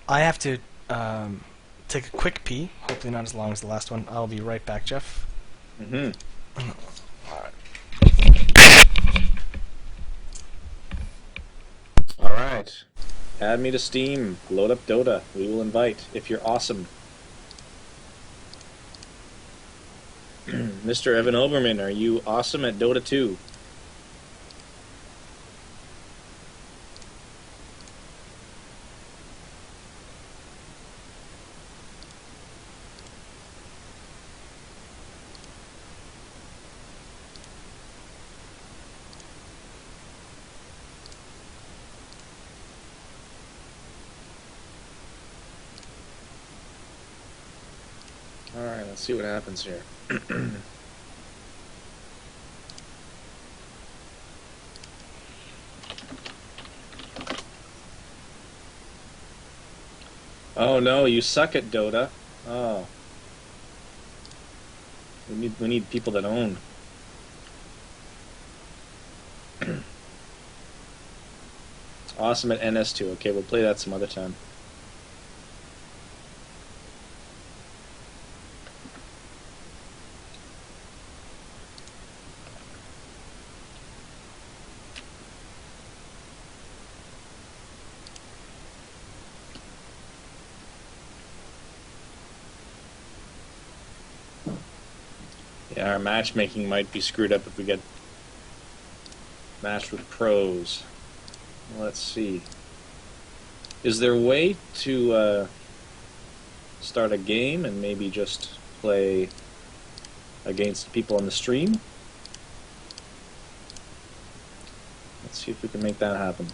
I have to take a quick pee. Hopefully not as long as the last one. I'll be right back, Geoff. Mm-hmm. All right. Add me to Steam. Load up Dota. We will invite if you're awesome. Mr. Evan Oberman, are you awesome at Dota 2? Alright, let's see what happens here. Oh no, you suck at Dota. Oh. We need people that own. Awesome at NS2. Okay, we'll play that some other time. Yeah, our matchmaking might be screwed up if we get matched with pros. Let's see. Is there a way to start a game and maybe just play against people on the stream? Let's see if we can make that happen.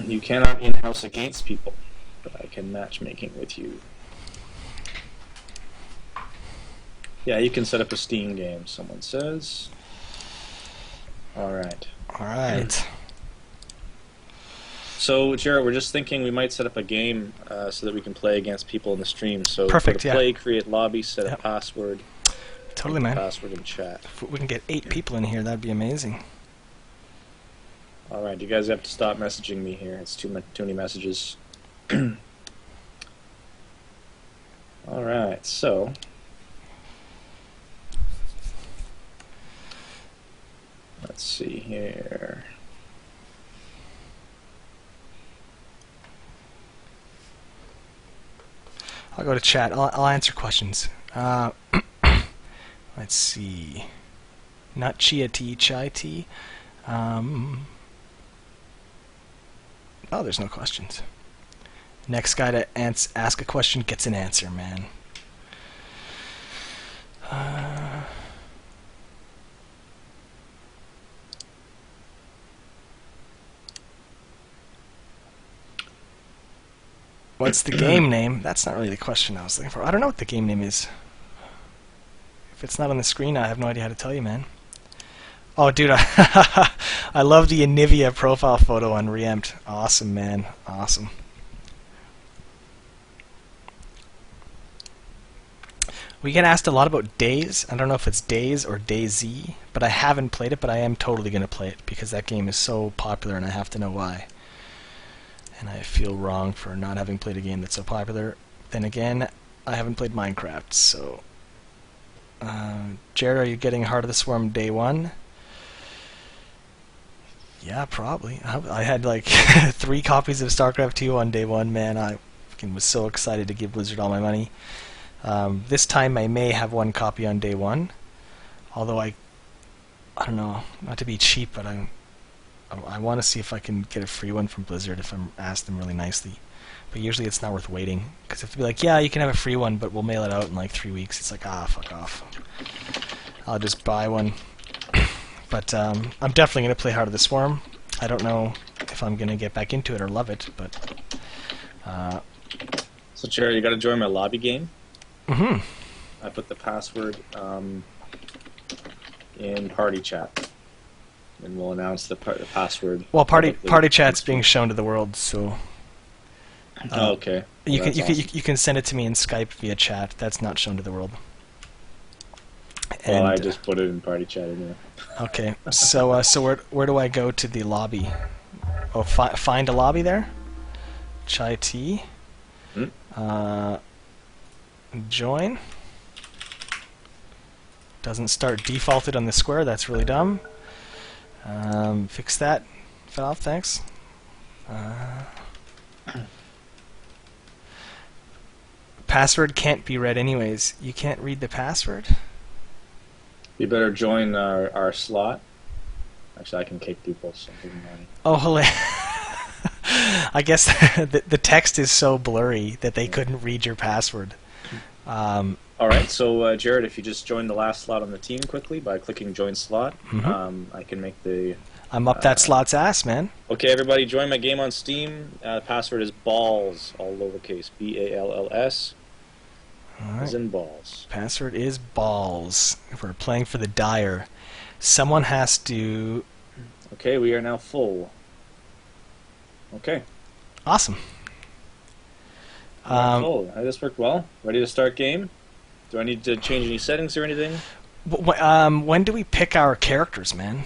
You cannot in-house against people, but I can matchmaking with you. Yeah, you can set up a Steam game, someone says. Alright. Alright. So, Jarett, we're just thinking we might set up a game so that we can play against people in the stream. So, Perfect, go to play, create lobby, set a password. Totally, man. Password in chat. If we can get 8 people in here, that'd be amazing. Alright, you guys have to stop messaging me here. It's too many messages. Alright, so... let's see here. I'll go to chat. I'll answer questions. Let's see. Not chia tea, chai tea. Oh, there's no questions. Next guy to ask a question gets an answer, man. What's the game name? That's not really the question I was looking for. I don't know what the game name is. If it's not on the screen, I have no idea how to tell you, man. Oh, dude, I love the Anivia profile photo on Reamped. Awesome, man. Awesome. We get asked a lot about Days. I don't know if it's Days or DayZ, but I haven't played it, but I am totally going to play it because that game is so popular and I have to know why. And I feel wrong for not having played a game that's so popular. Then again, I haven't played Minecraft, so... Jarett, are you getting Heart of the Swarm day 1? Yeah, probably. I had like 3 copies of StarCraft 2 on day 1, man. I was so excited to give Blizzard all my money. This time I may have 1 copy on day 1. Although I don't know, not to be cheap, but I want to see if I can get a free one from Blizzard if I'm asked them really nicely. But usually it's not worth waiting, because if they be like, yeah, you can have a free one, but we'll mail it out in like 3 weeks, it's like, ah, fuck off. I'll just buy one. But I'm definitely going to play Heart of the Swarm. I don't know if I'm going to get back into it or love it, but... So, Jarett, you got to join my lobby game. Mm-hmm. I put the password in party chat. And we'll announce the password. Well, party chat's being shown to the world, so... oh, okay. You Well, you can send it to me in Skype via chat. That's not shown to the world. Well, And, I just put it in party chat anyway. Okay, so where do I go to the lobby? Oh, find a lobby there. Chai tea. Join. Doesn't start defaulted on the square. That's really dumb. Fix that. Valve, thanks. Password can't be read anyways. You can't read the password? You better join our slot. Actually, I can kick people. So it doesn't matter. Oh, hilarious. I guess the text is so blurry that they couldn't read your password. All right, so Jarett, if you just join the last slot on the team quickly by clicking join slot, I can make the... I'm up that slot's ass, man. Okay, everybody, join my game on Steam. Password is balls, all lowercase, BALLS, as in balls. Password is balls. If we're playing for the Dire, someone has to... Okay, we are now full. Okay. Awesome. Full. This worked well. Ready to start game? Do I need to change any settings or anything? When do we pick our characters, man?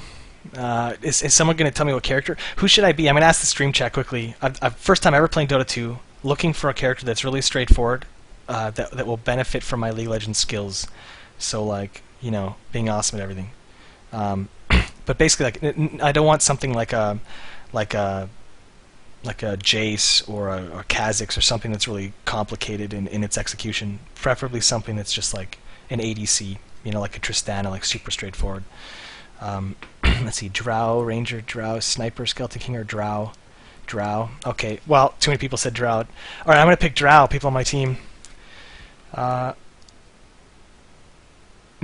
Is someone going to tell me what character? Who should I be? I'm going to ask the stream chat quickly. First time ever playing Dota 2, looking for a character that's really straightforward, that will benefit from my League of Legends skills. So, like, you know, being awesome at everything. But basically, like, I don't want something like a Jace or a Kha'Zix or something that's really complicated in its execution. Preferably something that's just like an ADC, you know, like a Tristana, like super straightforward. Let's see, Drow, Ranger, Drow, Sniper, Skeleton King, or Drow. Drow. Okay, well, too many people said Drow. Alright, I'm going to pick Drow, people on my team.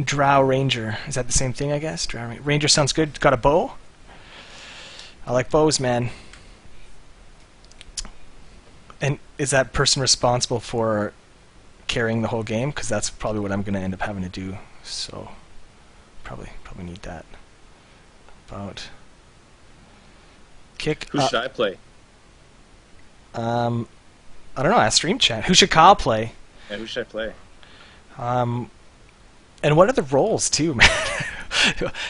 Drow, Ranger. Is that the same thing, I guess? Drow, Ranger sounds good. Got a bow? I like bows, man. And is that person responsible for carrying the whole game? Because that's probably what I'm going to end up having to do. So, probably need that. About kick. Who should I play? I don't know. Ask stream chat. Who should Cale play? Yeah, who should I play? And what are the roles too, man?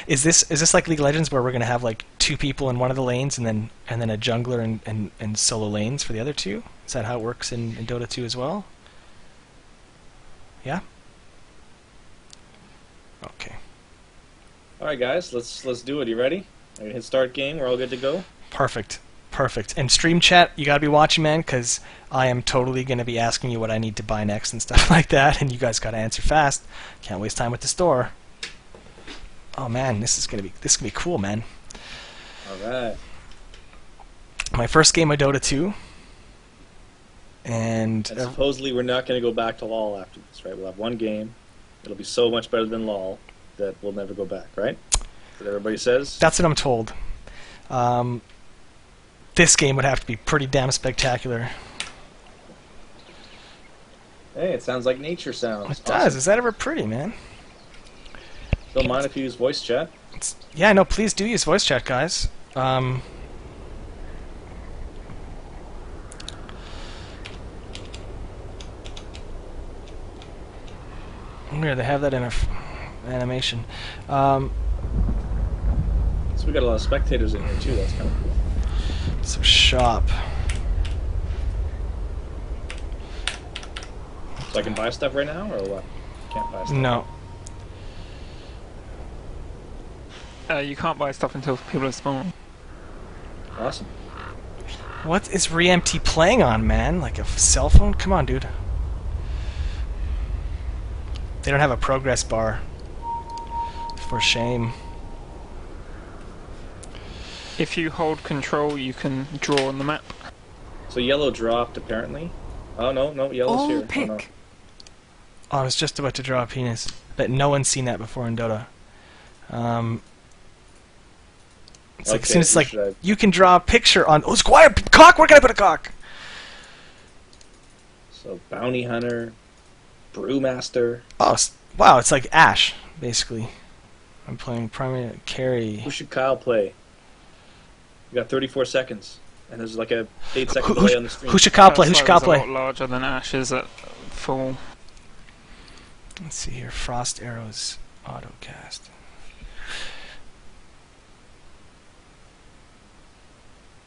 Is this like League of Legends where we're gonna have like 2 people in one of the lanes and then a jungler and solo lanes for the other 2? Is that how it works in Dota 2 as well? Yeah. Okay. All right, guys, let's do it. You ready? I hit start game. We're all good to go. Perfect. And stream chat, you gotta be watching, man, because I am totally gonna be asking you what I need to buy next and stuff like that, and you guys gotta answer fast. Can't waste time with the store. Oh man, this is gonna be cool, man. All right. My first game of Dota 2, and supposedly we're not gonna go back to LoL after this, right? We'll have one game. It'll be so much better than LoL that we'll never go back, right? That's what everybody says. That's what I'm told. This game would have to be pretty damn spectacular. Hey, it sounds like nature sounds. It does. Is that ever pretty, man? Don't mind if you use voice chat. Yeah, no, please do use voice chat, guys. Here, they have that in a animation. So we got a lot of spectators in here too. That's kind of cool. So shop. So I can buy stuff right now, or what? Can't buy stuff. No. You can't buy stuff until people are spawned. Awesome. What is Reempty playing on, man? Like a cell phone? Come on, dude. They don't have a progress bar. For shame. If you hold control, you can draw on the map. So yellow dropped, apparently. Oh, no, yellow's here. Pick. Oh, no. Oh, I was just about to draw a penis. But no one's seen that before in Dota. It's like, as soon as it's like, you can draw a picture on... Oh, Squire! Cock! Where can I put a cock? So, Bounty Hunter, Brewmaster. Oh, wow, it's like Ash, basically. I'm playing primary carry. Who should Cale play? You got 34 seconds, and there's like a 8-second delay on the stream. Who should Cale play? Who should Cale It's a lot play? larger than Ash's at full. Let's see here. Frost Arrows autocast.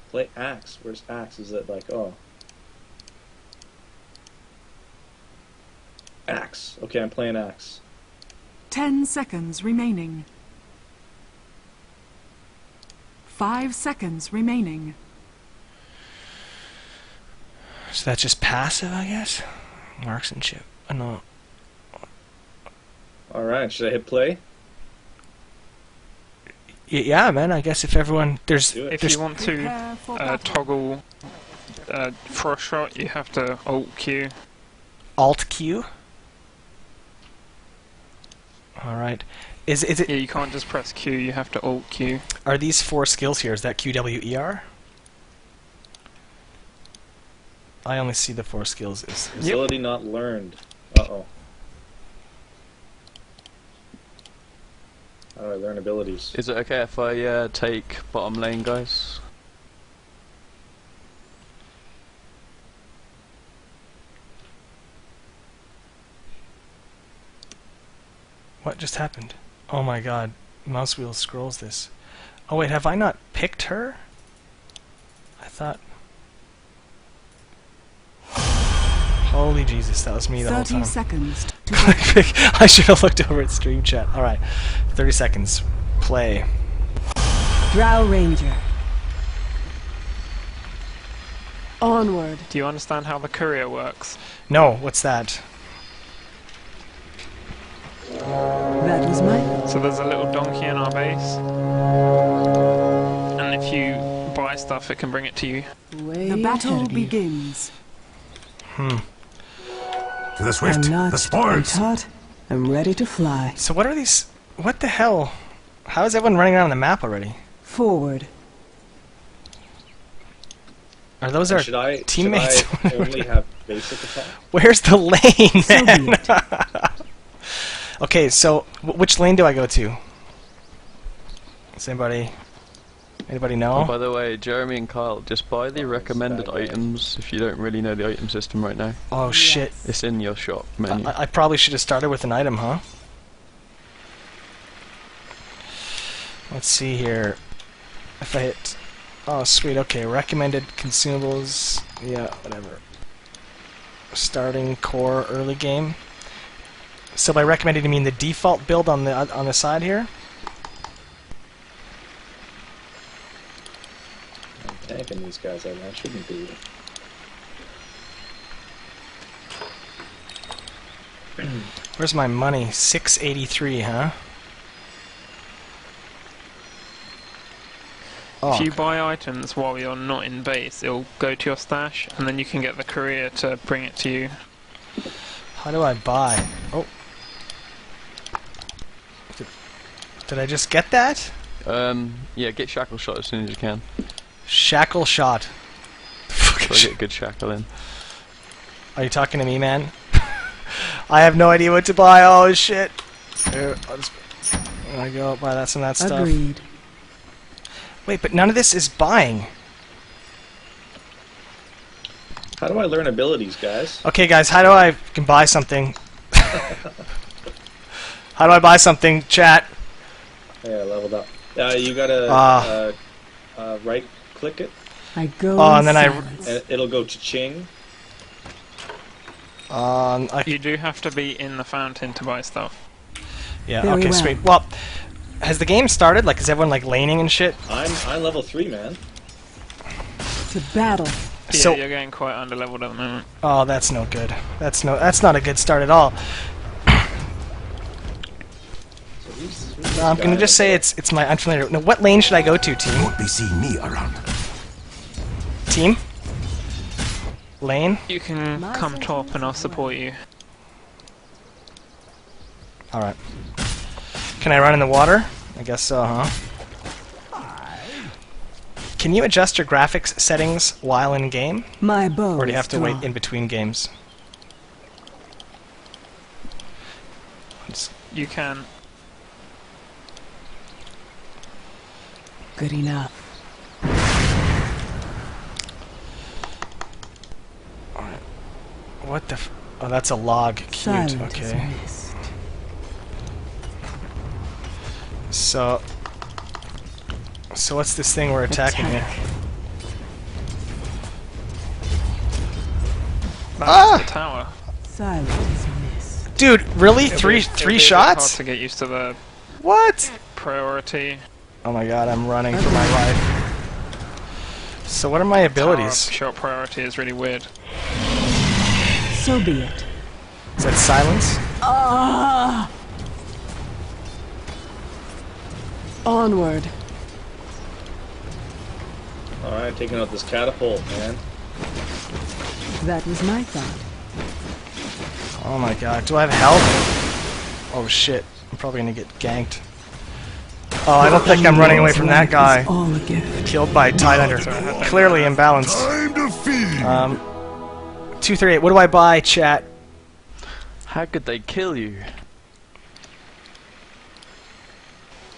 Play Axe. Where's Axe? Is it like, oh. Axe. Okay, I'm playing Axe. 10 seconds remaining. 5 seconds remaining. So that's just passive, I guess? Marksmanship. No. Alright, should I hit play? Yeah, man, I guess if everyone... If you want to toggle For a shot, you have to Alt Q. Alt Q. All right. Is it? Yeah, you can't just press Q. You have to Alt Q. Are these 4 skills here? Is that QWER? I only see the 4 skills. Ability not learned. Uh-oh. How do I learn abilities? Is it okay if I take bottom lane, guys? What just happened? Oh my god. Mouse wheel scrolls this. Oh wait, have I not picked her? I thought... Holy Jesus, that was me the whole 30 time. seconds. I should have looked over at stream chat. Alright, 30 seconds. Play. Drow Ranger. Onward. Do you understand how the courier works? No, what's that? That was my... So there's a little donkey in our base, and if you buy stuff, it can bring it to you. Way The battle ahead of you. begins. To the swift, I'm not the sports. taught. I'm ready to fly. So what are these... What the hell? How is everyone running around the map already? Forward. Are those our teammates? Should I only have basic attack? Where's the lane, So man? be it. Okay, so which lane do I go to? Does anybody know? Oh, by the way, Jeremy and Kyle, just buy the recommended items if you don't really know the item system right now. Oh shit. It's in your shop menu. I probably should have started with an item, huh? Let's see here. If I hit... Oh, sweet, okay. Recommended consumables. Yeah, whatever. Starting core early game. So by recommended, you mean the default build on the side here? I'm tanking these guys. I shouldn't be. Where's my money? 683, huh? If you buy items while you're not in base, it'll go to your stash, and then you can get the courier to bring it to you. How do I buy? Oh. Did I just get that? Yeah, get shackle shot as soon as you can. Shackle shot. Try to get a good shackle in. Are you talking to me, man? I have no idea what to buy. Oh shit! Here, I'm gonna go buy that some of that stuff. Agreed. Wait, but none of this is buying. How do I learn abilities, guys? Okay, guys, how do I can buy something? How do I buy something? Chat. Yeah, I leveled up. You gotta right-click it, I go Oh, in and then I- silence. and it'll go to Ching. You do have to be in the fountain to buy stuff. Yeah. Very Okay, well. sweet. Well, has the game started? Like, is everyone like laning and shit? I'm level 3, man. To battle. Yeah, So- you're getting quite underleveled at the moment. Oh, that's no good. That's not a good start at all. So who's I'm gonna just say it's my unfamiliar. No, what lane should I go to, team? Won't be seeing me around. Team? Lane? You can come top and I'll support you. Alright. Can I run in the water? I guess so, huh? Can you adjust your graphics settings while in game? My bow Or do you have is to wait drawn. in between games? You can. Good enough. What the oh, that's a log. Cute, Silent okay. as mist. So what's this thing we're attacking Attack. here? That's the tower. Silent as mist. Dude, really? It'll Three be a bit shots? hard to get used to the What? priority. Oh my god, I'm running for my life. So what are my abilities? Tower shot priority is really weird. So be it. Is that silence? Ah! Onward. Alright, taking out this catapult, man. That was my thought. Oh my god, do I have health? Oh shit, I'm probably gonna get ganked. Oh, I don't think I'm running away from that guy. All a gift. Killed by Tidelander. Clearly imbalanced. Time to feed. 238, what do I buy, chat? How could they kill you?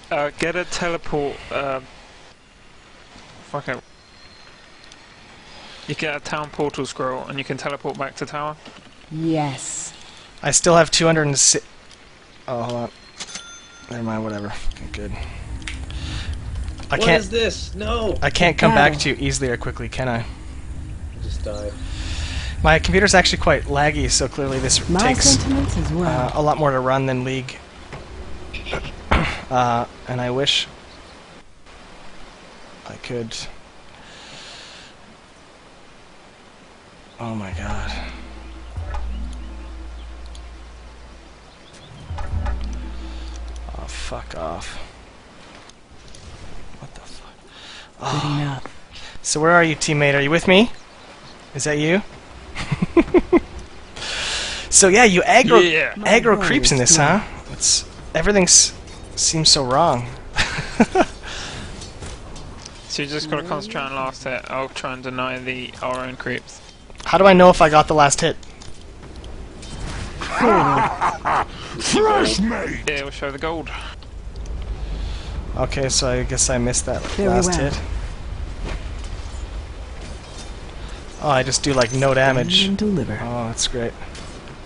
Get a teleport. Fuck it. You get a town portal scroll and you can teleport back to tower. Yes. I still have 206. Oh, hold on. Never mind, whatever. Good. I What can't. is this? No! I can't come back to you easily or quickly, can I? I just died. My computer's actually quite laggy, so clearly this My takes sentiments as well. a lot more to run than League. And I wish I could. Oh my god. Oh, fuck off. What the fuck? Good enough. So where are you, teammate? Are you with me? Is that you? So yeah, you aggro aggro creeps in this, huh? It's seems so wrong. So you just gotta concentrate on last hit. I'll try and deny our own creeps. How do I know if I got the last hit? Fresh meat. Yeah, we'll show the gold. Okay, so I guess I missed that Very last well. hit. Oh, I just do like no damage. And deliver. Oh, that's great.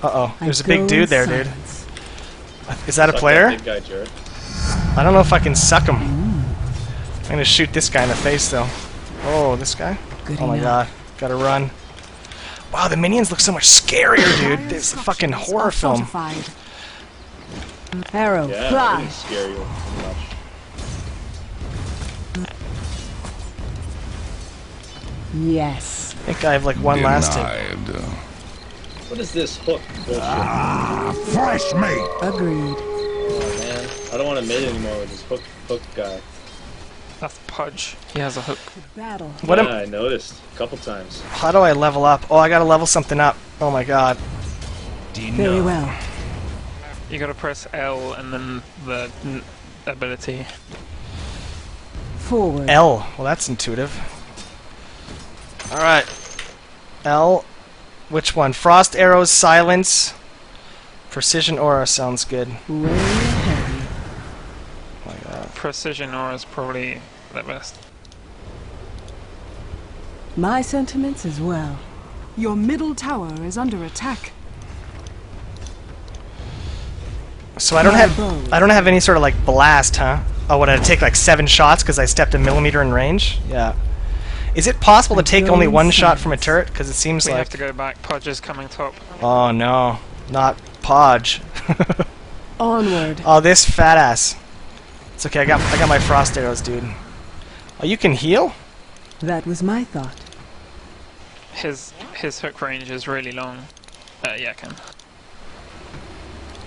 Uh-oh, I there's a go big in dude there, dude. silence. Is that a Suck player? That big guy, Jarett. I don't know if I can suck him. I'm gonna shoot this guy in the face, though. Oh, this guy? Good Oh my enough. god, gotta run. Wow, the minions look so much scarier, dude. This is a fucking horror film. Fortified. Arrow, Yeah, I fly. didn't scare you too much. Yes. I think I have like one last hit. Denied. What is this hook bullshit? Fresh meat. Agreed. Oh man, I don't want to mate anymore with this hook guy. That's Pudge. He has a hook. Battle. What Yeah, am? I noticed a couple times. How do I level up? Oh, I gotta level something up. Oh my god. Very well. You gotta press L and then the ability. Forward. L. Well, that's intuitive. Alright. L. Which one? Frost arrows, silence. Precision aura sounds good. Way ahead of you. Oh my god. Precision aura is probably the best. My sentiments as well. Your middle tower is under attack. So I don't have any sort of like blast, huh? Oh, what, did I take like 7 shots because I stepped a millimeter in range? Yeah. Is it possible to take only one shot from a turret? Because it seems We like... have to go back. Pudge is coming top. Oh no, not Podge. Onward. Oh, this fat ass. It's okay. I got my frost arrows, dude. Oh, you can heal? That was my thought. His hook range is really long. Yeah, I can.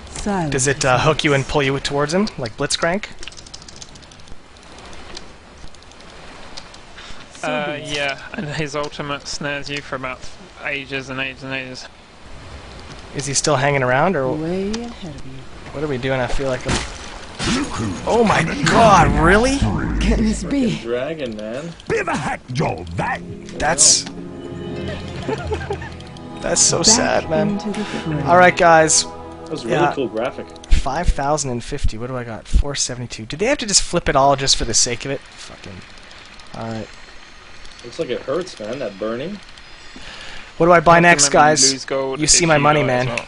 Silence. Does it hook you and pull you towards him like Blitzcrank? Yeah, and his ultimate snares you for about ages and ages and ages. Is he still hanging around, or Way ahead of you. what are we doing? I feel like I'm... Oh my god, really? Can this be? Dragon, man. Be the heck, Joel. That. That's... That's so sad, man. Into the fray. Alright, guys. That was a really Yeah. cool graphic. 5,050. What do I got? 472. Did they have to just flip it all just for the sake of it? Fucking... Alright. Looks like it hurts, man, that burning. What do I buy Have to next, remember guys? lose gold You see if my you money, die as man. well.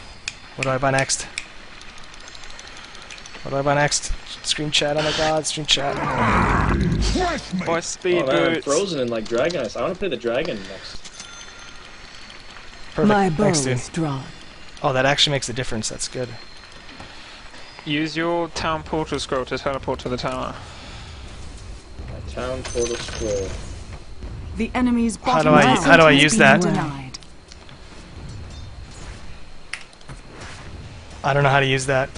What do I buy next? What do I buy next? Stream chat, oh my god, stream chat. Fresh meat. Boy, speed Oh man, I'm boots. frozen in like Dragon Ice. I want to play the Dragon next. Perfect. My bow Thanks, dude. is drawn. Oh, that actually makes a difference. That's good. Use your town portal scroll to teleport to the tower. My town portal scroll. The enemy's How bottom do I- tower how do I has use been that? denied. I don't know how to use that.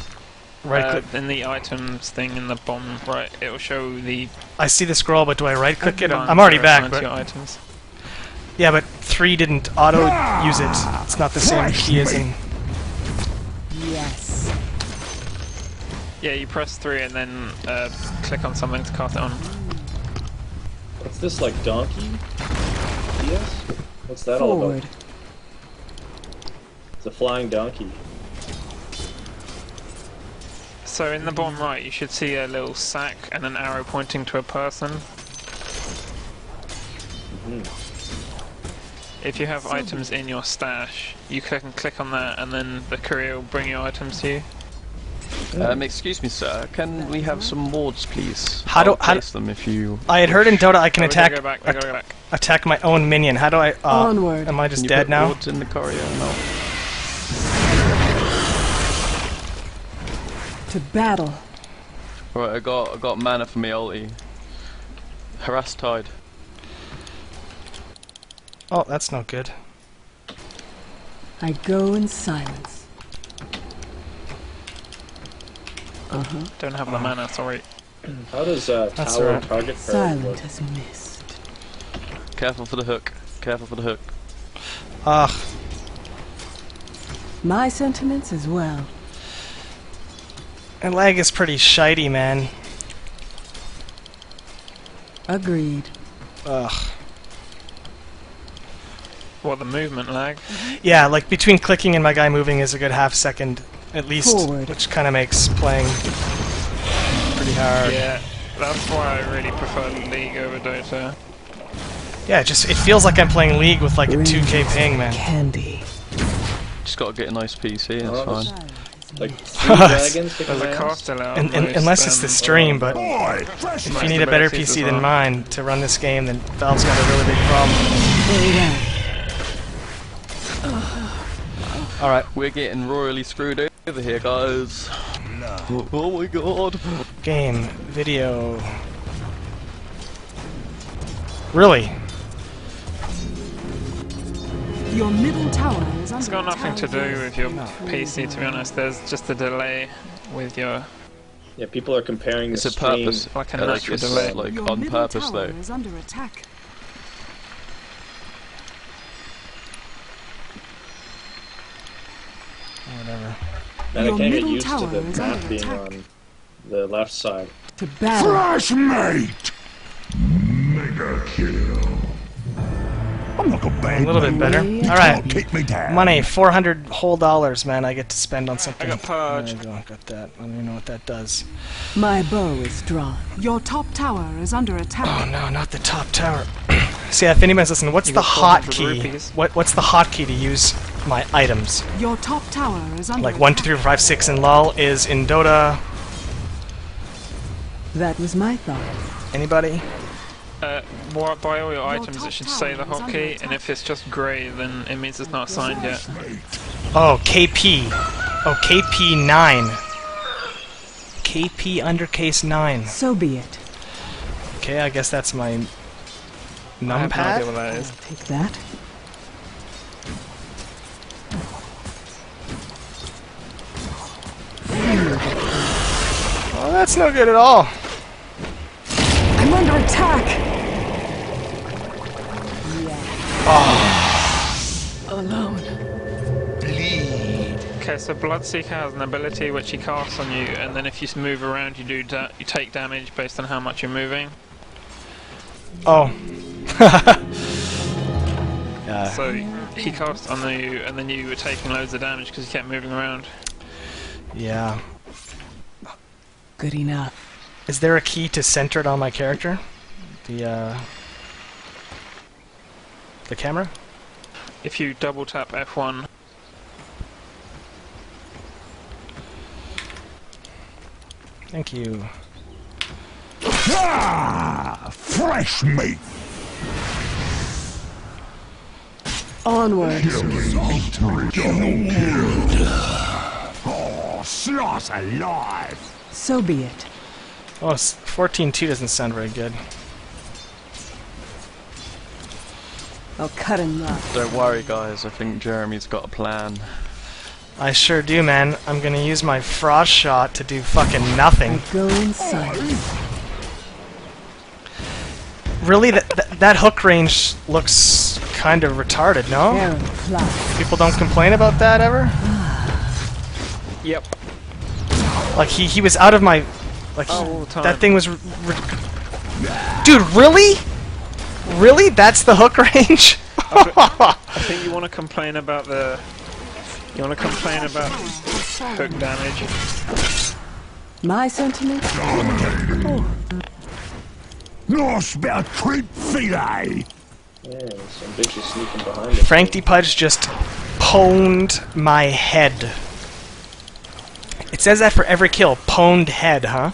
Right click. In the items thing in the bottom right, it will show the. I see the scroll, but do I right click it? Advanced I'm already or back, advanced but your items. yeah, but 3 didn't auto use it. It's not the same key as in... Yes. Yeah, you press 3 and then click on something to cast it on. What's this, like donkey? Yes? What's that all Forward. about? It's a flying donkey. So in the bottom right, you should see a little sack and an arrow pointing to a person. If you have items in your stash, you can click on that and then the courier will bring your items to you. Excuse me, sir. Can we have some wards, please? How do- I'll place them if you... I had heard in Dota I can We gotta attack go back, we gotta go back. attack my own minion. How do I... Onward. Am I Can just you dead put now? wards in the courier? No. To battle. Right, I got mana for me ulti. Harass Tide. Oh, that's not good. I go in silence. Don't have the mana, sorry. How does That's tower alright. target parry work? Silent as mist. Careful for the hook. Careful for the hook. Ugh. My sentiments as well. And lag is pretty shitey, man. Agreed. Ugh. What, the movement lag? Yeah, like between clicking and my guy moving is a good half second at least, Forward. which kind of makes playing pretty hard. Yeah, that's why I really prefer League over Dota. Yeah, it feels like I'm playing League with like a 2K ping, man. Candy. Just gotta get a nice PC, that's Oh, fine. Like 3 dragons kicking There's my a ass? cost allowed. Unless it's the stream, but Boy, fresh if meat. you need a better Most PC than well. mine to run this game, then Valve's got a really big problem. Very well. Alright, We're getting royally screwed over here, guys. Oh my god. game, video. Really? Your middle tower is under It's got nothing to attack. do with your PC, to be honest. There's just a delay with your... Yeah, people are comparing It's the a stream. purpose. Like a like, natural it's delay. like Your on middle purpose tower though. is under attack. Whatever. And I Your can't get middle used to tower the is map under being attack. on the left side. To battle. Fresh meat. Mega kill. I'm like a bad A little bit better. Yeah. Alright, Don't keep me down. money, 400 whole dollars, man, I get to spend on something. I got purge. There you go, got that. I don't even know what that does. My bow is drawn. Your top tower is under attack. Oh no, not the top tower. See, if anybody's listening, what's You the got 400 hotkey? rupees. What's the hotkey to use my items? Your top tower is under Like attack. 1, 2, 3, 4, 5, 6 in LOL is in Dota. That was my thought. Anybody? By all your items, top it should say the tower is under hotkey, and attack. if it's just grey, then it means it's not signed yet. Oh, KP. Oh, KP 9. KP undercase 9. So be it. Okay, I guess that's my I have no idea numpad. what that is. Take that. Oh, that's no good at all. I'm under attack. Alone. Okay, so Bloodseeker has an ability which he casts on you, and then if you move around, you take damage based on how much you're moving. Oh. Yeah. So he casts on you, and then you were taking loads of damage because you kept moving around. Yeah. Good enough. Is there a key to center it on my character? The camera? If you double tap F1, Thank you. Ah, fresh meat. Onward. Oh, slice alive. So be it. Oh, 14-2 doesn't sound very good. I'll cut him off. Don't worry, guys. I think Jeremy's got a plan. I sure do, man. I'm gonna use my frost shot to do fucking nothing. I go in silence. Really, that hook range looks kind of retarded, no? Arrow fly. People don't complain about that ever? Yep. Like, he was out of my... Like, All the time. that thing was... Dude, really? Really? That's the hook range? I think you want to complain about the... You want to complain about hook damage. My sentiments? Oh, Nice bit of creep fillet. Yeah, some bitch is sneaking behind us. Frank D. Pudge just pwned my head. It says that for every kill. Pwned head, huh?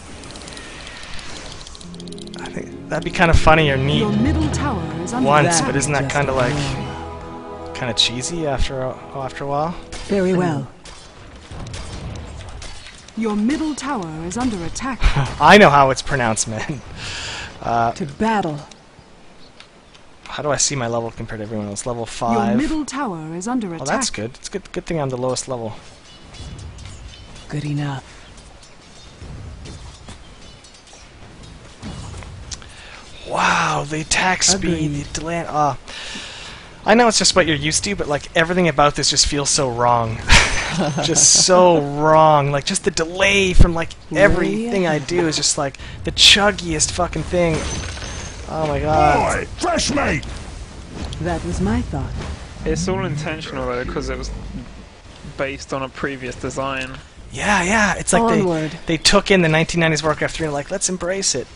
I think that'd be kind of funny or neat Your middle tower is under once, attack. but isn't that Just kind of a like... blow. kind of cheesy after a while? Very well. Your middle tower is under attack. I know how it's pronounced, man. To battle. How do I see my level compared to everyone else? Level Your 5. middle tower is under Oh, attack. that's good. It's good thing I'm the lowest level. Good enough. Wow, the attack speed, Agreed. the delay. I know it's just what you're used to, but like everything about this just feels so wrong. Just so wrong. Like just the delay from like everything I do is just like the chuggiest fucking thing. Oh my god. Boy, fresh meat. That was my thought. It's all intentional though, because it was based on a previous design. Yeah, yeah. It's like Onward. they took in the 1990s Warcraft 3 and like, let's embrace it.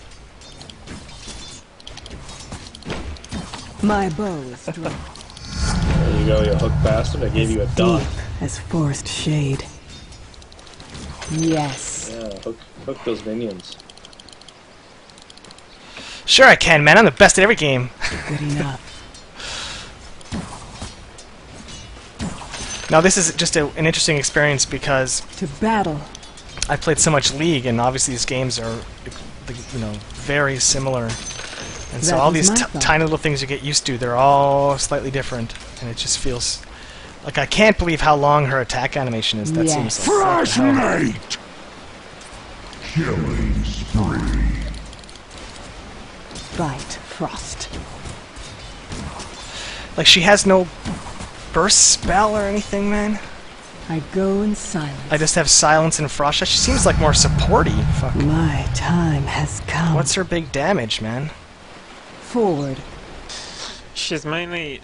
My bow is strong. There you go, you hook bastard. I gave you a dot. Deep as forest shade. Yes. Yeah, hook those minions. Sure I can, man. I'm the best at every game. Good enough. Now this is just an interesting experience because To battle. I played so much League, and obviously these games are, you know, very similar. And so That all was these my thought. tiny little things you get used to, they're all slightly different, and it just feels like I can't believe how long her attack animation is. That Yes. seems like what the Fresh hell? meat. Killing spree. Bite frost. Like she has no burst spell or anything, man. I go in silence. I just have silence and frost. She seems like more supporty. Fuck. My time has come. What's her big damage, man? Forward. She's mainly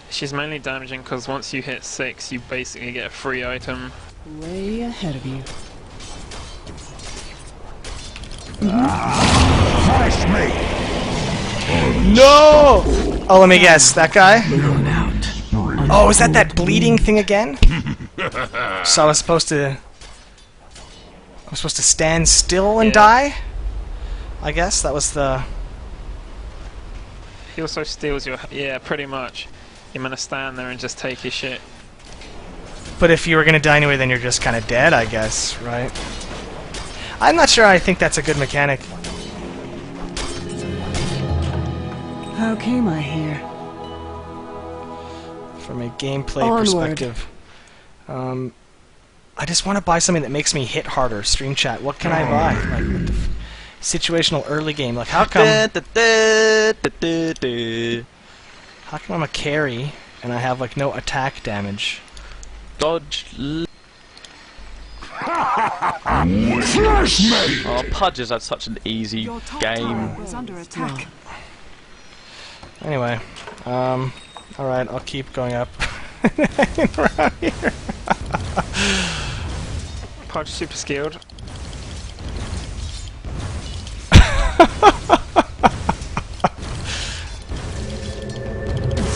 damaging because once you hit 6, you basically get a free item. Way ahead of you. Fresh meat. No! Oh, let me guess. That guy? Blown out. Oh, is that bleeding thing again? So I was supposed to stand still and Yeah. die? I guess that was the... He also steals your... Yeah, pretty much. You're gonna stand there and just take his shit. But if you were gonna die anyway, then you're just kind of dead, I guess, right? I'm not sure I think that's a good mechanic. How came I here? From a gameplay Onward. perspective. I just want to buy something that makes me hit harder. Stream chat, what can I buy? Like, what the situational early game. Like, how come I'm a carry and I have like no attack damage? Dodge. Fresh meat. Oh, Pudge is had such an easy Your top game. tower is under attack. Anyway, alright, I'll keep going up. Around here. Pudge super skilled.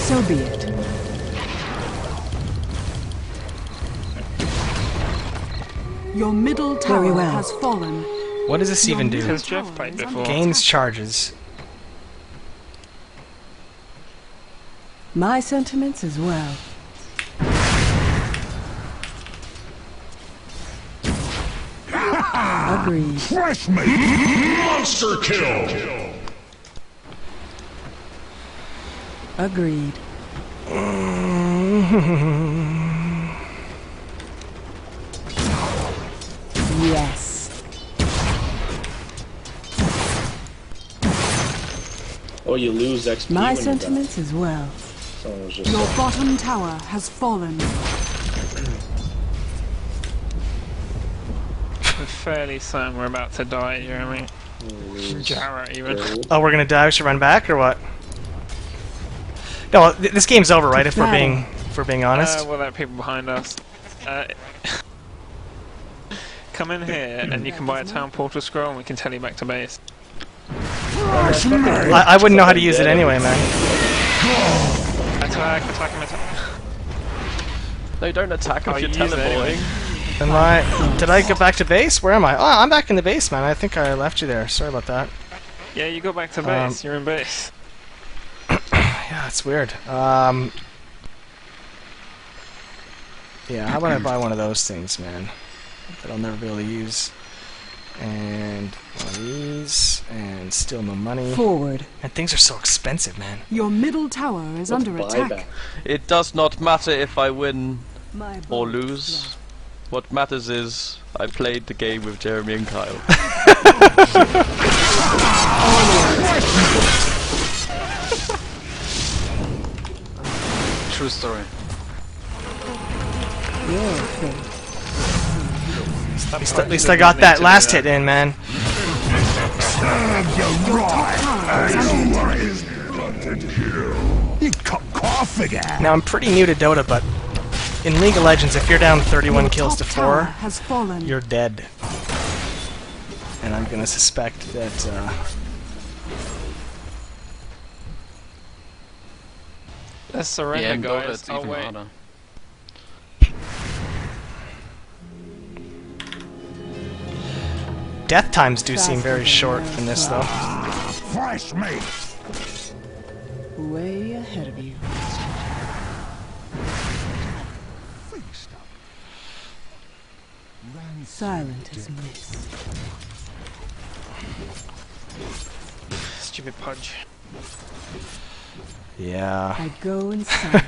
So be it. Your middle tower Very well. has fallen. What does this even do? Because Geoff played before. Gains charges. My sentiments as well. Agreed. Fresh meat. Monster kill. Agreed. Yes. Oh, you lose XP My when you die. sentiments as well. Someone was just Your bottom tower has fallen. I'm fairly certain we're about to die, Jeremy. Jarett, even. Oh, we're gonna die. We should run back or what? No, this game's over, right? If we're being honest. Well, there are people behind us. Come in here, and you can buy a town portal scroll, and we can tell you back to base. I wouldn't know how to use it anyway, man. Attack him, attack. No, don't attack if Oh, you're you use it teleporting. Did I get back to base? Where am I? Oh, I'm back in the base, man. I think I left you there. Sorry about that. Yeah, you go back to base. You're in base. Yeah, it's weird. Yeah, how about I buy one of those things, man? That I'll never be able to use. And one of these, and still no money. Forward. And things are so expensive, man. Your middle tower is under attack. It does not matter if I win My or bow lose. What matters is I played the game with Jeremy and Kyle. True story. Your fate. At least I got that last hit in, man. Now I'm pretty new to Dota, but in League of Legends, if you're down 31 kills to 4, has fallen. you're dead. And I'm gonna suspect that. Let's surrender, Yeah, in Dota guys. it's Oh, even wait. harder. Death times do seem very short in this, though. Fresh meat. Way ahead of you. Silent as mist. Stupid Pudge. Yeah. I go in silence.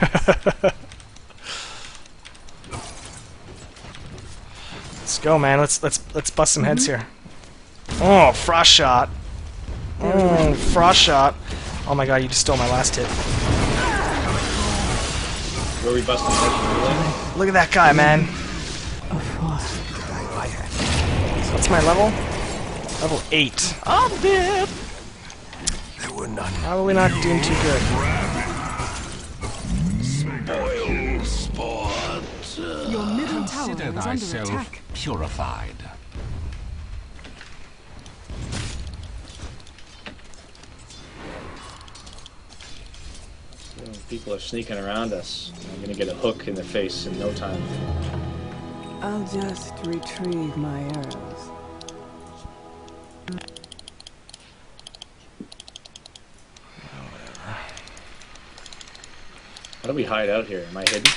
Let's go, man. Let's bust some heads here. Oh, frost shot. Oh, frost shot. Oh my god, you just stole my last hit. Where we busting heads? Look at that guy, man. What's my level? Level 8. I'm dead! Probably not doing too good. Your middle tower is under attack. Purified. People are sneaking around us. I'm gonna get a hook in the face in no time. I'll just retrieve my arrows. How do we hide out here? Am I hidden?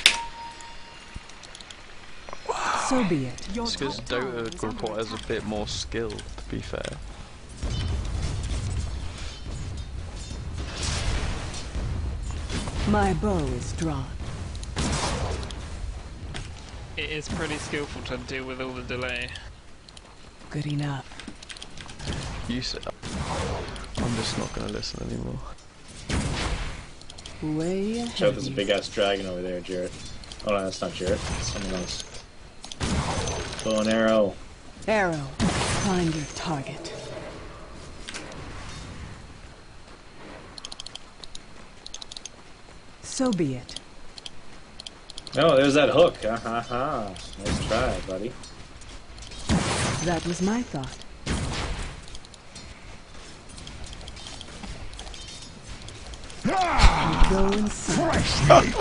So be it. Your It's because top tower is Dota under requires a attack. bit more skill, to be fair. My bow is drawn. It is pretty skillful to deal with all the delay. Good enough. You said I'm just not gonna listen anymore. Way ahead Show of there's a you. big ass dragon over there, Jarett. Oh no, that's not Jarett. It's someone else. Bow and arrow. Arrow. Find your target. So be it. Oh, there's that hook. Ha ha ha. Nice try, buddy. That was my thought. Go inside.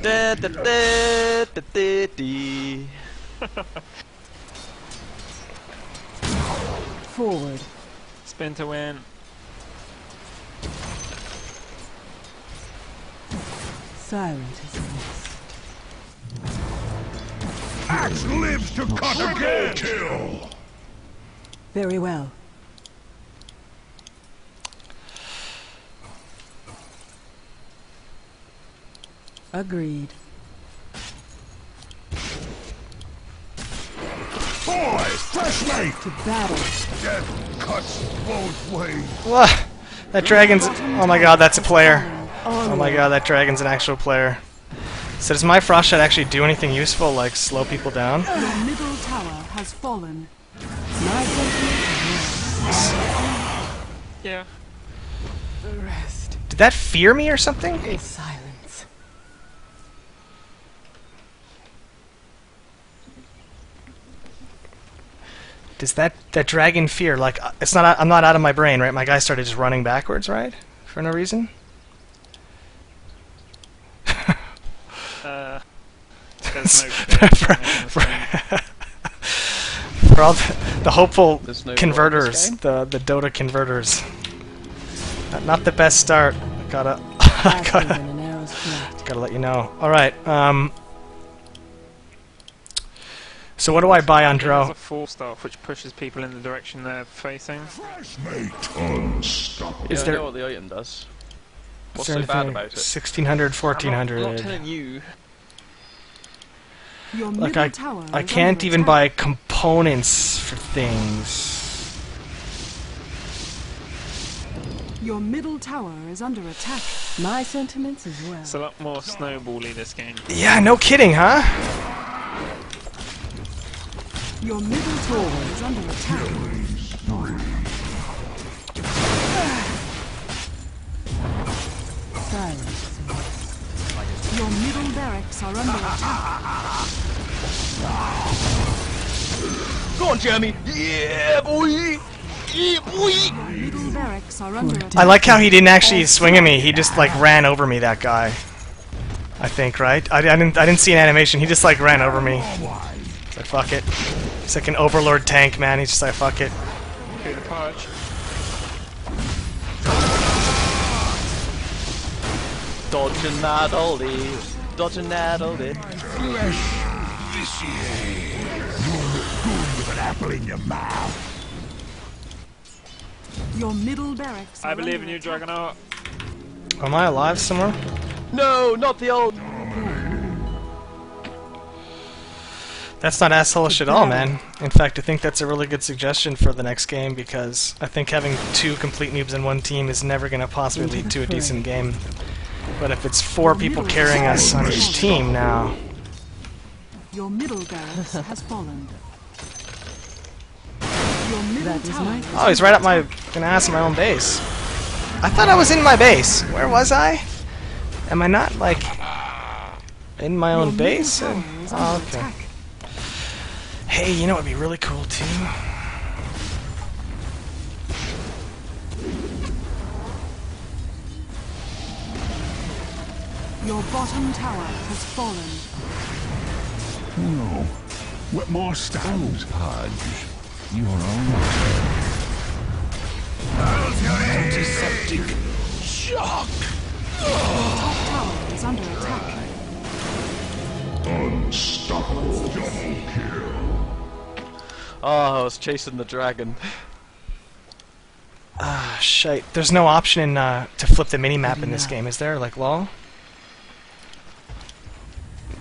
Da, da, da, da, da, dee. Forward. Spin to win. Silent as a mist. Axe lives to cut again. Kill. Very well. Agreed. Boy. Flashlight! To battle. Death cuts both ways. What? That dragon's... Oh my god, that's a player. Oh my god, that dragon's an actual player. So does my frost shot actually do anything useful, like slow people down? Your middle tower has fallen. My Yeah. the rest Did that fear me or something? is silence. Does that dragon fear? Like, it's not. I'm not out of my brain, right? My guy started just running backwards, right? For no reason. There's no for all the hopeful There's no converters, game? the Dota converters. Not the best start. Gotta Faster than an arrow's flight. gotta let you know. All right. So what do I buy on There's draw? a 4-star which pushes people in the direction they're facing. Flashmate unstoppable. Is I there- know what the item does. Is What's there so bad anything- about it? 1600, I'm 1400. not telling you. Your Like middle tower I is can't under even attack. buy components for things. Your middle tower is under attack. My sentiments as well. It's a lot more snowbally this game. Yeah, no kidding, huh? Your middle tower is under attack. Silence. Your middle barracks are under attack. Go on, Jeremy! Yeah, boy! Yeah, boy! Your middle barracks are under attack. I like how he didn't actually swing at me. He just like ran over me. That guy. I think, right? I didn't see an animation. He just like ran over me. It's like fuck it. He's like an overlord tank, man. He's just like fuck it. Okay, the purge. Dodging that oldie. Dodging that oldie. Flesh vitiate. You look good with an apple in your mouth. Your middle barracks are I believe in under you, attack. Dragonaut. Am I alive somewhere? No, not the old. That's not assholeish at all, man. In fact, I think that's a really good suggestion for the next game because I think having 2 complete noobs in one team is never going to possibly lead to a decent game. But if it's 4 people carrying us on each team now... Your middle barracks has fallen. Your middle tower. Oh, he's right up my fucking ass in my own base. I thought I was in my base. Where was I? Am I not, like, in my own base? Oh, okay. Hey, you know what would be really cool, too? Your bottom tower has fallen. No. What more stones? Pudge. Your own. Antiseptic shock. Top tower is under attack. Unstoppable. Double kill. Oh, I was chasing the dragon. Ah, shite. There's no option in, to flip the mini-map in this game, is there? Like, lol?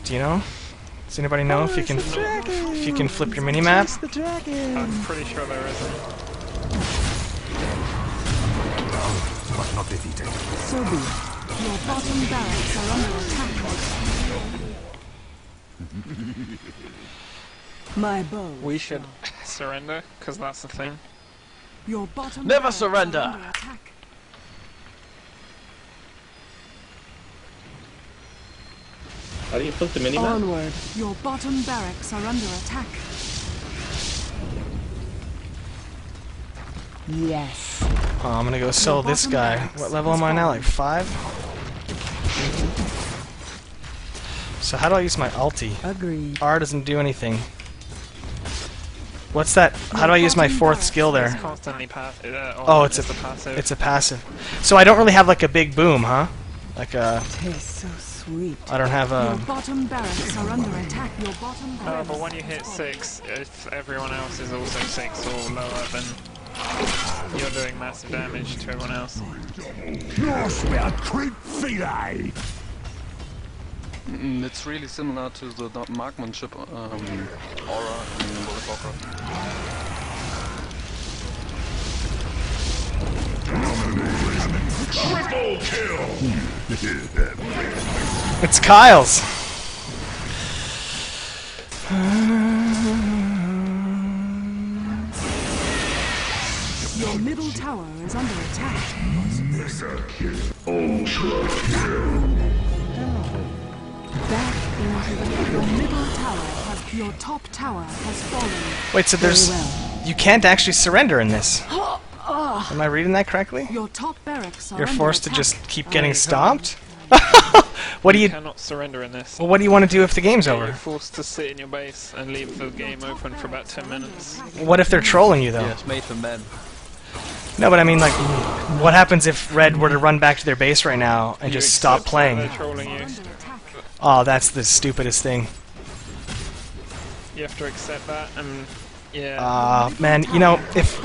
Do you know? Does anybody know if you can flip your mini-map? I'm pretty sure there isn't. But not defeated. So be it. Your bottom barracks are under attack. My bow. We should surrender, because that's the thing. Your bottom Never barracks surrender. Are under attack. How do you flip the minimap? Onward. Your bottom barracks are under attack. Yes. Oh, I'm gonna go sell this guy. What level am I now? Like 5? So how do I use my ulti? Agreed. R doesn't do anything. What's that? How do I use my 4th skill It's there? constantly Oh, it's a passive. It's a passive. So I don't really have like a big boom, huh? Like a... Tastes so sweet. I don't have Your a... bottom barracks are under attack. Your bottom barracks. But when you hit 6, if everyone else is also 6 or lower, then you're doing massive damage to everyone else. Lost me a creep fillet. It's really similar to the marksmanship aura in World of Warcraft. Triple kill! It's Kyle's. Your middle tower is under attack. Mega kill. Ultra kill. Back into the... Your middle tower has... Your top tower has fallen. Wait, so there's... Very well. You can't actually surrender in this. Am I reading that correctly? Your top barracks are You're under forced to attack. just keep getting stomped? You cannot surrender in this. Well, what do you want to do if the game's You're over? forced to sit in your base and leave the game open for about 10 minutes. What if they're trolling you, though? Yeah, it's made for men. No, but I mean, like, what happens if Red were to run back to their base right now and You just stop accept that playing? They're trolling you. Under attack. Oh, that's the stupidest thing. You have to accept that, and yeah. Man, you know, if...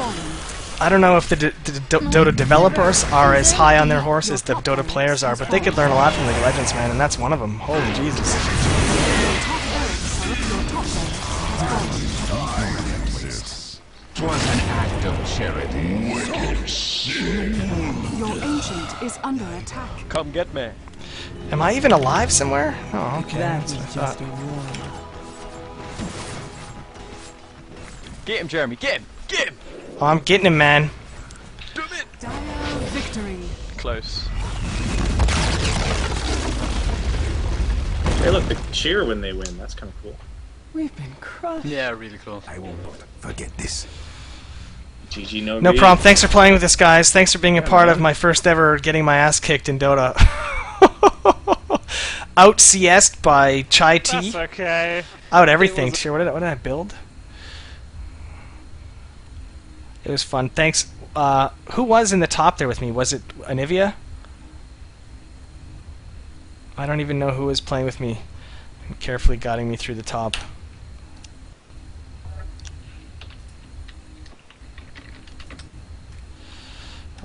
I don't know if the Dota developers are as high on their horse as the Dota players are, but they could learn a lot from League of Legends, man, and that's one of them. Holy Jesus. Twas an act of charity. Your ancient is under attack. Come get me. Am I even alive somewhere? Oh, okay. That's what I thought. Get him, Jeremy. Get him. Get him. Oh, I'm getting him, man. Dire victory. Close. Hey, look, they cheer when they win. That's kind of cool. We've been crushed. Yeah, really cool. I will not forget this. GG, no No beat. problem. Thanks for playing with us, guys. Thanks for being a part of my first ever getting my ass kicked in Dota. Out CS'd by Chai Tea. That's okay. Out everything. Sure. What did I build? It was fun. Thanks. Who was in the top there with me? Was it Anivia? I don't even know who was playing with me. Carefully guiding me through the top.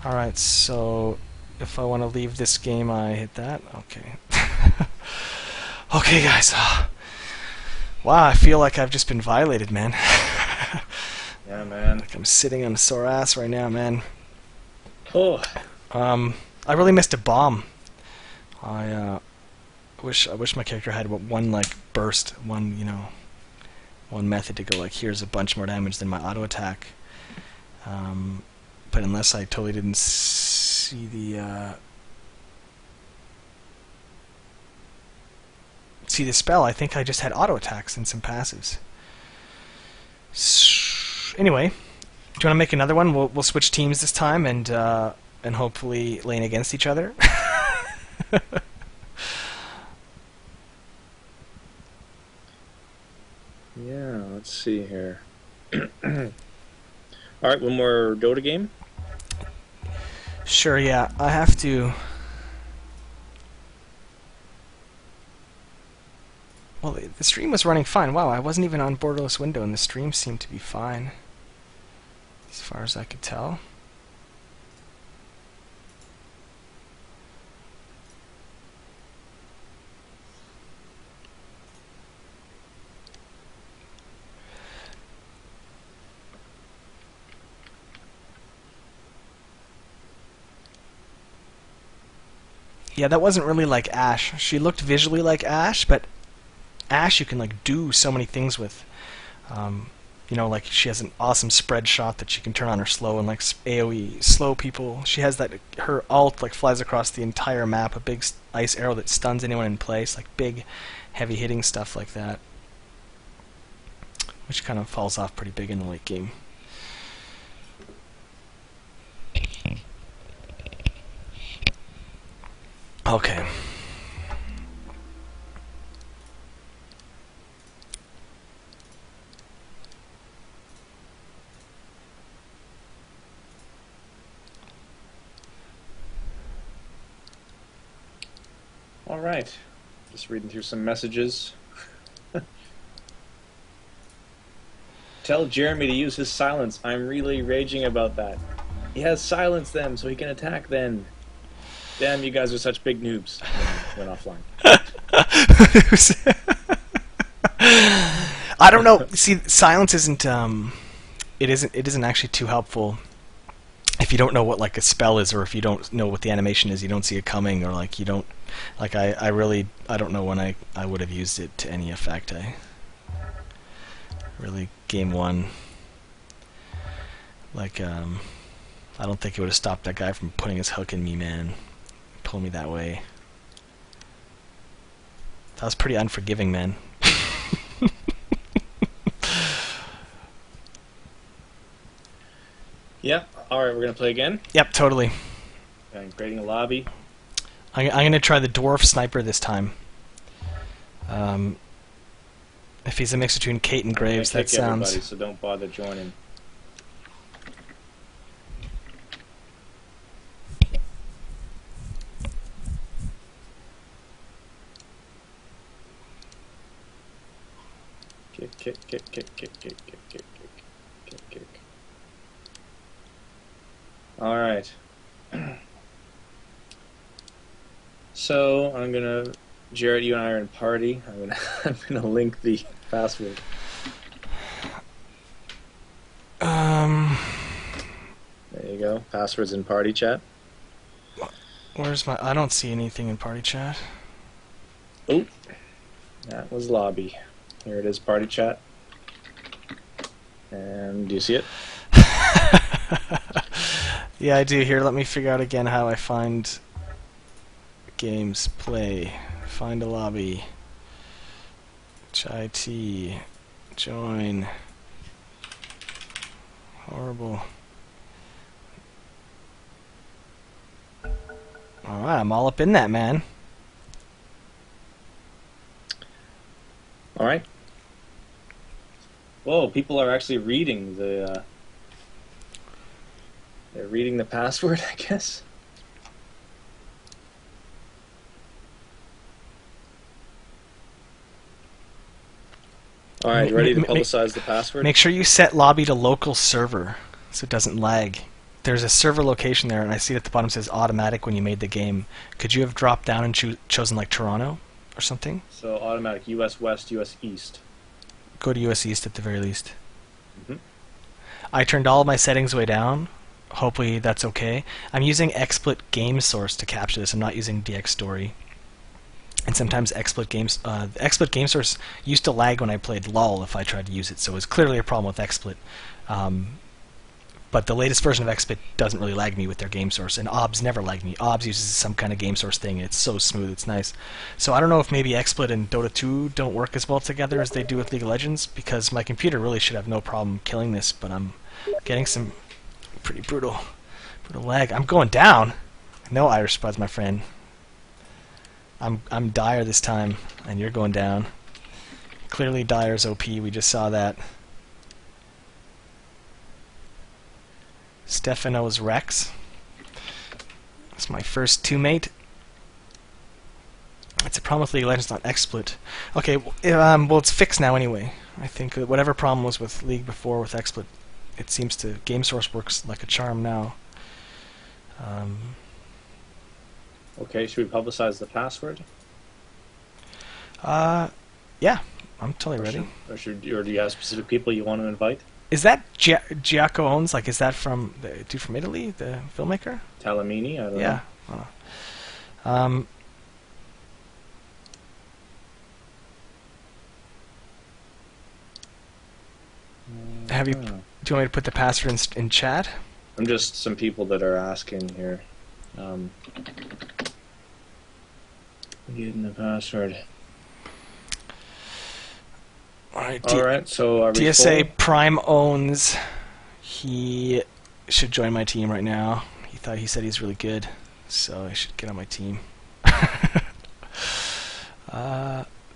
Alright, so if I want to leave this game, I hit that. Okay. Okay, guys. Wow, I feel like I've just been violated, man. Yeah, man. Like I'm sitting on a sore ass right now, man. Oh. I really missed a bomb. I wish my character had one like burst, one method to go like here's a bunch more damage than my auto attack. But unless I totally didn't see the spell, I think I just had auto attacks and some passives. Anyway, do you want to make another one? We'll switch teams this time and hopefully lane against each other. Yeah, let's see here. Alright, one more Dota game? Sure, yeah. I have to... Well, the stream was running fine. Wow, I wasn't even on borderless window and the stream seemed to be fine. As far as I could tell. Yeah, that wasn't really like Ashe. She looked visually like Ashe, but Ashe you can like do so many things with. You know, like she has an awesome spread shot that she can turn on her slow and like AoE slow people. She has that, her ult like flies across the entire map, a big ice arrow that stuns anyone in place, like big heavy hitting stuff like that. Which kind of falls off pretty big in the late game. Okay. All right. Just reading through some messages. Tell Jeremy to use his silence. I'm really raging about that. He has silenced them so he can attack then. Damn, you guys are such big noobs. Went offline. I don't know. See, silence isn't. It isn't actually too helpful if you don't know what like a spell is, or if you don't know what the animation is. You don't see it coming, or like you don't. Like I really don't know when I would have used it to any effect. I really game one. Like I don't think it would have stopped that guy from putting his hook in me, man. Pull me that way. That was pretty unforgiving, man. Yeah. All right, we're gonna play again. Yep, totally. Okay, creating a lobby. I'm gonna try the dwarf sniper this time. If he's a mix between Kate and Graves, that sounds. Everybody, so don't bother joining. Kick. All right. So I'm gonna, Jarett, you and I are in party. I'm gonna link the password. There you go. Password's in party chat. Where's my? I don't see anything in party chat. Oh, that was lobby. Here it is, party chat. And do you see it? Yeah, I do. Here, let me figure out again how I find games play. Find a lobby. HIT. Join. Horrible. Alright, I'm all up in that, man. Alright. Whoa, people are actually reading the... they're reading the password, I guess. Alright, you ready to publicize the password? Make sure you set lobby to local server so it doesn't lag. There's a server location there, and I see at the bottom it says automatic when you made the game. Could you have dropped down and chosen like Toronto or something? So automatic, US West, US East. Go to US East at the very least. Mm-hmm. I turned all of my settings way down. Hopefully that's okay. I'm using XSplit Game Source to capture this. I'm not using DX Story. And sometimes XSplit Game Source used to lag when I played LOL if I tried to use it, so it was clearly a problem with XSplit. But the latest version of XSplit doesn't really lag me with their game source, and OBS never lagged me. OBS uses some kind of game source thing, and it's so smooth, it's nice. So I don't know if maybe XSplit and Dota 2 don't work as well together as they do with League of Legends, because my computer really should have no problem killing this, but I'm getting some pretty brutal lag. I'm going down. No Irish Spuds, my friend. I'm dire this time, and you're going down. Clearly Dire's OP, we just saw that. Stefano's Rex. That's my first two-mate. It's a problem with League of Legends, not XSplit. Okay, well it's fixed now anyway. I think whatever problem was with League before with XSplit, it seems to game source works like a charm now. Okay, should we publicize the password? Yeah, I'm totally ready. Or do you have specific people you want to invite? Is that Giaco owns? Like, is that from the dude from Italy, the filmmaker? Talamini? I don't know. Yeah. Have you? Do you want me to put the password in chat? I'm just some people that are asking here. Getting the password. Alright, so are we TSA full? Prime owns. He should join my team right now. He said he's really good, so he should get on my team.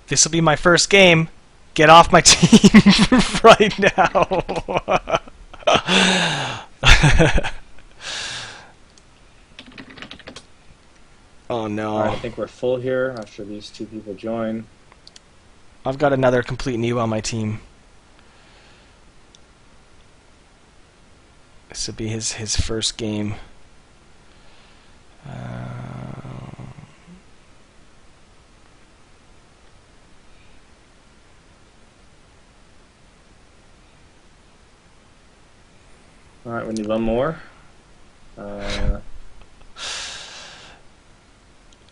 This will be my first game. Get off my team right now. Oh no. Alright, I think we're full here after these two people join. I've got another complete new on my team. This will be his first game. Alright, we need one more.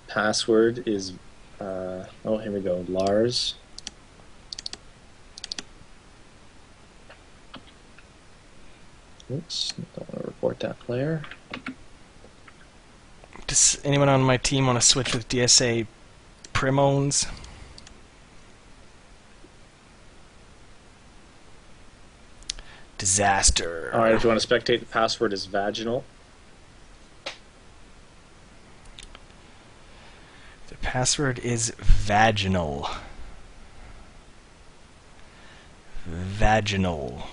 Password is... oh, here we go. Lars. Oops, don't want to report that player. Does anyone on my team want to switch with DSA Primones? Disaster. Alright, if you want to spectate, the password is vaginal. The password is vaginal. Vaginal.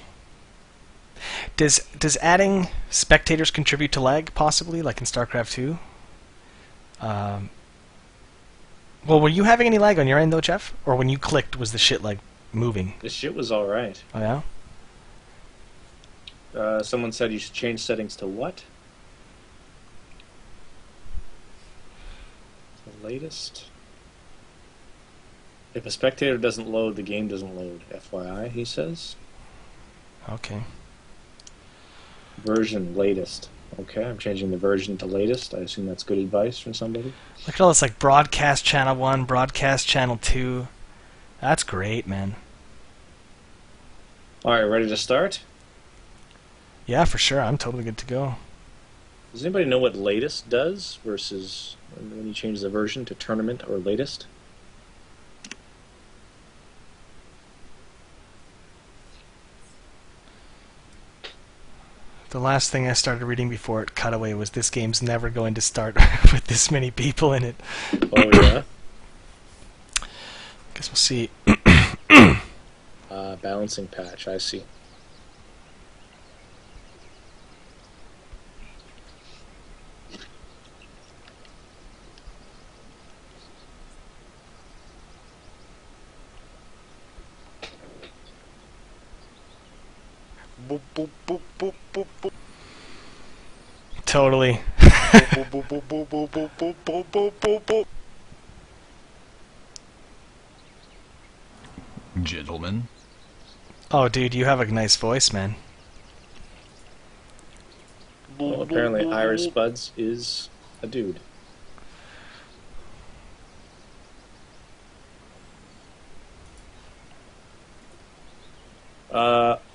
Does adding spectators contribute to lag, possibly, like in StarCraft 2? Well, were you having any lag on your end, though, Geoff? Or when you clicked, was the shit, like, moving? The shit was alright. Oh, yeah? Someone said you should change settings to what? The latest. If a spectator doesn't load, the game doesn't load. FYI, he says. Okay. Version latest. Okay, I'm changing the version to latest. I assume that's good advice from somebody. Look at all this, like, broadcast channel 1, broadcast channel 2. That's great, man. Alright, ready to start? Yeah, for sure. I'm totally good to go. Does anybody know what latest does versus when you change the version to tournament or latest? The last thing I started reading before it cut away was this game's never going to start with this many people in it. Oh, yeah? Guess we'll see. Balancing patch, I see. Boop, boop, boop, boop, boop, boop. Totally. Boop, boop, boop, boop, boop, boop, boop, boop, boop, boop, boop. Gentlemen. Oh, dude, you have a nice voice, man. Well, apparently Iris Spuds is a dude.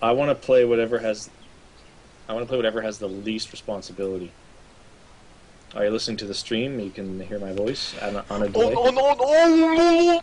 I want to play whatever has. I want to play whatever has the least responsibility. Are you listening to the stream? You can hear my voice on a delay.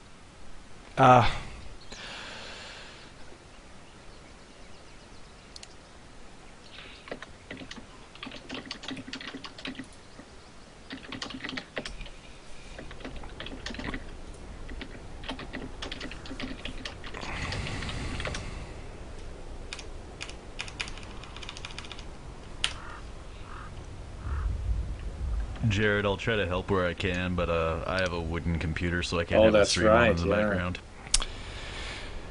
Jarett, I'll try to help where I can, but I have a wooden computer, so I can't Oh, have the that's stream on right, in the yeah. background.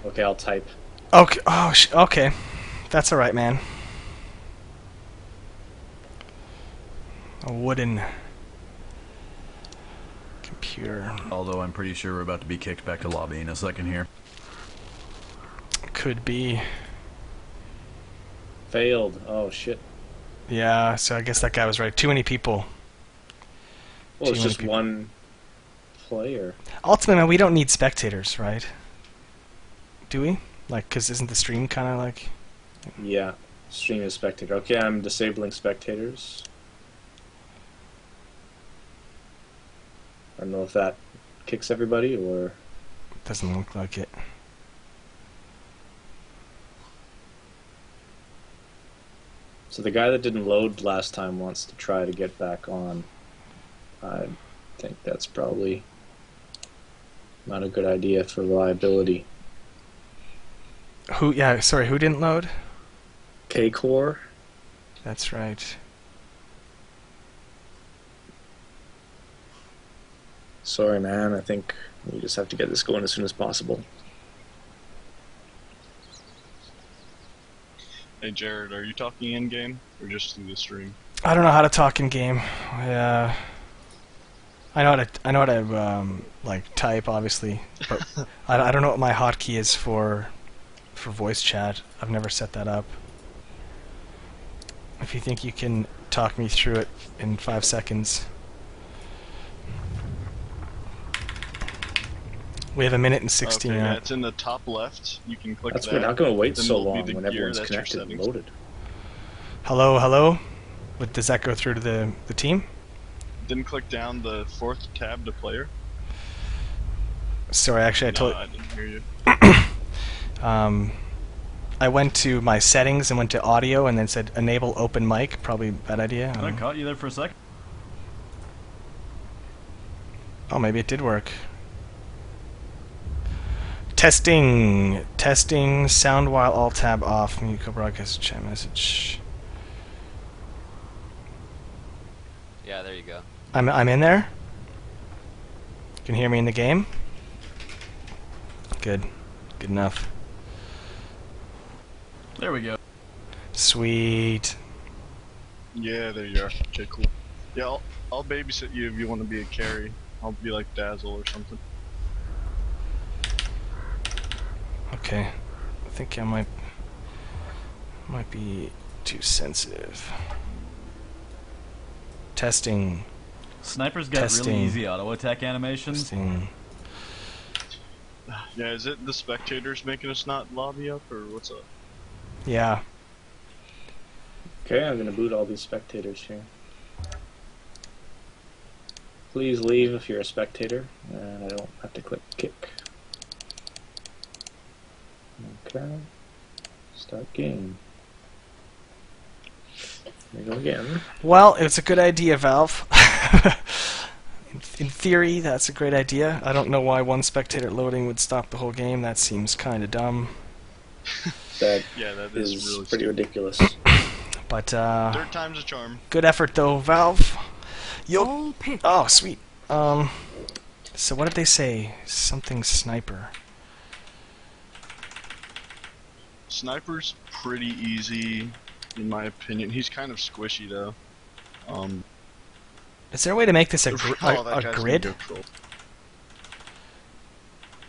Okay, I'll type. Okay. Oh, okay. That's all right, man. A wooden computer. Although I'm pretty sure we're about to be kicked back to lobby in a second here. Could be. Failed. Oh, shit. Yeah, so I guess that guy was right. Too many people. Well, it's Too many just people. one player. Ultimately, man, we don't need spectators, right? Do we? Like, because isn't the stream kind of like... Yeah. Stream is spectator. Okay, I'm disabling spectators. I don't know if that kicks everybody or... Doesn't look like it. So the guy that didn't load last time wants to try to get back on. I think that's probably not a good idea for reliability. Who? Yeah, sorry, who didn't load? K-Core? That's right. Sorry, man. I think we just have to get this going as soon as possible. Hey Jarett, are you talking in-game or just through the stream? I don't know how to talk in game. I know how to like type, obviously, but I don't know what my hotkey is for voice chat. I've never set that up. if you think you can talk me through it in 5 seconds. We have 1 minute and 16 Okay, now. yeah, it's in the top left. You can click That's that. weird. How come it waits Then so there'll be long the when gear, everyone's that's your connected and settings. loaded? Hello, hello? But does that go through to the team? Then click down the 4th tab to player. Sorry, actually, I didn't hear you. I went to my settings and went to audio and then said enable open mic. Probably a bad idea. I caught you there for a second. Oh, maybe it did work. Testing. Testing. Sound while alt tab off. Mute co-broadcast chat message. Yeah, there you go. I'm in there? You can hear me in the game? Good. Good enough. There we go. Sweet. Yeah, there you are. Okay, cool. Yeah, I'll babysit you if you want to be a carry. I'll be like Dazzle or something. Okay. I think I might be too sensitive. Testing. Sniper's got really easy auto attack animations. Testing. Yeah, is it the spectators making us not lobby up, or what's up? Yeah. Okay, I'm gonna boot all these spectators here. Please leave if you're a spectator, and I don't have to click kick. Okay. Start game. There we go again. Well, it's a good idea, Valve. In theory, that's a great idea. I don't know why one spectator loading would stop the whole game. That seems kind of dumb. That, that is really pretty ridiculous. But, third time's a charm. Good effort, though, Valve. Oh, sweet. So what did they say? Something sniper. Sniper's pretty easy, in my opinion. He's kind of squishy, though. Is there a way to make this a grid?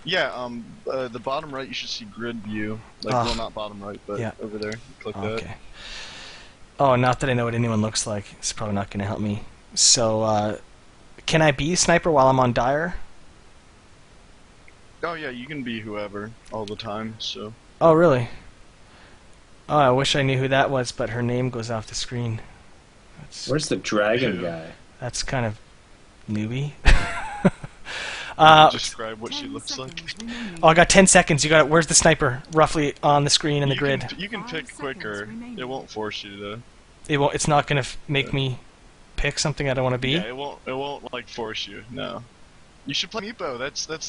Yeah, the bottom right, you should see grid view. Like, well, not bottom right, but over there. Click that. Okay. Oh, not that I know what anyone looks like. It's probably not going to help me. So, can I be sniper while I'm on Dire? Oh, yeah, you can be whoever all the time, so... Oh, really? Oh, I wish I knew who that was, but her name goes off the screen. Where's the dragon guy? That's kind of newbie. Describe what she looks like. Oh, I got 10 seconds. You got it. Where's the sniper? Roughly on the screen in the grid. You can pick quicker. It won't force you to. It won't. It's not gonna make me pick something I don't want to be. Yeah, it won't. It won't like force you. No. You should play Meepo. That's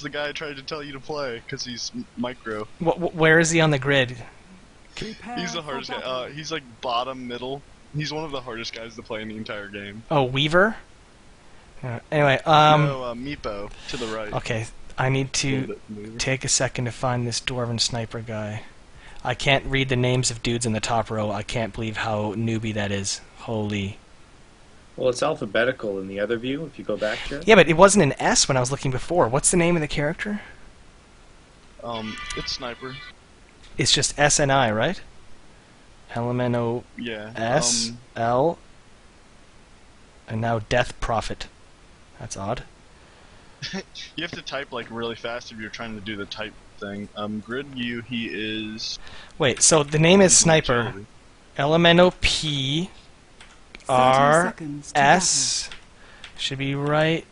the guy I tried to tell you to play because he's micro. Where is he on the grid? He's the hardest guy. He's like bottom middle. He's one of the hardest guys to play in the entire game. Oh, Weaver. Anyway, No, Meepo to the right. Okay, I need to take a second to find this dwarven sniper guy. I can't read the names of dudes in the top row. I can't believe how newbie that is. Holy. Well, it's alphabetical in the other view, if you go back to it. Yeah, but it wasn't an S when I was looking before. What's the name of the character? It's Sniper. It's just S and I, right? LMNO Yeah. S L and now Death Prophet. That's odd. You have to type like really fast if you're trying to do the type thing. Grid view, he is... Wait, so the name is Sniper. LMNO P R S should be right.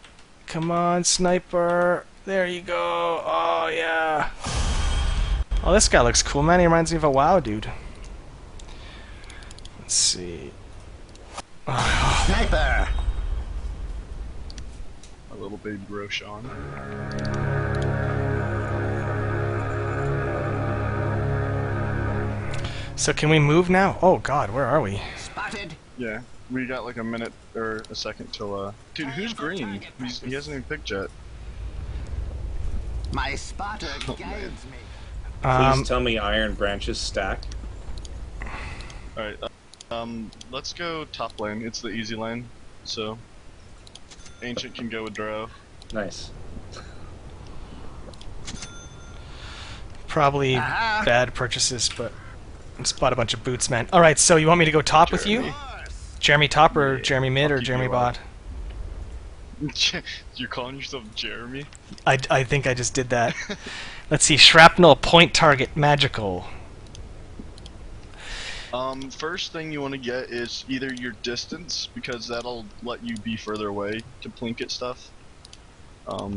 Come on, Sniper. There you go. Oh, yeah. Oh, this guy looks cool, man. He reminds me of a WoW dude. Let's see. Sniper! A little baby Roshan. So can we move now? Oh god, where are we? Spotted. Yeah, we got like a minute or a second till dude, who's green? He hasn't even picked yet. My spotter guides me. Please tell me iron branches stack. Alright, let's go top lane. It's the easy lane, so Ancient can go with Drow. Nice. Probably bad purchases, but Just bought a bunch of boots, man. Alright, so you want me to go top with you? Jeremy top or Jeremy mid or Jeremy bot? You're calling yourself Jeremy? I think I just did that. Let's see, shrapnel, point target, magical. First thing you want to get is either your distance, because that'll let you be further away to plink at stuff.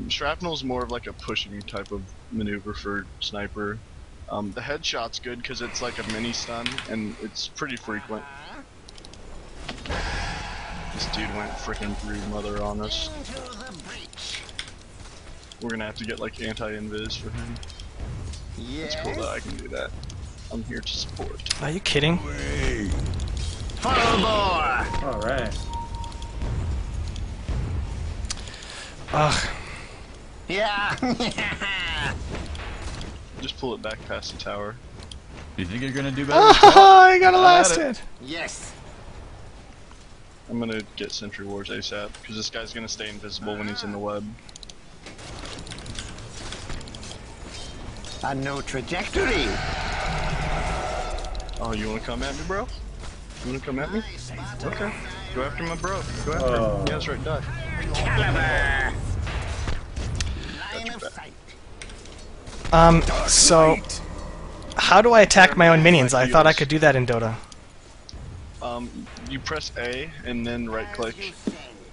Shrapnel's more of like a pushing type of maneuver for sniper. The headshot's good because it's like a mini stun, and it's pretty frequent. This dude went freaking brood mother on us. We're gonna have to get like anti-invis for him. It's cool that I can do that. I'm here to support. Are you kidding? Alright. Ugh. Yeah. Just pull it back past the tower. You think you're gonna do better? I got a last hit. Yes. I'm gonna get Sentry Wars ASAP, because this guy's gonna stay invisible when he's in the web. A no trajectory. Oh, you wanna come at me, bro? You wanna come at me? Okay. Go after my bro. Go after him. Yeah, that's right, die. Caliber. So how do I attack my own minions? I thought I could do that in Dota. You press A and then right click.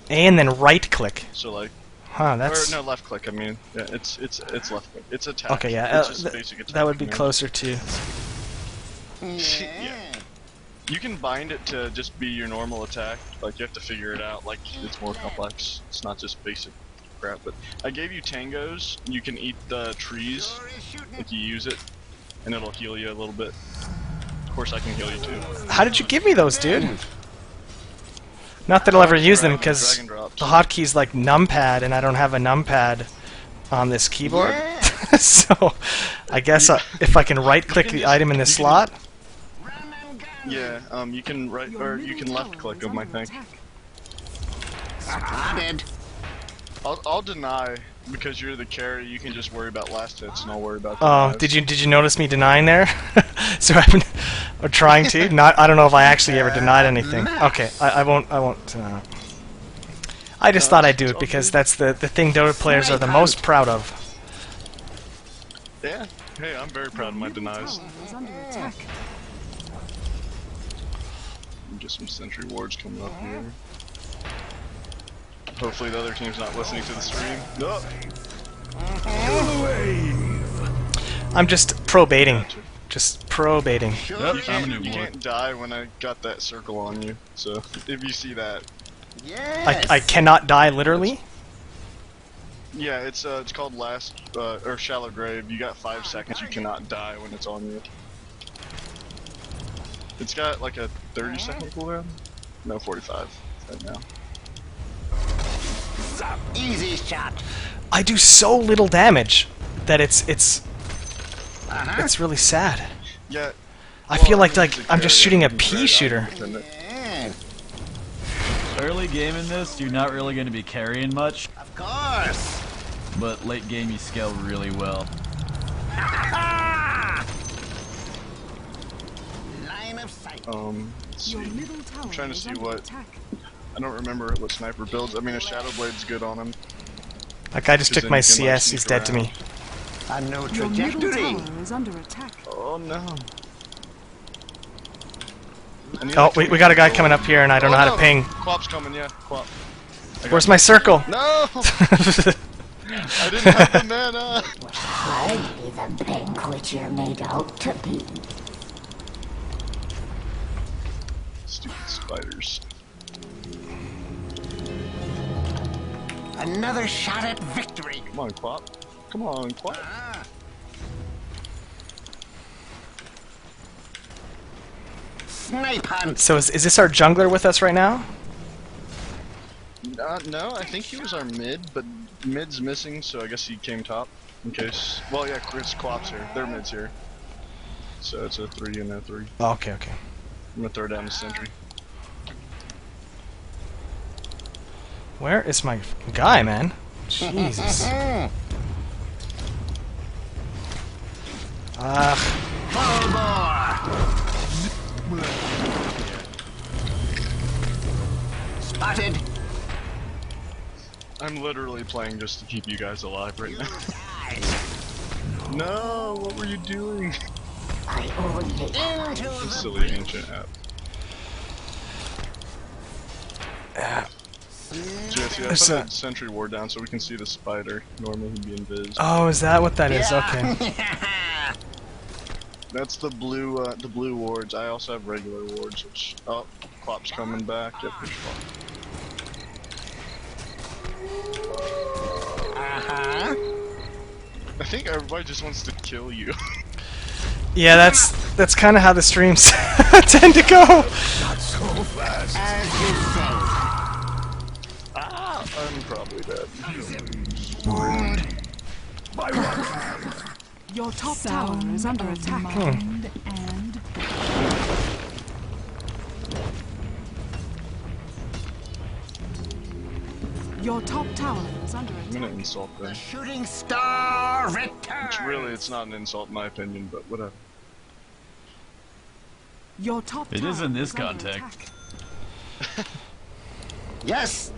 A and then right click. So like, that's... Or no, left click. I mean, yeah, it's left click. It's attack. Okay, yeah, It's just basic attack that would be command. closer to. Yeah. You can bind it to just be your normal attack. Like you have to figure it out. Like it's more complex. It's not just basic crap. But I gave you tangos. You can eat the trees. Like you use it, and it'll heal you a little bit. Of course, I can heal you too. How did you give me those, dude? Not that I'll ever use them, because the hotkeys like numpad, and I don't have a numpad on this keyboard. So, I guess if I can right-click the item in this slot. Yeah, you can right or you can left-click them, I think. I'll deny because you're the carry. You can just worry about last hits, and I'll worry about. Oh, did you notice me denying there? So I've been or trying to. Not. I don't know if I actually ever denied anything. Okay, I won't. I just thought I'd do it because that's the thing Dota players are the most proud of. Yeah. Hey, I'm very proud of my denies. Get some Sentry Wards coming up here. Hopefully the other team's not listening to the stream. No. I'm just pro-baiting. Just pro-baiting. You can't die when I got that circle on you, so if you see that. I cannot die, literally? Yeah, it's called or Shallow Grave. You got 5 seconds, you cannot die when it's on you. It's got like a 30-second cooldown? No, 45 right now. Easy shot. I do so little damage that it's really sad. Yeah. I feel like I'm just shooting a pea shooter. Early game in this, you're not really going to be carrying much. Of course. But late game, you scale really well. Line of sight. Let's see. I'm trying to see what. I don't remember what sniper builds. I mean, a Shadow Blade's good on him. That guy just took my CS. He's dead to me. A no trajectory. Is under attack. Oh no. Oh, we got a guy coming up here, and I don't know how to ping. Quap's coming, yeah. Quap. Where's my circle? No! I didn't have the mana! Hardly the banquet you're made out to be. Stupid spiders. Another shot at victory. Come on, Quap. Come on, Quap. Snipe hunt. So is this our jungler with us right now? No, I think he was our mid, but mid's missing, so I guess he came top. In case. Well, yeah, it's Quap's here. Their mid's here. So it's a 3 and a 3. Oh, okay. I'm gonna throw down the sentry. Where is my guy, man? Jesus. Spotted. I'm literally playing just to keep you guys alive right now. No, what were you doing? I only This silly ancient app. Jesse, I put a sentry ward down so we can see the spider. Normally he'd be invis. Oh, is that what that is? Okay. That's the blue wards. I also have regular wards, which Quap's coming back. Yep, push Quap. I think everybody just wants to kill you. Yeah, that's kind of how the streams tend to go. Not so fast. As you say. I'm probably dead. My one. Your top tower is under attack. And your top tower is under I'm gonna attack. insult them. Shooting star return. It's not an insult in my opinion, but whatever. Your top It tower is in this under context. attack. Yes.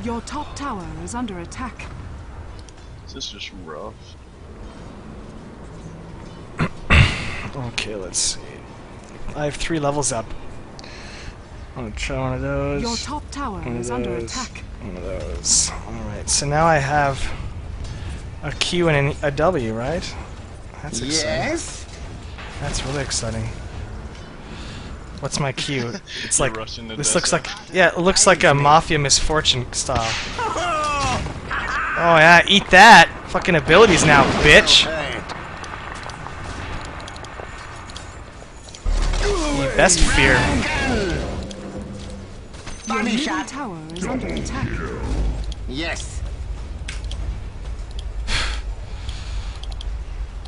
Your top tower is under attack. This is just rough. Okay, let's see. I have 3 levels up. I'm gonna try one of those. Your top tower One of is under those. attack. One of those. Alright, so now I have a Q and a W, right? That's exciting. Yes. That's really exciting. What's my Q? It's You're like rushing to this death. looks like it looks like a Mafia Misfortune style. Oh yeah, eat that! Fucking abilities now, bitch. Best fear. Your Body middle shot. tower is under attack. Yes.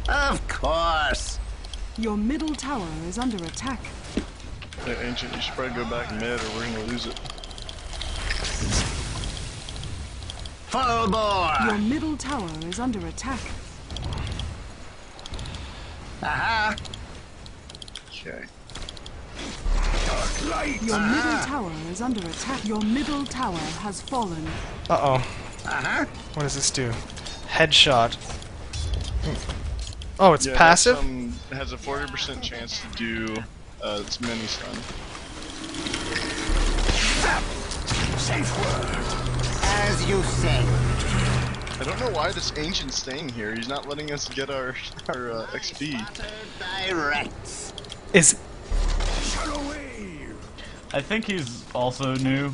Of course. Your middle tower is under attack. Hey, Ancient, you should probably go back mid or we're gonna lose it. Full bore. Your middle tower is under attack. Aha. Okay. Your middle tower is under attack. Your middle tower has fallen. Uh-oh. Uh-huh. What does this do? Headshot. Oh, it's Yeah, passive? It has a 40% chance to do its mini stun. Safe word. As you say. I don't know why this Ancient's staying here. He's not letting us get our XP. Directs. Is I think he's also new.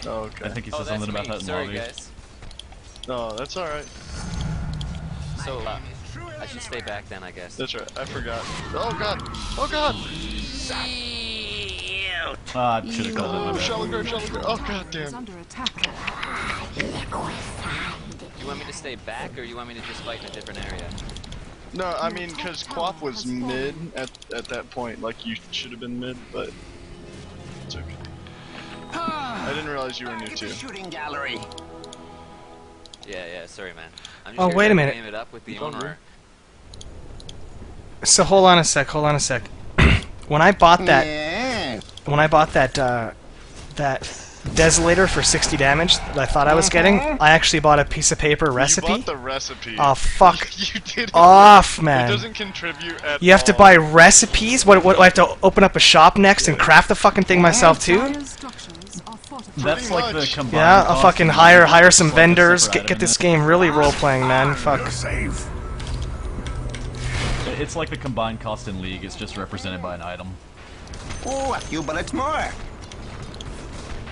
Oh, okay. I think he Oh, said that's something me. about that in Sorry, lobby. guys. No, that's alright. So, I should stay back then, I guess. That's right. I forgot. Oh god! Oh god! Ah, should have called it my bad. Shelliger! Oh god Is damn! under attack. You want me to stay back, or you want me to just fight in a different area? No, I mean, because Quap was mid at that point, like you should have been mid, but it's okay. I didn't realize you were new too. Shooting gallery. Yeah, sorry, man. I'm just Oh, here wait to a minute. Aim it up with the It's all owner. so hold on a sec. When I bought that Yeah. that Desolator for 60 damage that I thought I was getting, I actually bought a piece of paper recipe. You bought the recipe. Oh fuck You did off, It man. doesn't contribute at You have to all. buy recipes? What I have to open up a shop next and craft the fucking thing myself too? Dire's structures are fortified. That's like the combined Yeah, I'll cost fucking of hire it's some like a vendors, separate get item this in game really role playing, man. Fuck. You're safe. it. It's like the combined cost in League. It's just represented by an item. Oh, a few bullets more.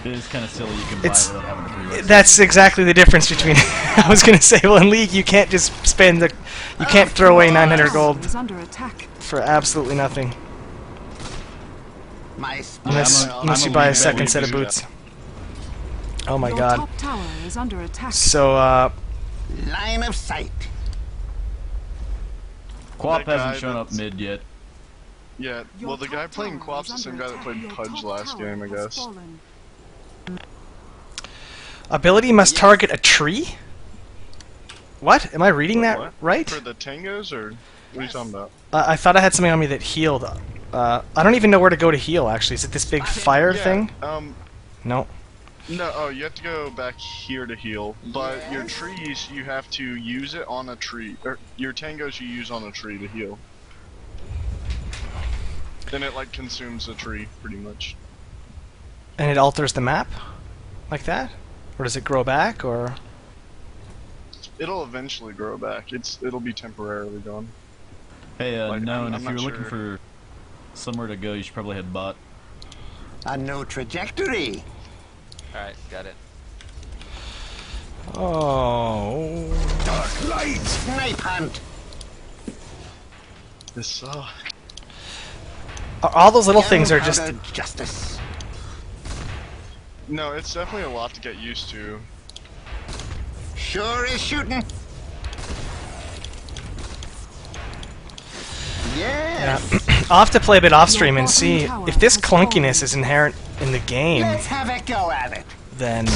It is kind of silly you can buy It's- it without having the prerequisites. That's exactly the difference between. I was gonna say, well, in League you can't just spend the, you can't throw away 900 gold Is under attack. for absolutely nothing, My unless I'm you a buy a League second member. set of boots. Oh my Your god. top tower is under attack. So line of sight. Quap That guy hasn't shown up that's- mid yet. Yeah, Your well, the guy top playing tower Quap's is the same under guy that attack. played Your Pudge top last tower game, I has guess. fallen. ability must target a tree. What? Am I reading that What? right? For the tangos, or what are you talking about? I thought I had something on me that healed. I don't even know where to go to heal, actually. Is it this big fire thing? No. No, oh, you have to go back here to heal, but your trees, you have to use it on a tree, or your tangos you use on a tree to heal. Then it, like, consumes the tree, pretty much. And it alters the map? Like that? Or does it grow back, or...? It'll eventually grow back. It'll be temporarily gone. Hey, Like, no, and I'm if you were not looking for somewhere to go, you should probably head bot. A new trajectory. Alright, got it. Oh. Dark light. Snipe hunt. This sucks. All those little things are just... Justice. No, it's definitely a lot to get used to. Sure is shooting. Yeah. I'll have to play a bit off stream and see if this clunkiness is inherent in the game. Let's have a go at it. Then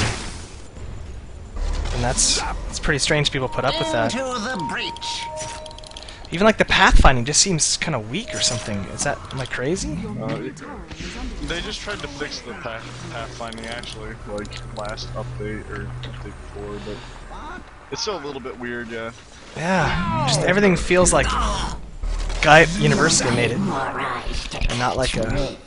that's it's pretty strange people put up with that. Into the breach. Even like the pathfinding just seems kind of weak or something. Am I crazy? They just tried to fix the pathfinding actually, like last update or update before, but it's still a little bit weird, yeah. Yeah, just everything feels like Guy at University made it, and not like a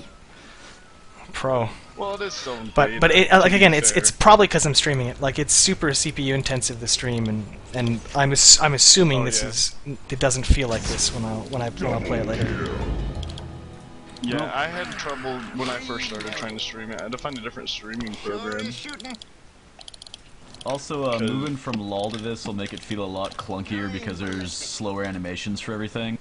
pro. Well, it is still in But beta, it, like to again, be it's fair. probably because I'm streaming it. Like it's super CPU intensive the stream, and I'm assuming it doesn't feel like this when I play it later. Yeah, I had trouble when I first started trying to stream it. I had to find a different streaming program. Also, moving from LOL to this will make it feel a lot clunkier because there's slower animations for everything.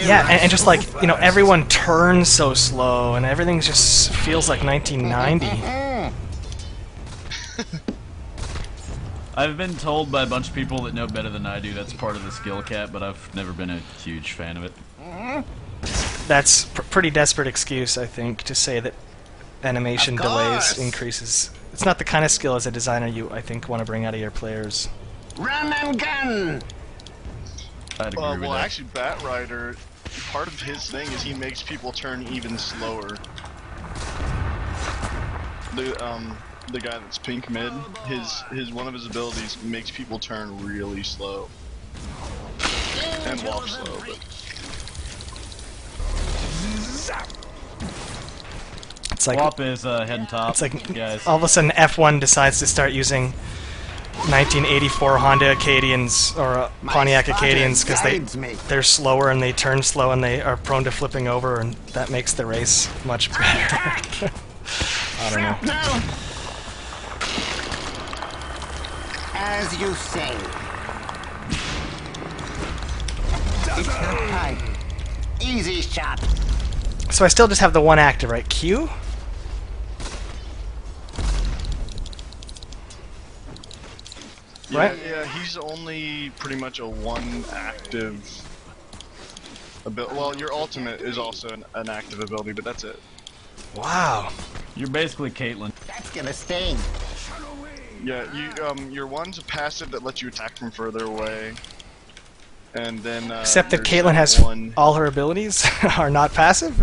Yeah, and just like, you know, everyone turns so slow, and everything just feels like 1990. I've been told by a bunch of people that know better than I do that's part of the skill cap, but I've never been a huge fan of it. That's pretty desperate excuse, I think, to say that animation delays increases. It's not the kind of skill as a designer you, I think, want to bring out of your players. Run and gun. I'd agree with Well, that. actually, Batrider, part of his thing is he makes people turn even slower. The guy that's pink mid, his one of his abilities makes people turn really slow and walk slow. But It's like Wop is heading top. It's like guys. all of a sudden F1 decides to start using 1984 Honda Acadians or Pontiac Acadians because they're slower and they turn slow and they are prone to flipping over, and that makes the race much better. I don't know. As you say. It's not time. Easy shot. So I still just have the one active, right? Q? Right? Yeah, he's only pretty much a one active ability. Well, your ultimate is also an active ability, but that's it. Wow. You're basically Caitlyn. That's gonna sting. Yeah, your one's a passive that lets you attack from further away. And then Except that your Caitlyn has second one, all her abilities are not passive.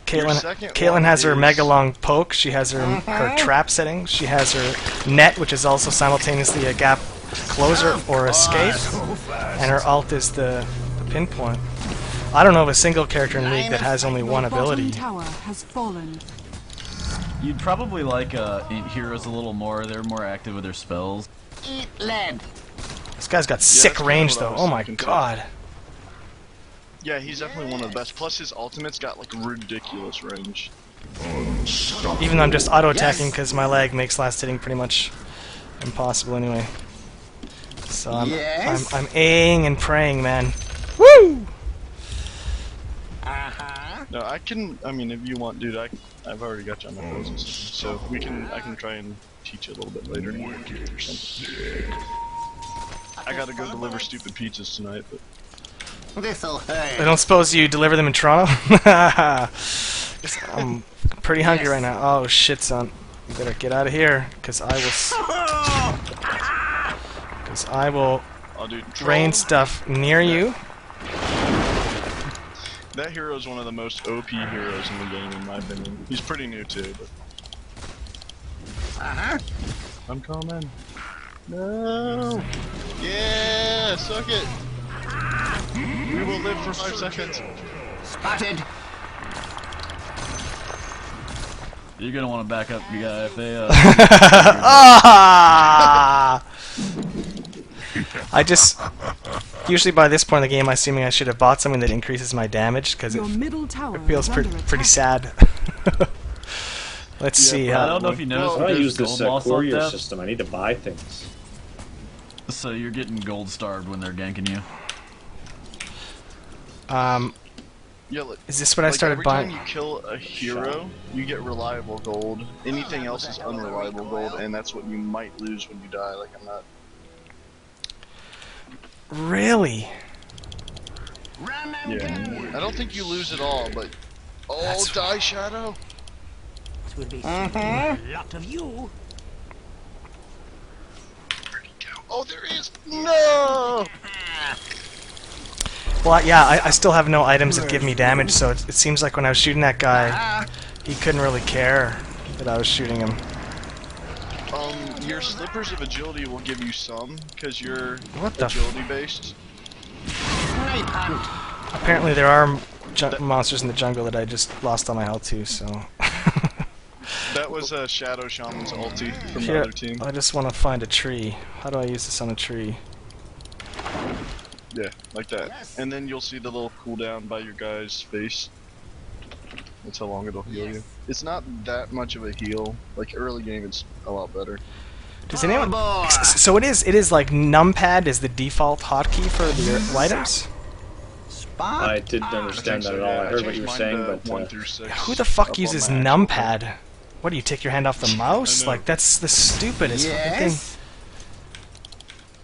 Caitlyn has her mega long poke. She has her trap setting. She has her net, which is also simultaneously a gap closer or escape, and her alt is the pinpoint. I don't know of a single character in League that has only one ability. Tower has fallen. You'd probably like heroes a little more. They're more active with their spells. Eat lead. This guy's got sick range, though. Oh my god. yeah, he's definitely one of the best. Plus his ultimate's got like ridiculous range. Even though I'm just auto-attacking because my lag makes last hitting pretty much impossible anyway. So I'm Aing and praying, man. Woo! No, I mean, if you want, dude, I've already got you on my frozen system, so I can try and teach you a little bit later. Or something. I gotta go deliver stupid pizzas tonight, but. This'll hurt. I don't suppose you deliver them in Toronto? I'm Pretty hungry right now. Oh shit, son. You better get out of here, because I will rain stuff near you. That hero is one of the most OP heroes in the game, in my opinion. He's pretty new too, but... I'm coming. No! Yeah! Suck it! We will live for 5 seconds. Spotted! You're gonna want to back up, you guy, if they, Ah! I just... Usually by this point in the game, I'm assuming I should have bought something that increases my damage, because it feels pretty sad. Let's see. I don't know if you noticed. I use this courier system. I need to buy things. So you're getting gold starved when they're ganking you. Is this what I started buying? Every time you kill a hero, you get reliable gold. Anything else is unreliable gold, and that's what you might lose when you die. Like, I'm not... Really? Yeah. I don't think you lose it all, but... Oh, die, Shadow! It would be a lot of you. Where'd he go? Oh, there he is! No! Well, yeah, I still have no items that give me damage, so it seems like when I was shooting that guy, he couldn't really care that I was shooting him. Your slippers of agility will give you some, because you're What the agility-based. Apparently there are monsters in the jungle that I just lost all my health to, so... That was a Shadow Shaman's ulti from the Here, other team. I just want to find a tree. How do I use this on a tree? Yeah, like that. And then you'll see the little cooldown by your guy's face. That's how long it'll heal you. It's not that much of a heal. Like early game, it's a lot better. Does anyone? So it is like numpad is the default hotkey for the items. I didn't understand that at all. I heard what you were saying, but who the fuck uses numpad? What do you take your hand off the mouse? Like that's the stupidest fucking thing.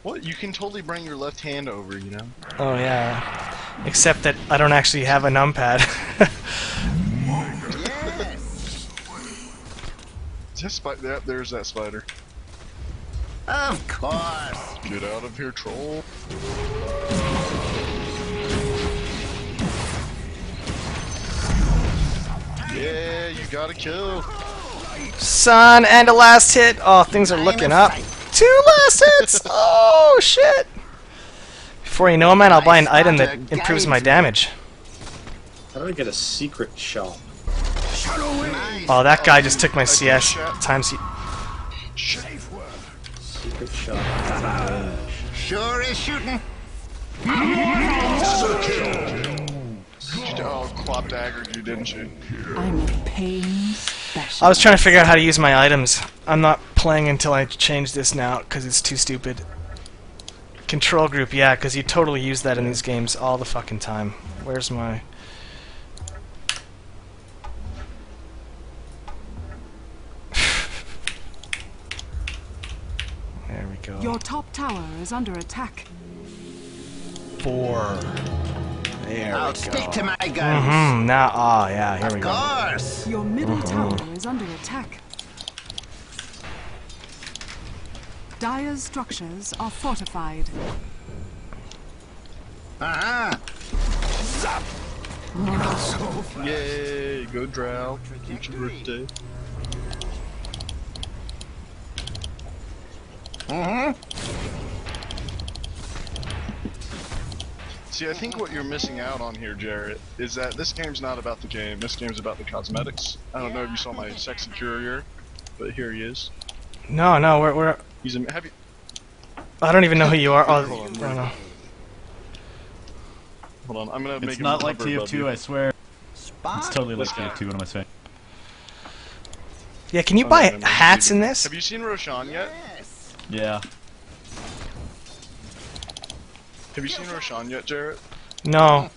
What? You can totally bring your left hand over, you know? Oh yeah. Except that I don't actually have a numpad. There's that spider. Of course. Get out of here, troll. Yeah, you got a kill. Son, and a last hit. Oh, things are looking up. 2 last hits. Oh shit. Before you know it, man, I'll buy an item that improves my damage. How do I get a secret shop? Oh, that guy just took my CS. Times he. Secret shop. Sure is shooting. Oh, Quap daggered you, didn't you? I'm a pain specialist. I was trying to figure out how to use my items. I'm not playing until I change this now, because it's too stupid. Control group, yeah, because you totally use that in these games all the fucking time. Where's my... There we go. Your top tower is under attack. 4. There I'll we go. stick to my guns. Now, oh yeah, here we go. Of course. Your middle tower is under attack. Dire's structures are fortified. Yay, go Drow. It's your birthday. See, I think what you're missing out on here, Jarett, is that this game's not about the game. This game's about the cosmetics. I don't know if you saw my sexy courier, but here he is. No, we're. He's a. Have you? I don't even know who you are. Oh, Hold on, I don't know. Hold on, I'm gonna make It's him not like hover above TF2, you. I swear. It's totally like TF2, what am I saying? Yeah, can you buy hats in this? Have you seen Roshan yet? Yeah. Have you seen Roshan yet, Jarett? No.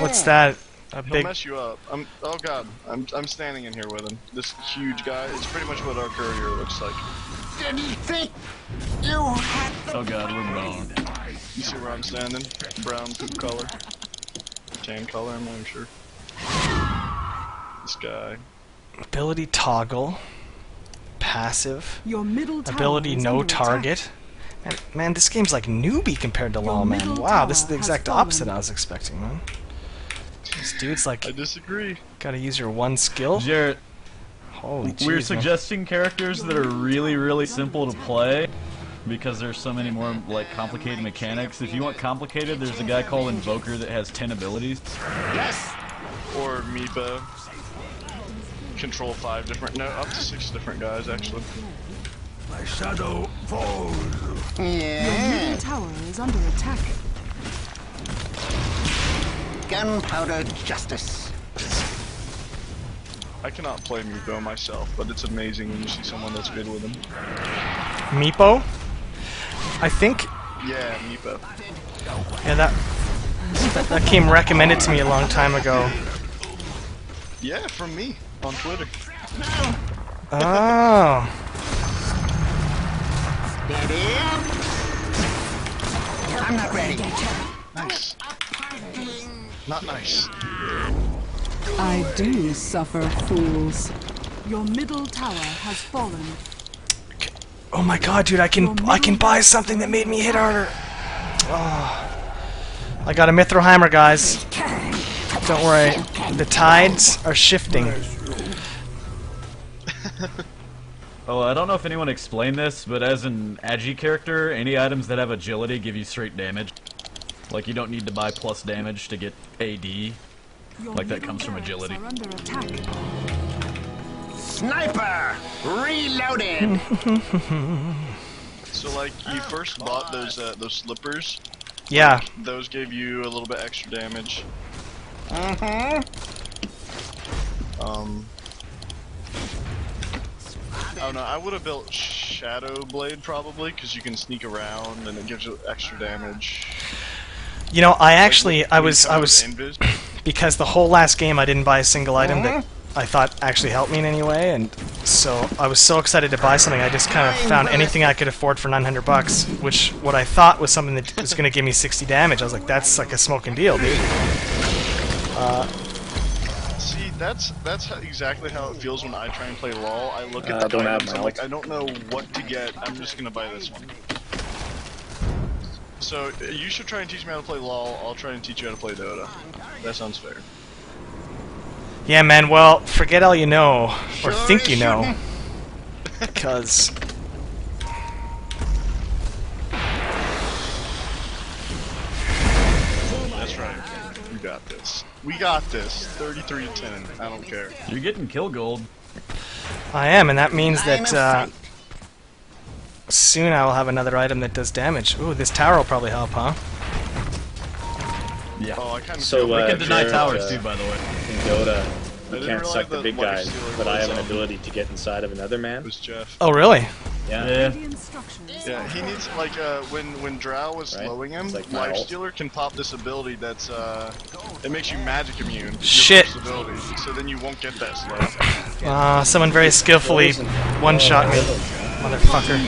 What's that? A He'll big. mess you up. Oh god, I'm standing in here with him. This huge guy. It's pretty much what our courier looks like. Did you think you had the Oh god, we're wrong. You see where I'm standing? Brown poop color. Tan color, I'm not even sure. This guy. Ability toggle. Passive. Your middle tower Ability is no under target. Man, this game's like newbie compared to LoL, man. Wow, this is the exact opposite I was expecting, man. This dude's like... I disagree. Gotta use your one skill. Jarett, holy jeez, we're man. suggesting characters that are really, really simple to play because there's so many more like complicated mechanics. If you want complicated, there's a guy called Invoker that has 10 abilities. Yes. Or Meepa. Control 5 different, no, up to 6 different guys actually. My shadow falls. Your middle tower is under attack. Gunpowder justice. I cannot play Meepo myself, but it's amazing when you see someone that's good with him. Meepo? I think... Yeah, Meepo. Yeah, that came recommended to me a long time ago. Yeah, from me, on Twitter. Oh. I'm not ready. Nice. Not nice. I do suffer fools. Your middle tower has fallen. Oh my god, dude, I can buy something that made me hit harder. Oh. I got a Mithril guys. Don't worry. The tides are shifting. Oh, I don't know if anyone explained this, but as an Agi character, any items that have agility give you straight damage. Like, you don't need to buy plus damage to get AD. Like, that comes from agility. Sniper! Reloaded! So, like, you first bought those slippers. Yeah. Like, those gave you a little bit extra damage. Oh no, I would have built Shadow Blade probably, because you can sneak around and it gives you extra damage. You know, I was because the whole last game I didn't buy a single item that I thought actually helped me in any way, and so I was so excited to buy something. I just kind of found anything I could afford for $900, which what I thought was something that was going to give me 60 damage. I was like, that's like a smoking deal, dude. See, that's exactly how it feels when I try and play LoL. I look at the items, I'm like, I don't know what to get. I'm just gonna buy this one. So you should try and teach me how to play LoL. I'll try and teach you how to play Dota. That sounds fair. Yeah, man. Well, forget all you know, or think you know, because. That's right. We got this. We got this. 33 to 10. I don't care. You're getting kill gold. I am, and that means that soon I will have another item that does damage. Ooh, this tower will probably help, huh? Yeah. Oh, I kind of so we can deny towers too, by the way. In Dota, you can't suck the big guys, but I have an ability to get inside of another man. It was Geoff. Oh, really? Yeah. Yeah, he needs, like, when Drow was slowing him, like Lifestealer can pop this ability that's, it makes you magic immune. Shit. Ability, so then you won't get that slow. Someone very skillfully one-shot me. Motherfucker.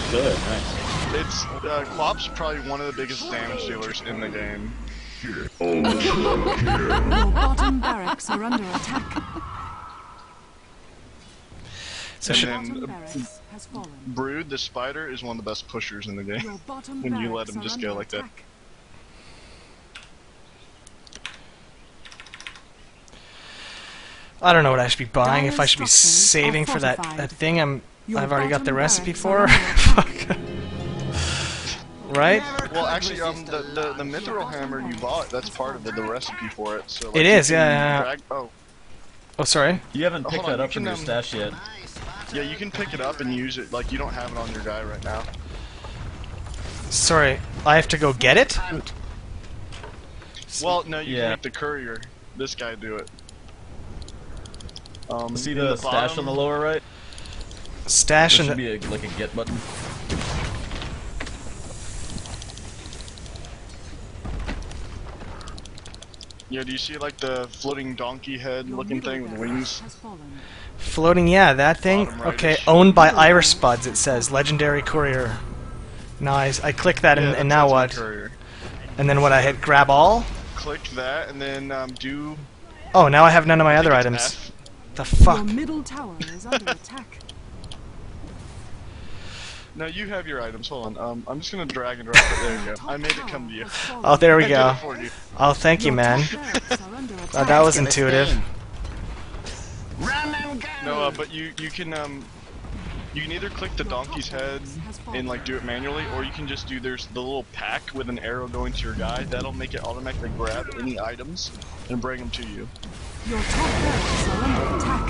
Good, nice. It's, Quap's probably one of the biggest damage dealers in the game. Your bottom barracks are under attack. So and then Brood, the spider, is one of the best pushers in the game. When you let him just go like that. I don't know what I should be buying. If I should be saving for that thing I've already got the recipe for. Right? Well, actually, the mithril hammer you bought, that's part of the recipe for it. So like, it is, yeah. Oh, sorry? You haven't picked that up from your stash yet. Yeah, you can pick it up and use it. Like, you don't have it on your guy right now. Sorry, I have to go get it? Well, no, you can make the courier. This guy do it. See the stash on the lower right? Stash there should be like a get button. Yeah, do you see like the floating donkey head looking thing with wings? Floating, yeah, that thing? Okay, owned by Iris Spuds, it says. Legendary Courier. Nice. I click that and now what? And then what, I hit grab all? Click that and then do... Oh, now I have none of my other items. The fuck? Your middle tower is under attack. Now you have your items. Hold on. I'm just gonna drag and drop it. There you go. I made it come to you. Oh, there we I did go. it for you. Oh, thank you, man. That was intuitive. No, but you can either click the donkey's head and like do it manually, or you can just do there's the little pack with an arrow going to your guy. That'll make it automatically grab any items and bring them to you. Your top barracks are under attack.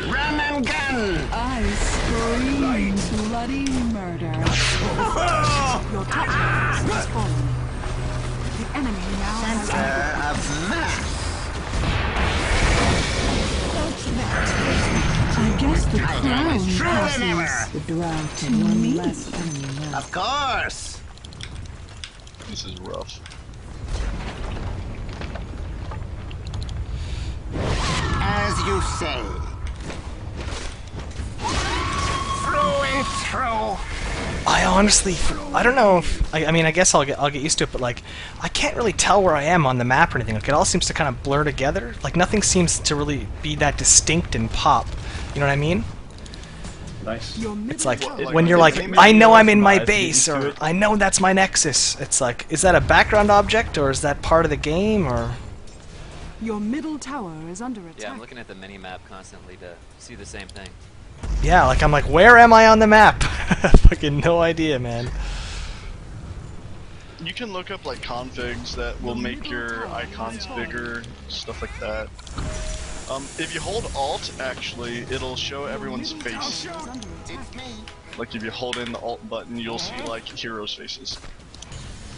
Run and gun! I scream bloody murder. Your top barracks has fallen. The enemy now has Center of mass. I guess the crown passes the drought to one less enemy now. Of course. This is rough. As you say. Through and through. I honestly, I don't know. I mean, I guess I'll get used to it, but like, I can't really tell where I am on the map or anything. Like, it all seems to kind of blur together. Like, nothing seems to really be that distinct and pop. You know what I mean? Nice. It's like when you're like, I know I'm in my base, or I know that's my nexus. It's like, is that a background object, or is that part of the game, or? Your middle tower is under attack. Yeah, I'm looking at the mini-map constantly to see the same thing. Yeah, like I'm like, where am I on the map? Fucking no idea, man. You can look up like configs that will make your icons bigger, stuff like that. If you hold Alt, actually, it'll show everyone's face. Like if you hold in the Alt button, you'll see like heroes' faces.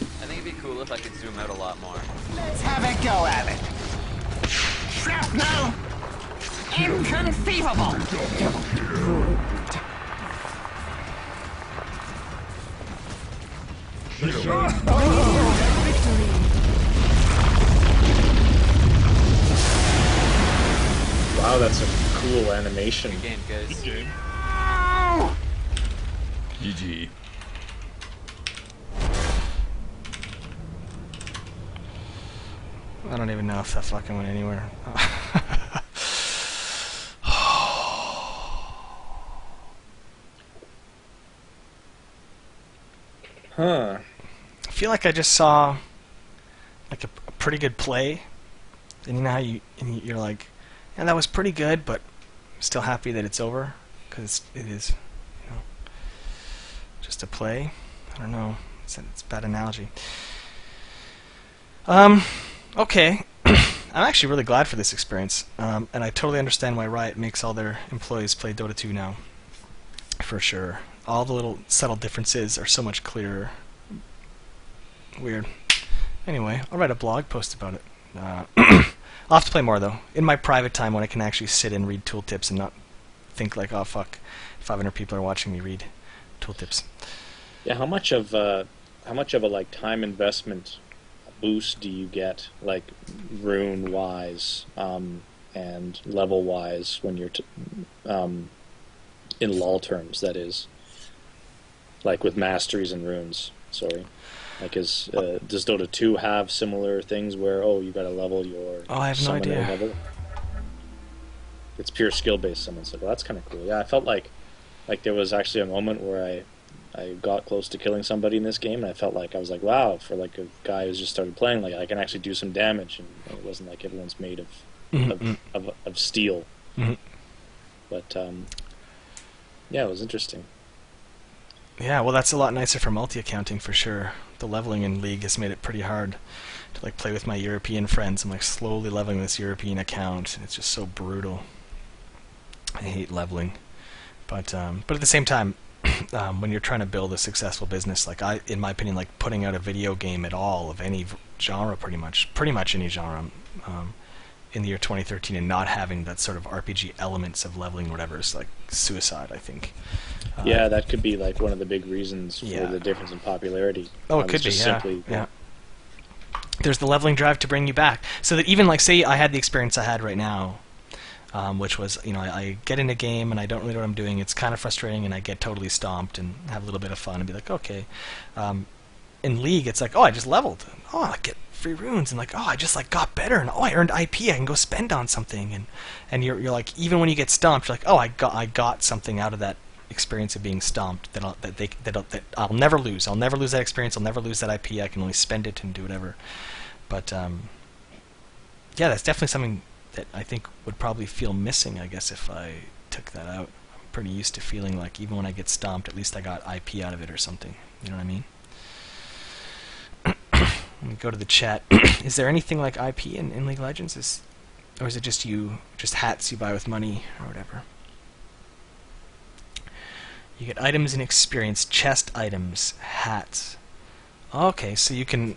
I think it'd be cool if I could zoom out a lot more. Let's have a go at it. Shrapnel! Inconceivable! Wow, that's a cool animation. Good game, guys. Good game. GG. I don't even know if that fucking went anywhere. Huh. I feel like I just saw like a pretty good play, and you know how you're like, yeah, that was pretty good, but I'm still happy that it's over because it is, you know, just a play. I don't know. It's a bad analogy. Okay. I'm actually really glad for this experience, and I totally understand why Riot makes all their employees play Dota 2 now. For sure. All the little subtle differences are so much clearer. Weird. Anyway, I'll write a blog post about it. I'll have to play more, though. In my private time when I can actually sit and read tooltips and not think like, oh fuck, 500 people are watching me read tooltips. Yeah, how much of a like time investment boost do you get, like rune wise and level wise, when you're in LoL terms, that is, like with masteries and runes? Sorry, like does Dota 2 have similar things where you got to level your I have no idea. level? It's pure skill based. Someone's like, well, that's kind of cool. Yeah, I felt like there was actually a moment where I got close to killing somebody in this game, and I felt like I was like, wow, for like a guy who's just started playing, like I can actually do some damage, and it wasn't like everyone's made of steel. Mm-hmm. But yeah, it was interesting. Yeah, well, that's a lot nicer for multi-accounting for sure. The leveling in League has made it pretty hard to like play with my European friends. I'm like slowly leveling this European account, and it's just so brutal. I hate leveling, but at the same time, when you're trying to build a successful business, like in my opinion, like putting out a video game at all of any genre, pretty much any genre, in the year 2013, and not having that sort of RPG elements of leveling or whatever is like suicide, I think. Yeah, that could be like one of the big reasons for the difference in popularity. Oh, it could be, yeah. There's the leveling drive to bring you back, so that even like, say I had the experience I had right now, which was, you know, I get in a game and I don't really know what I'm doing. It's kind of frustrating, and I get totally stomped and have a little bit of fun and be like, okay. In League, it's like, oh, I just leveled. Oh, I get free runes, and like, oh, I just like got better, and oh, I earned IP, I can go spend on something, and you're like, even when you get stomped, you're like, oh, I got something out of that experience of being stomped that I'll never lose. I'll never lose that experience. I'll never lose that IP. I can only spend it and do whatever. But yeah, that's definitely something that I think would probably feel missing, I guess, if I took that out. I'm pretty used to feeling like even when I get stomped, at least I got IP out of it or something. You know what I mean? Let me go to the chat. Is there anything like IP in League of Legends? Or is it just hats you buy with money or whatever? You get items and experience, chest items, hats. Okay, so you can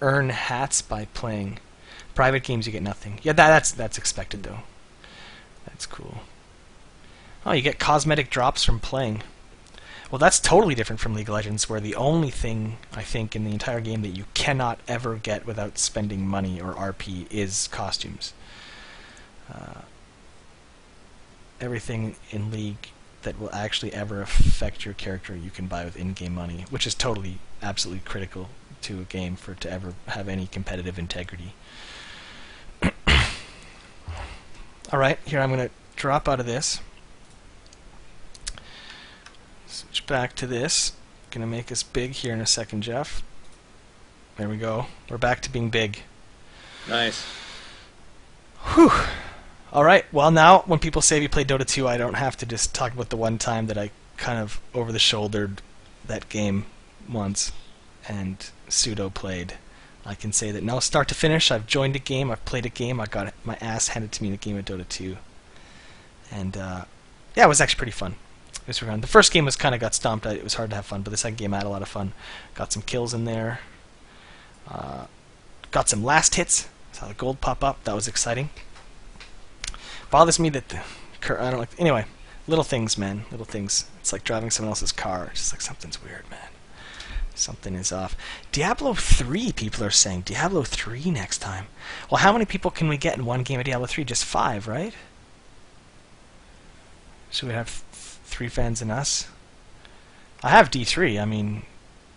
earn hats by playing. Private games you get nothing. Yeah, that's expected though. That's cool. Oh, you get cosmetic drops from playing. Well, that's totally different from League of Legends, where the only thing I think in the entire game that you cannot ever get without spending money or RP is costumes. Everything in League that will actually ever affect your character you can buy with in-game money, which is totally, absolutely critical to a game for it to ever have any competitive integrity. Alright, here I'm going to drop out of this. Switch back to this. Going to make us big here in a second, Geoff. There we go. We're back to being big. Nice. Whew. Alright, well now, when people say we played Dota 2, I don't have to just talk about the one time that I kind of over-the-shouldered that game once and pseudo-played. I can say that now, start to finish, I've joined a game, I've played a game, I got my ass handed to me in a game of Dota 2. And, yeah, it was actually pretty fun. It was fun. The first game was kind of got stomped, it was hard to have fun, but the second game I had a lot of fun. Got some kills in there. Got some last hits, saw the gold pop up, that was exciting. Bothers me that I don't like. Anyway, little things, man. Little things. It's like driving someone else's car. It's just like something's weird, man. Something is off. Diablo 3, people are saying. Diablo 3 next time. Well, how many people can we get in one game of Diablo 3? Just 5, right? So we have 3 fans and us. I have D3. I mean,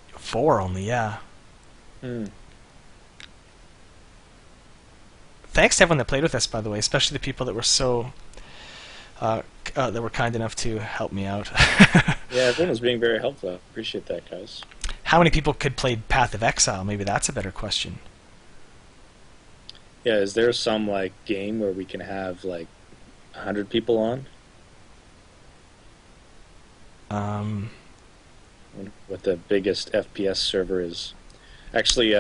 4 only. Yeah. Thanks to everyone that played with us, by the way, especially the people that were so that were kind enough to help me out. Yeah, everyone was being very helpful. I appreciate that, guys. How How many people could play Path of Exile? Maybe that's a better question. Yeah, is there some like game where we can have like 100 people on? What the biggest FPS server is? Actually,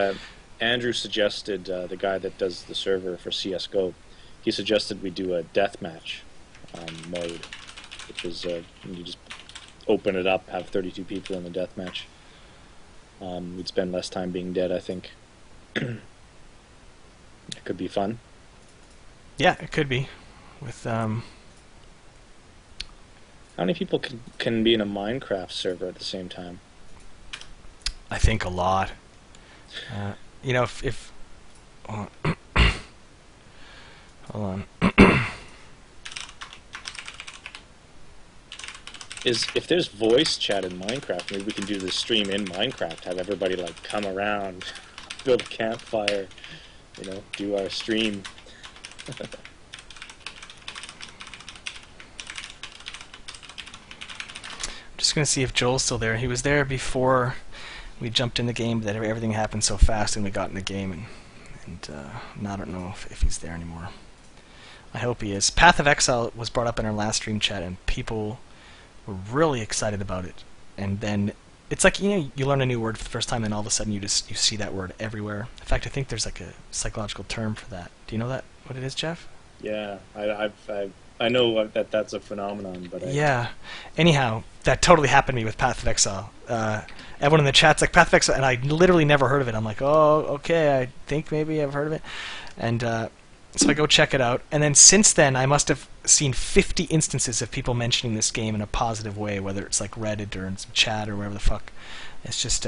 Andrew suggested, the guy that does the server for CS:GO, he suggested we do a deathmatch mode, which is you just open it up, have 32 people in the deathmatch. We'd spend less time being dead, I think. It could be fun. Yeah, it could be. With How many people can be in a Minecraft server at the same time? I think a lot. You know, if hold on. If there's voice chat in Minecraft, maybe we can do this stream in Minecraft, have everybody like come around, build a campfire, you know, do our stream. Just gonna see if Joel's still there. He was there before we jumped in the game, but everything happened so fast and we got in the game, and now I don't know if he's there anymore. I hope he is. Path of Exile was brought up in our last stream chat, and people were really excited about it. And then it's like, you know, you learn a new word for the first time, and all of a sudden you see that word everywhere. In fact, I think there's like a psychological term for that. Do you know that what it is, Geoff? Yeah, I know that that's a phenomenon, but yeah. Anyhow, that totally happened to me with Path of Exile. Everyone in the chat's like, Path of Exile, and I literally never heard of it. I'm like, oh, okay, I think maybe I've heard of it. And so I go check it out, and then since then I must have seen 50 instances of people mentioning this game in a positive way, whether it's like Reddit or in some chat or wherever the fuck. It's just,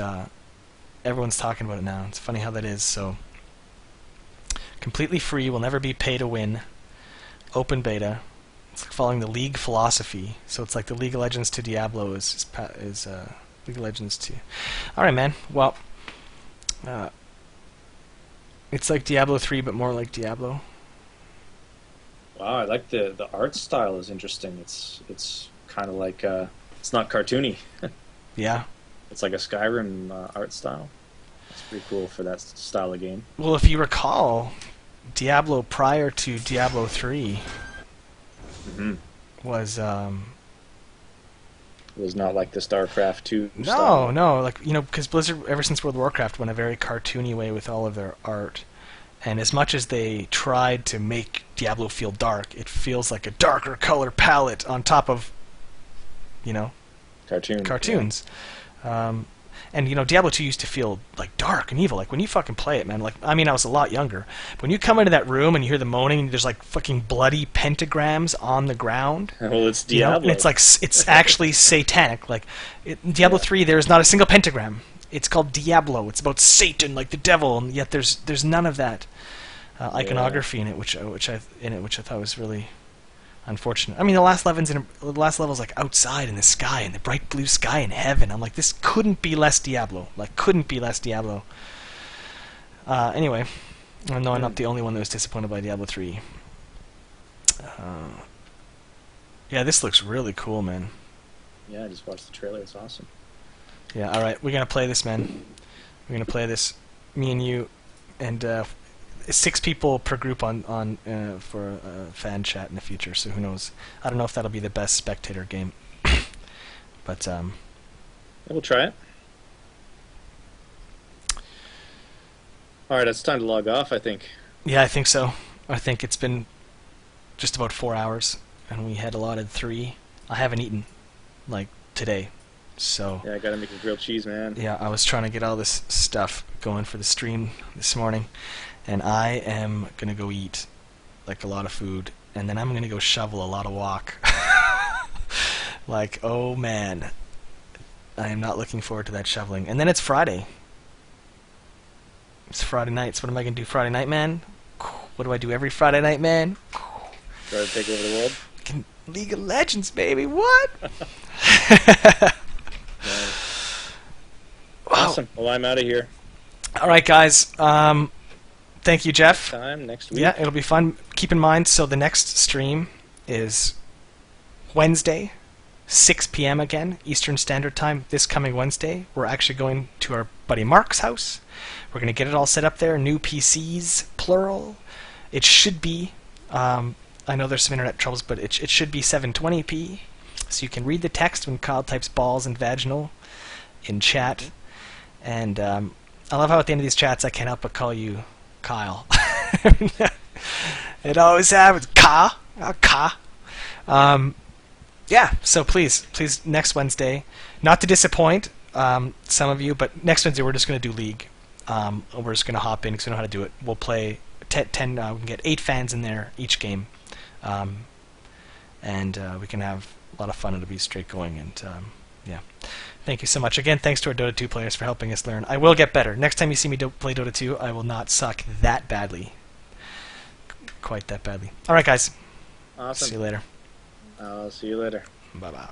everyone's talking about it now. It's funny how that is. So, completely free, will never be pay to win. Open beta. It's like following the League philosophy. So it's like the League of Legends to Diablo is League of Legends to... Alright, man. Well, It's like Diablo 3, but more like Diablo. Wow, I like the art style is interesting. It's kind of like it's not cartoony. Yeah. It's like a Skyrim art style. It's pretty cool for that style of game. Well, if you recall, Diablo prior to Diablo 3 was not like the StarCraft 2 style. No, like, you know, because Blizzard, ever since World of Warcraft, went a very cartoony way with all of their art. And as much as they tried to make Diablo feel dark, it feels like a darker color palette on top of, you know, cartoons. Yeah. And, you know, Diablo 2 used to feel, like, dark and evil. Like, when you fucking play it, man, like, I mean, I was a lot younger. But when you come into that room and you hear the moaning and there's, like, fucking bloody pentagrams on the ground. Well, it's Diablo. You know? And it's, like, it's actually satanic. Like, Diablo 3, there is not a single pentagram. It's called Diablo. It's about Satan, like the devil, and yet there's none of that iconography in it, which I thought was really unfortunate. I mean, the last level's like outside in the sky, in the bright blue sky in heaven. I'm like, this couldn't be less Diablo. Like, couldn't be less Diablo. Anyway, I know I'm not the only one that was disappointed by Diablo 3. Yeah, this looks really cool, man. Yeah, I just watched the trailer. It's awesome. Yeah, alright, we're going to play this, man. We're going to play this, me and you, and 6 people per group on for a fan chat in the future, so who knows. I don't know if that'll be the best spectator game. But, we'll try it. Alright, it's time to log off, I think. Yeah, I think so. I think it's been just about 4 hours, and we had allotted 3. I haven't eaten, like, today. So yeah, I gotta make a grilled cheese, man. Yeah, I was trying to get all this stuff going for the stream this morning, and I am gonna go eat like a lot of food, and then I'm gonna go shovel a lot of walk. Like, oh man, I am not looking forward to that shoveling. And then it's Friday. It's Friday night. So what am I gonna do Friday night, man? What do I do every Friday night, man? Try to take over the world. League of Legends, baby. What? Awesome. Well, I'm out of here. All right, guys. Thank you, Geoff. Next week. Yeah, it'll be fun. Keep in mind, so the next stream is Wednesday, 6 p.m. again, Eastern Standard Time. This coming Wednesday, we're actually going to our buddy Mark's house. We're going to get it all set up there. New PCs, plural. It should be. I know there's some internet troubles, but it should be 720p. So you can read the text when Kyle types balls and vaginal in chat. And I love how at the end of these chats I can't help but call you Kyle. It always happens. Ka. Yeah, so please, next Wednesday, not to disappoint some of you, but next Wednesday we're just going to do League. We're just going to hop in because we know how to do it. We'll play 10, we can get 8 fans in there each game. And we can have a lot of fun. It'll be straight going, and yeah. Thank you so much. Again, thanks to our Dota 2 players for helping us learn. I will get better. Next time you see me play Dota 2, I will not suck that badly. Quite that badly. Alright, guys. Awesome. See you later. I'll see you later. Bye-bye.